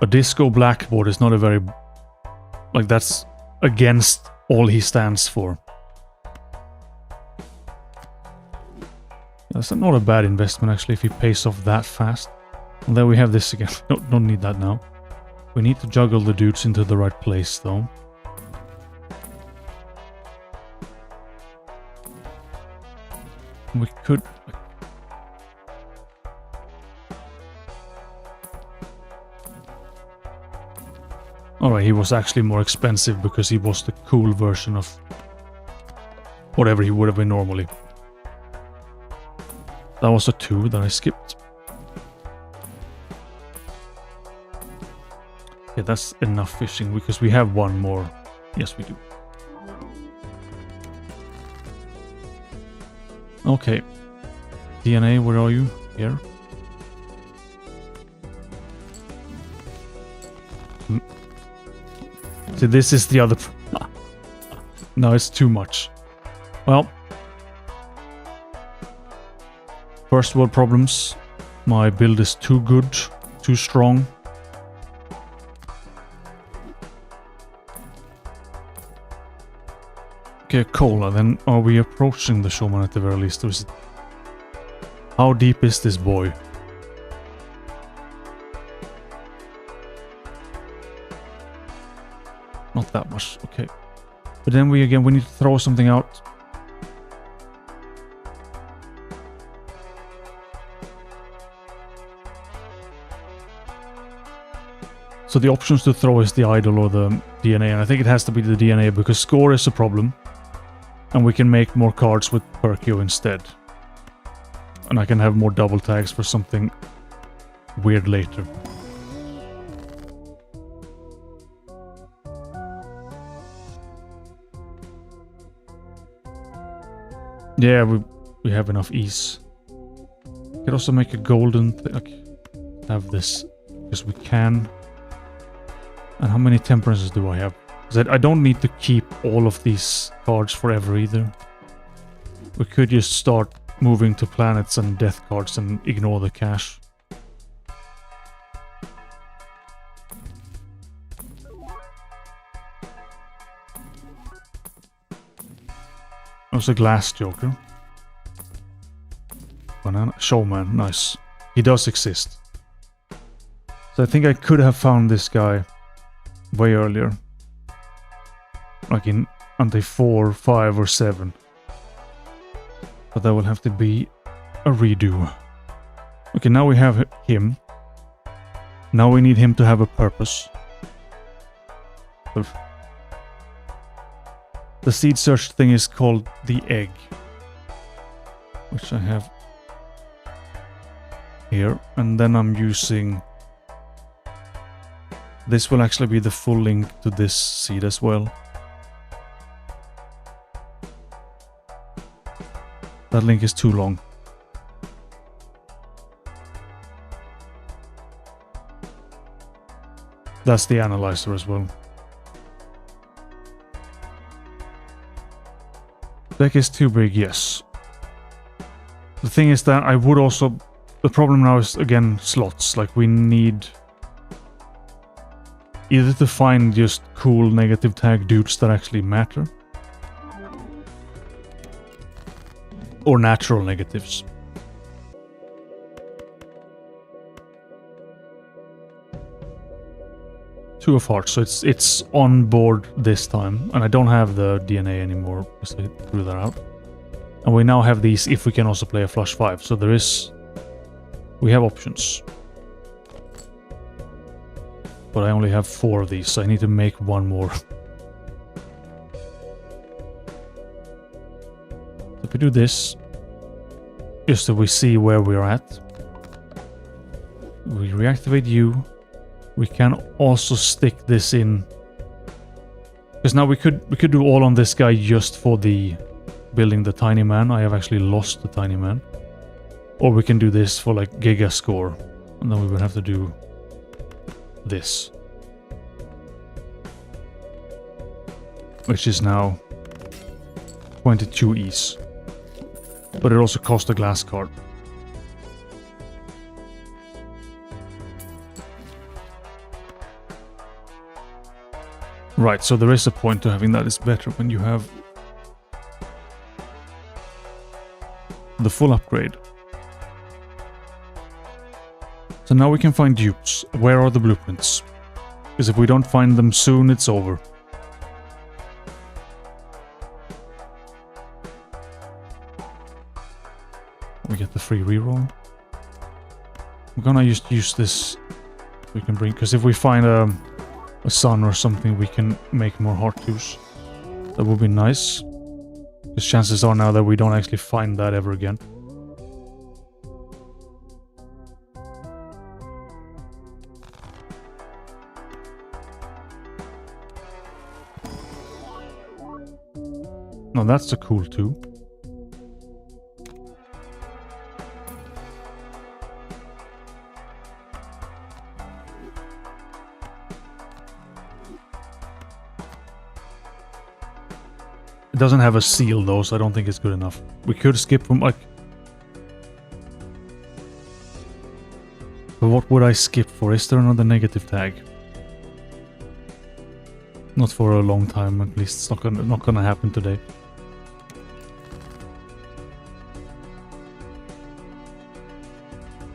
A disco blackboard is not a very... Like, that's against all he stands for. That's not a bad investment, actually, if he pays off that fast. And then we have this again. No, don't need that now. We need to juggle the dudes into the right place, though. We could... Alright, he was actually more expensive because he was the cool version of whatever he would have been normally. That was a 2 that I skipped. Yeah, that's enough fishing because we have one more. Yes, we do. Okay. DNA, where are you? Here. See, this is the other... No, it's too much. Well... First world problems. My build is too good, too strong. Okay, cola. Then are we approaching the showman at the very least? Or is it... How deep is this boy? Not that much, okay. But then we need to throw something out. So the options to throw is the idol or the DNA, and I think it has to be the DNA because score is a problem. And we can make more cards with Perkio instead. And I can have more double tags for something weird later. Yeah, we have enough ease. We could also make a golden have this because we can. And how many temperances do I have? Because I don't need to keep all of these cards forever either. We could just start moving to planets and death cards and ignore the cash. Also glass joker. Banana showman, nice. He does exist. So I think I could have found this guy way earlier. Like in ante 4, 5 or 7. But that will have to be a redo. Okay, now we have him. Now we need him to have a purpose. The seed search thing is called the egg. which I have here, and then I'm using... This will actually be the full link to this seed as well. That link is too long. That's the analyzer as well. Deck is too big, yes. The thing is that I would also... The problem now is, again, slots. Like, we need... either to find just cool negative tag dudes that actually matter, or natural negatives. Two of hearts, so it's on board this time, and I don't have the DNA anymore because I threw that out. And we now have these if we can also play a flush 5, so there is... we have options. But I only have 4 of these, so I need to make one more. If we do this, just so we see where we're at. We reactivate you. We can also stick this in. Because now we could do all on this guy just for the building the tiny man. I have actually lost the tiny man. Or we can do this for like giga score. And then we would have to do this. Which is now 22 E's. But it also costs a glass card. Right, so there is a point to having that. It's better when you have the full upgrade. So now we can find dupes. Where are the blueprints? Because if we don't find them soon, it's over. We get the free reroll. I'm gonna just use this. We can bring, because if we find a sun or something, we can make more heart 2s. That would be nice. Because chances are now that we don't actually find that ever again. No, that's a cool 2. It doesn't have a seal though, so I don't think it's good enough. We could skip from like... But what would I skip for? Is there another negative tag? Not for a long time, at least. It's not gonna happen today.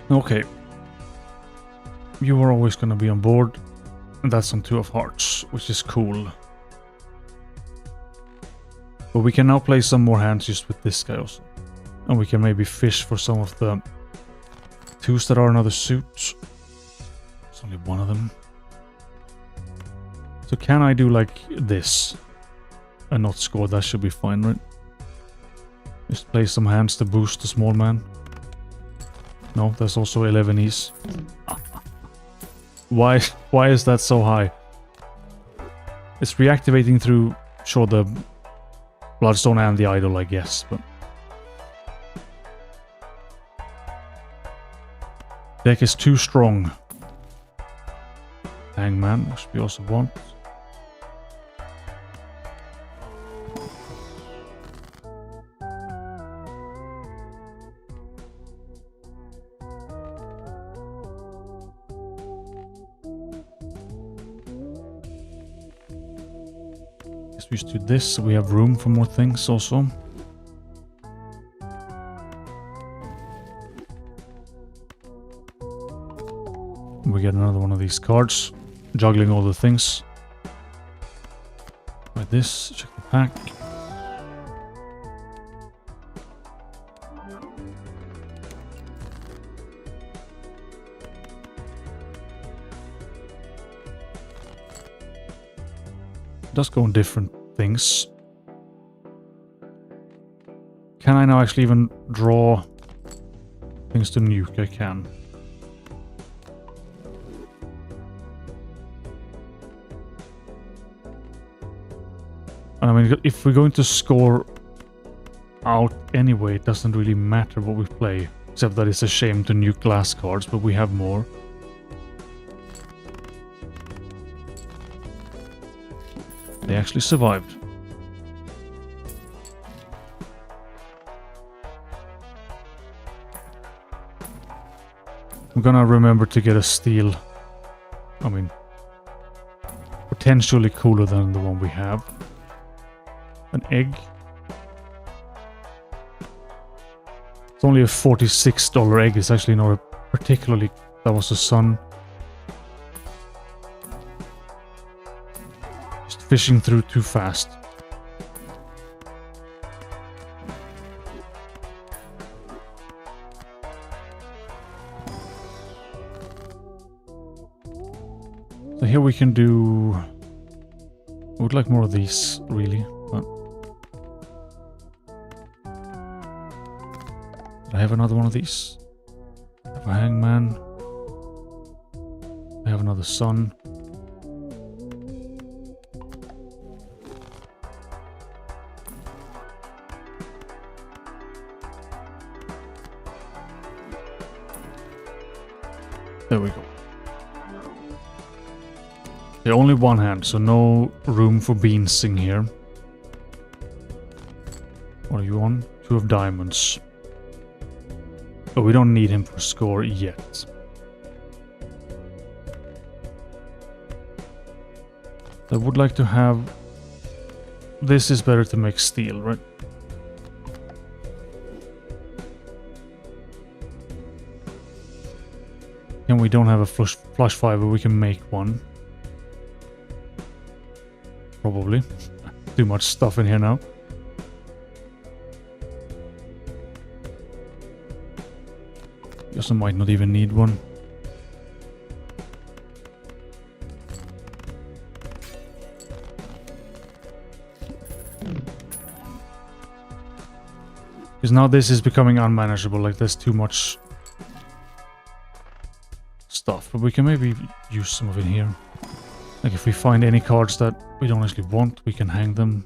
Okay. You are always gonna be on board. And that's on 2 of hearts, which is cool. But we can now play some more hands just with this guy also. And we can maybe fish for some of the 2s that are another suit. There's only one of them. So can I do like this? And not score? That should be fine, right? Just play some hands to boost the small man. No, that's also 11 E's. Why is that so high? It's reactivating through, sure, the Bloodstone and the idol, I guess, but... Deck is too strong. Hangman, which we also want. We just do this, so we have room for more things also. We get another one of these cards, juggling all the things. Like this, check the pack. It does go on different things. Can I now actually even draw things to nuke? I can. And I mean, if we're going to score out anyway, it doesn't really matter what we play. Except that it's a shame to nuke glass cards, but we have more. They actually survived. I'm gonna remember to get a steel. I mean, potentially cooler than the one we have. An egg. It's only a $46 egg. It's actually not a particularly... That was the sun. Just fishing through too fast. So here we can do... I would like more of these, really. But I have another one of these. I have a hangman. I have another sun. There we go. Okay, only one hand, so no room for beansing here. What are you on? 2 of diamonds. Oh, we don't need him for score yet. I would like to have... This is better to make steel, right? And we don't have a flush fiber, we can make one. Probably. Too much stuff in here now. Guess I might not even need one. Because now this is becoming unmanageable, like there's too much stuff. But we can maybe use some of it here. Like if we find any cards that we don't actually want, we can hang them.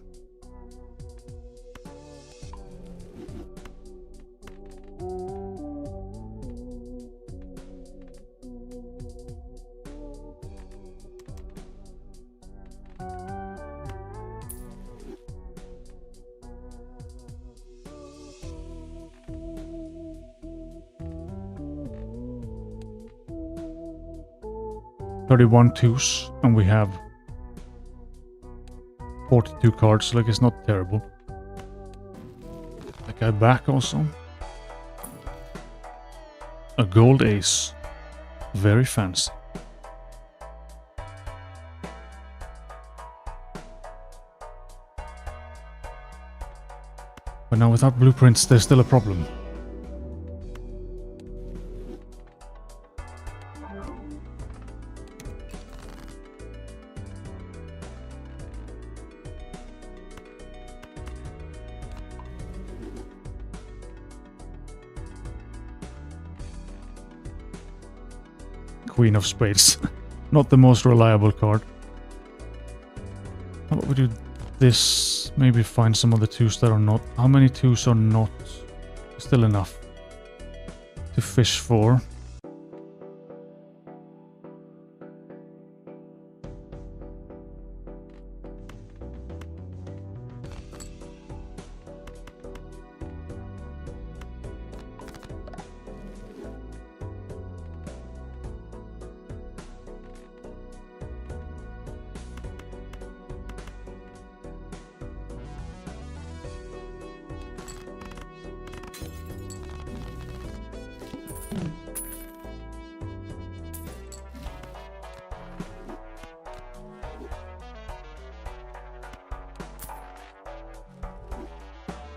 $31 twos, and we have 42 cards, like it's not terrible. That guy back also. A gold ace. Very fancy. But now without blueprints, there's still a problem. Queen of Spades. Not the most reliable card. How about we do this? Maybe find some of the twos that are not. How many twos are not? Still enough to fish for.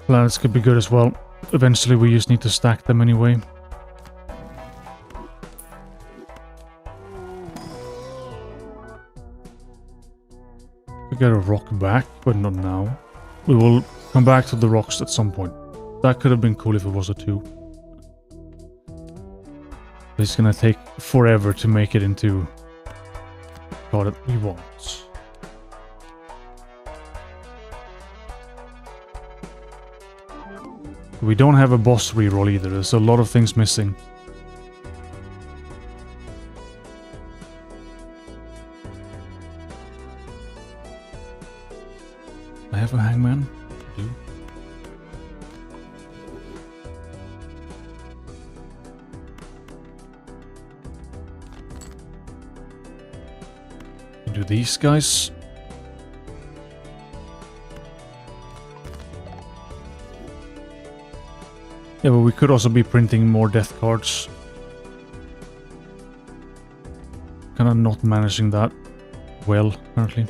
Planets could be good as well. Eventually we just need to stack them anyway. We get a rock back, but not now. We will come back to the rocks at some point. That could have been cool if it was a 2. It's gonna take forever to make it into what it we want. We don't have a boss reroll either. There's a lot of things missing. I have a hangman. I do. Do these guys. Yeah, but we could also be printing more death cards. Kinda not managing that well, apparently.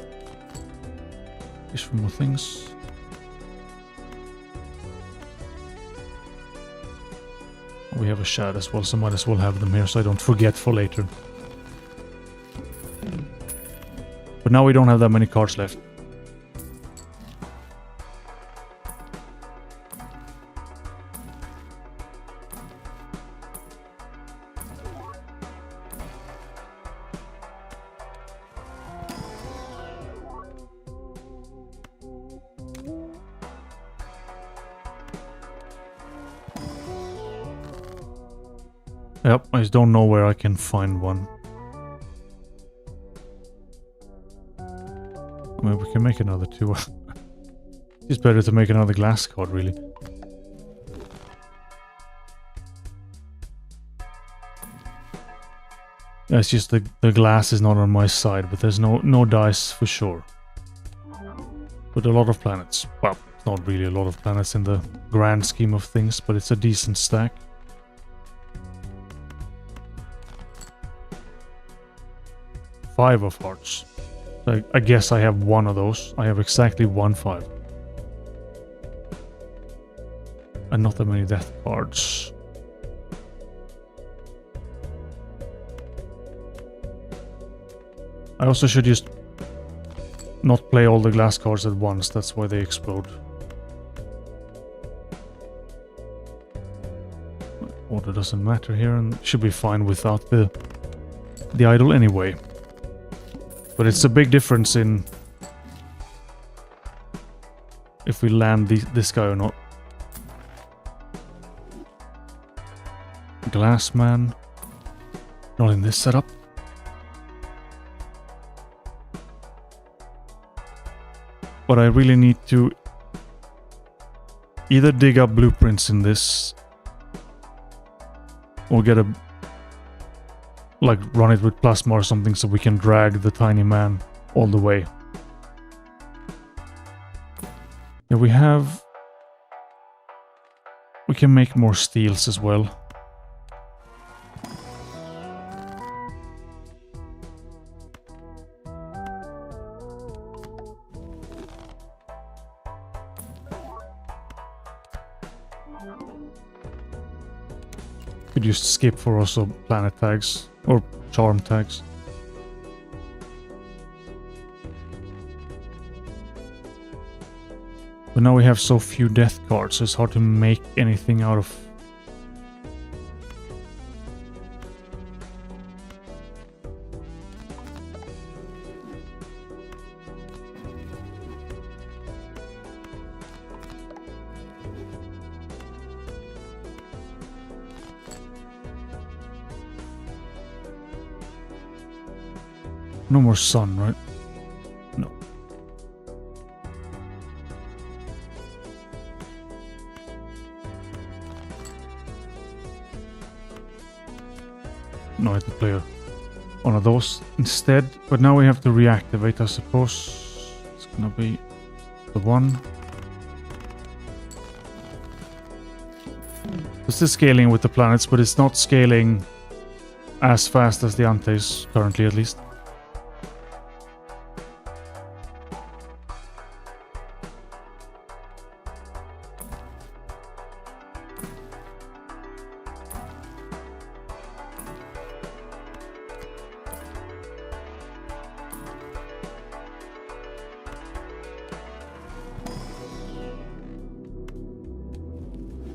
Fish for more things. We have a shad as well, so might as well have them here so I don't forget for later. But now we don't have that many cards left. Yep, I just don't know where I can find one. I mean, we can make another 2. It's better to make another glass card, really. Yeah, it's just the glass is not on my side, but there's no dice for sure. But a lot of planets. Well, not really a lot of planets in the grand scheme of things, but it's a decent stack. Five of hearts. I guess I have one of those. I have exactly 1 5. And not that many death cards. I also should just not play all the glass cards at once. That's why they explode. Order doesn't matter here and should be fine without the idol anyway. But it's a big difference in if we land this guy or not. Glassman. Not in this setup. But I really need to either dig up blueprints in this or get a like run it with plasma or something so we can drag the tiny man all the way. Yeah, we can make more steels as well. Could just skip for also planet tags or charm tags. But now we have so few death cards, so it's hard to make anything out of. No more sun, right? No. No, I have to play one of those instead. But now we have to reactivate, I suppose. It's gonna be the one. This is scaling with the planets, but it's not scaling as fast as the Antes, currently at least.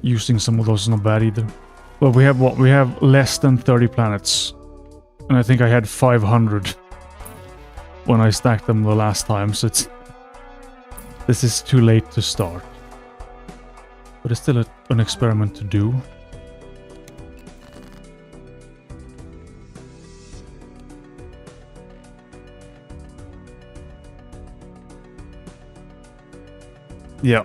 using some of those is not bad either. But we have what? We have less than 30 planets. And I think I had 500 when I stacked them the last time, so this is too late to start. But it's still an experiment to do. Yeah.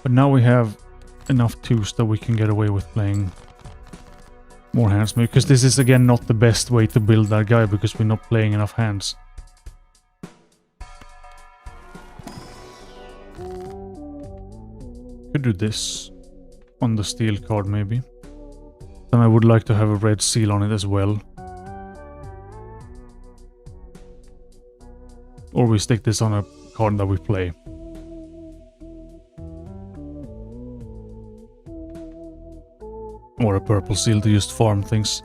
But now we have enough twos that we can get away with playing more hands, because this is again not the best way to build that guy because we're not playing enough hands. Could do this on the steel card maybe. Then I would like to have a red seal on it as well. Or we stick this on a card that we play. Or a purple seal to just farm things.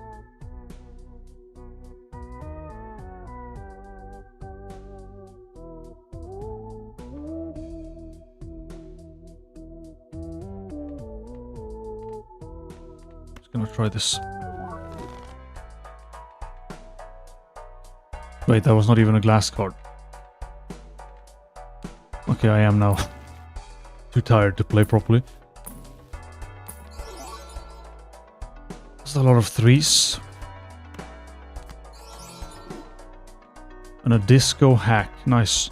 Just gonna try this. Wait, that was not even a glass card. Okay, I am now too tired to play properly. A lot of threes. And a disco hack. Nice.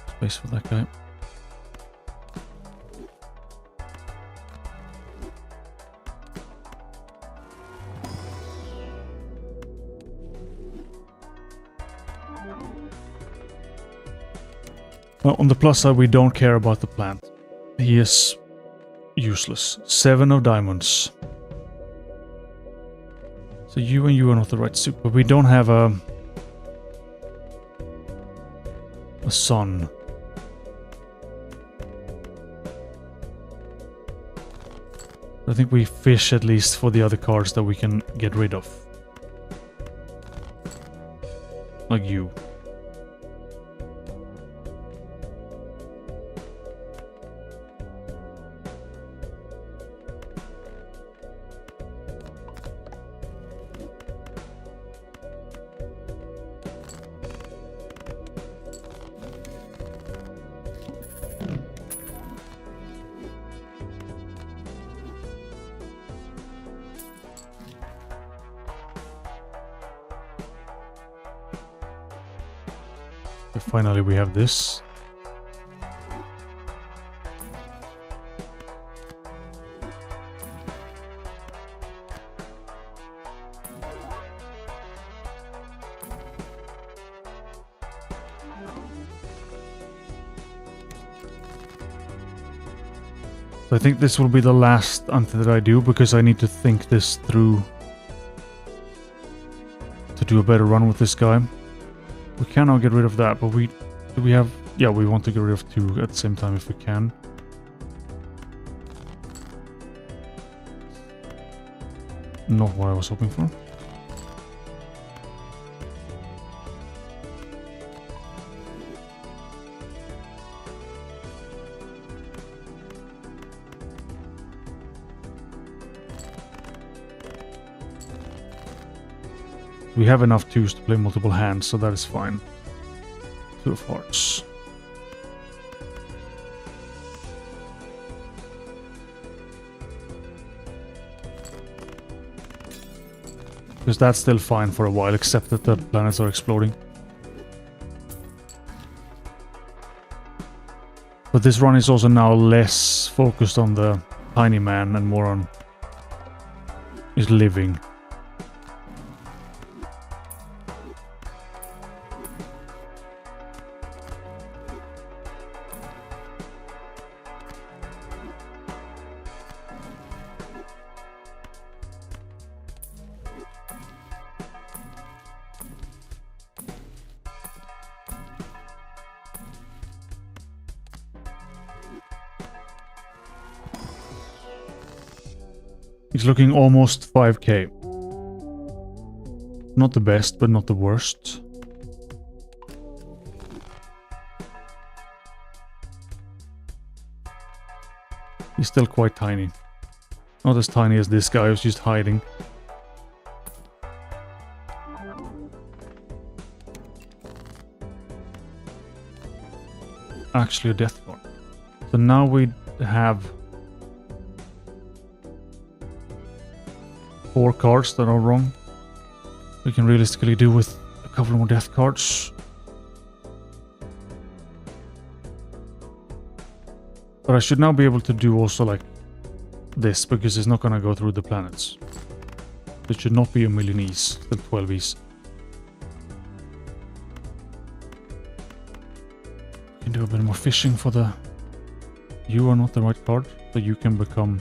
Space for that guy. Well, on the plus side, we don't care about the plant. He is useless. 7 of diamonds. So you and you are not the right suit, but we don't have a sun. I think we fish at least for the other cards that we can get rid of. Like you. Finally, we have this. So I think this will be the last ante that I do, because I need to think this through to do a better run with this guy. We cannot get rid of that, but do we have... Yeah, we want to get rid of 2 at the same time if we can. Not what I was hoping for. We have enough twos to play multiple hands, so that is fine. 2 of hearts. Because that's still fine for a while, except that the planets are exploding. But this run is also now less focused on the tiny man and more on his living. He's looking almost 5k. Not the best, but not the worst. He's still quite tiny. Not as tiny as this guy who's just hiding. Actually a death card. So now we have 4 cards that are wrong. We can realistically do with a couple more death cards. But I should now be able to do also like this, because it's not gonna go through the planets. It should not be a million E's, still 12 E's. We can do a bit more fishing for the... You are not the right card, so you can become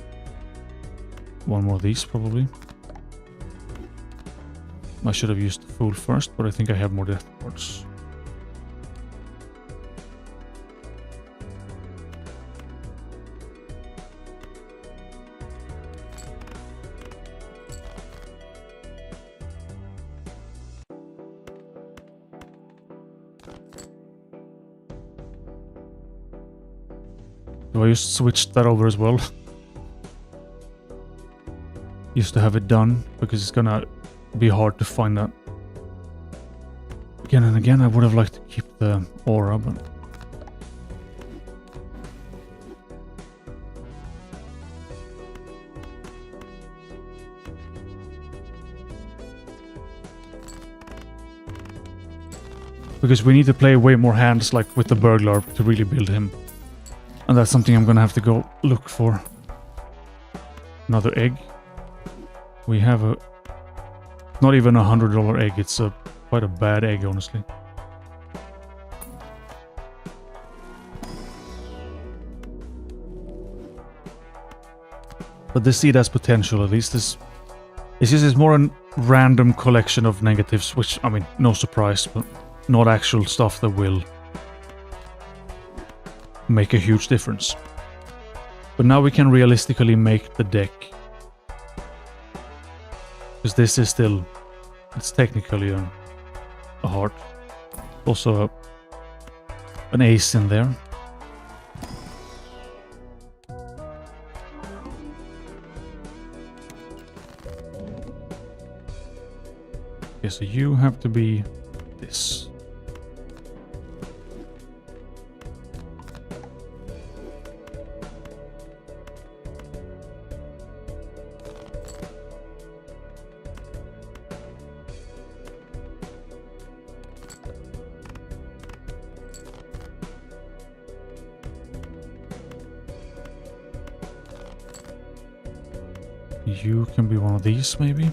one more of these probably. I should have used the Fool first, but I think I have more death cards. So I just switched that over as well. Used to have it done, because it's gonna be hard to find that. Again and again, I would have liked to keep the aura, but... Because we need to play way more hands, like with the burglar, to really build him. And that's something I'm gonna have to go look for. Another egg. We have a... Not even $100 egg, it's quite a bad egg, honestly. But this seed has potential, at least. It's just more a random collection of negatives, which, I mean, no surprise, but not actual stuff that will make a huge difference. But now we can realistically make the deck. Because this is still... It's technically a heart. Also an ace in there. Okay, so you have to be this. You can be one of these, maybe?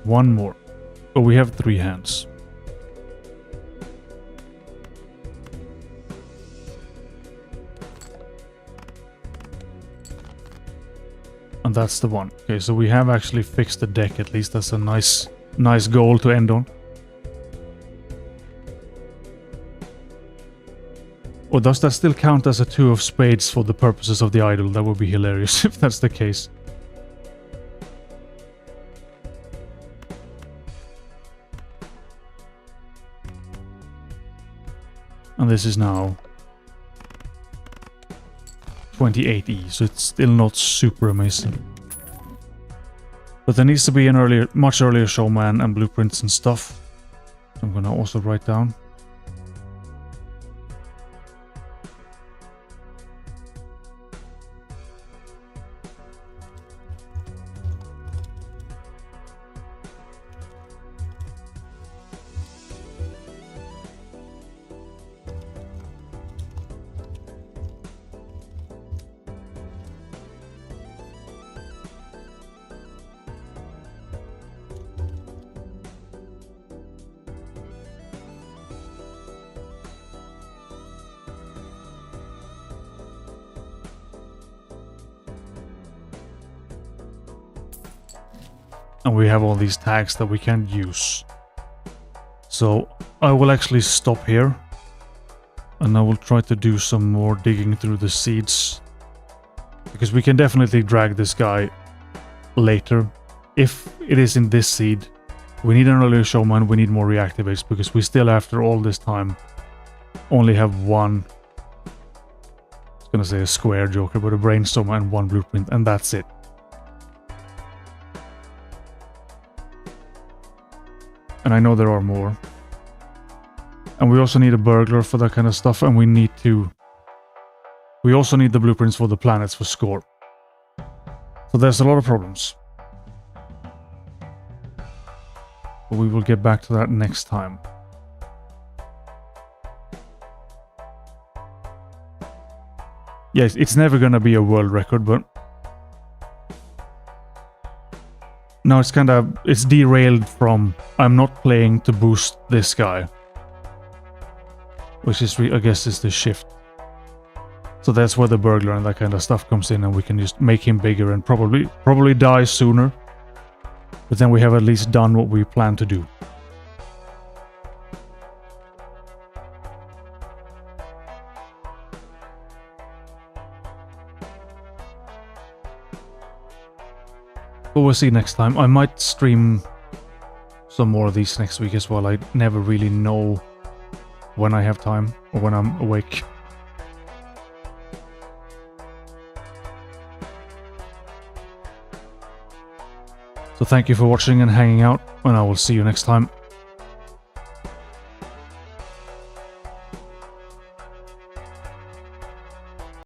One more. Oh, we have 3 hands. And that's the one. Okay, so we have actually fixed the deck, at least. That's a nice goal to end on. Or does that still count as a 2 of spades for the purposes of the idol? That would be hilarious if that's the case. And this is now 28E, so it's still not super amazing. But there needs to be an much earlier showman and blueprints and stuff. I'm gonna also write down. And we have all these tags that we can use. So I will actually stop here. And I will try to do some more digging through the seeds Because we can definitely drag this guy later. If it is in this seed, we need an earlier showman, we need more reactivates, because we still, after all this time, only have one, I was gonna say a square joker, but a brainstorm and one blueprint, and that's it. And I know there are more. And we also need a burglar for that kind of stuff, and we also need the blueprints for the planets for score. So there's a lot of problems. But we will get back to that next time. Yes, it's never gonna be a world record, but now it's derailed from I'm not playing to boost this guy, which is I guess is the shift. So that's where the burglar and that kind of stuff comes in, and we can just make him bigger and probably die sooner. But then we have at least done what we plan to do. But we'll see next time. I might stream some more of these next week as well. I never really know when I have time or when I'm awake. So thank you for watching and hanging out, and I will see you next time.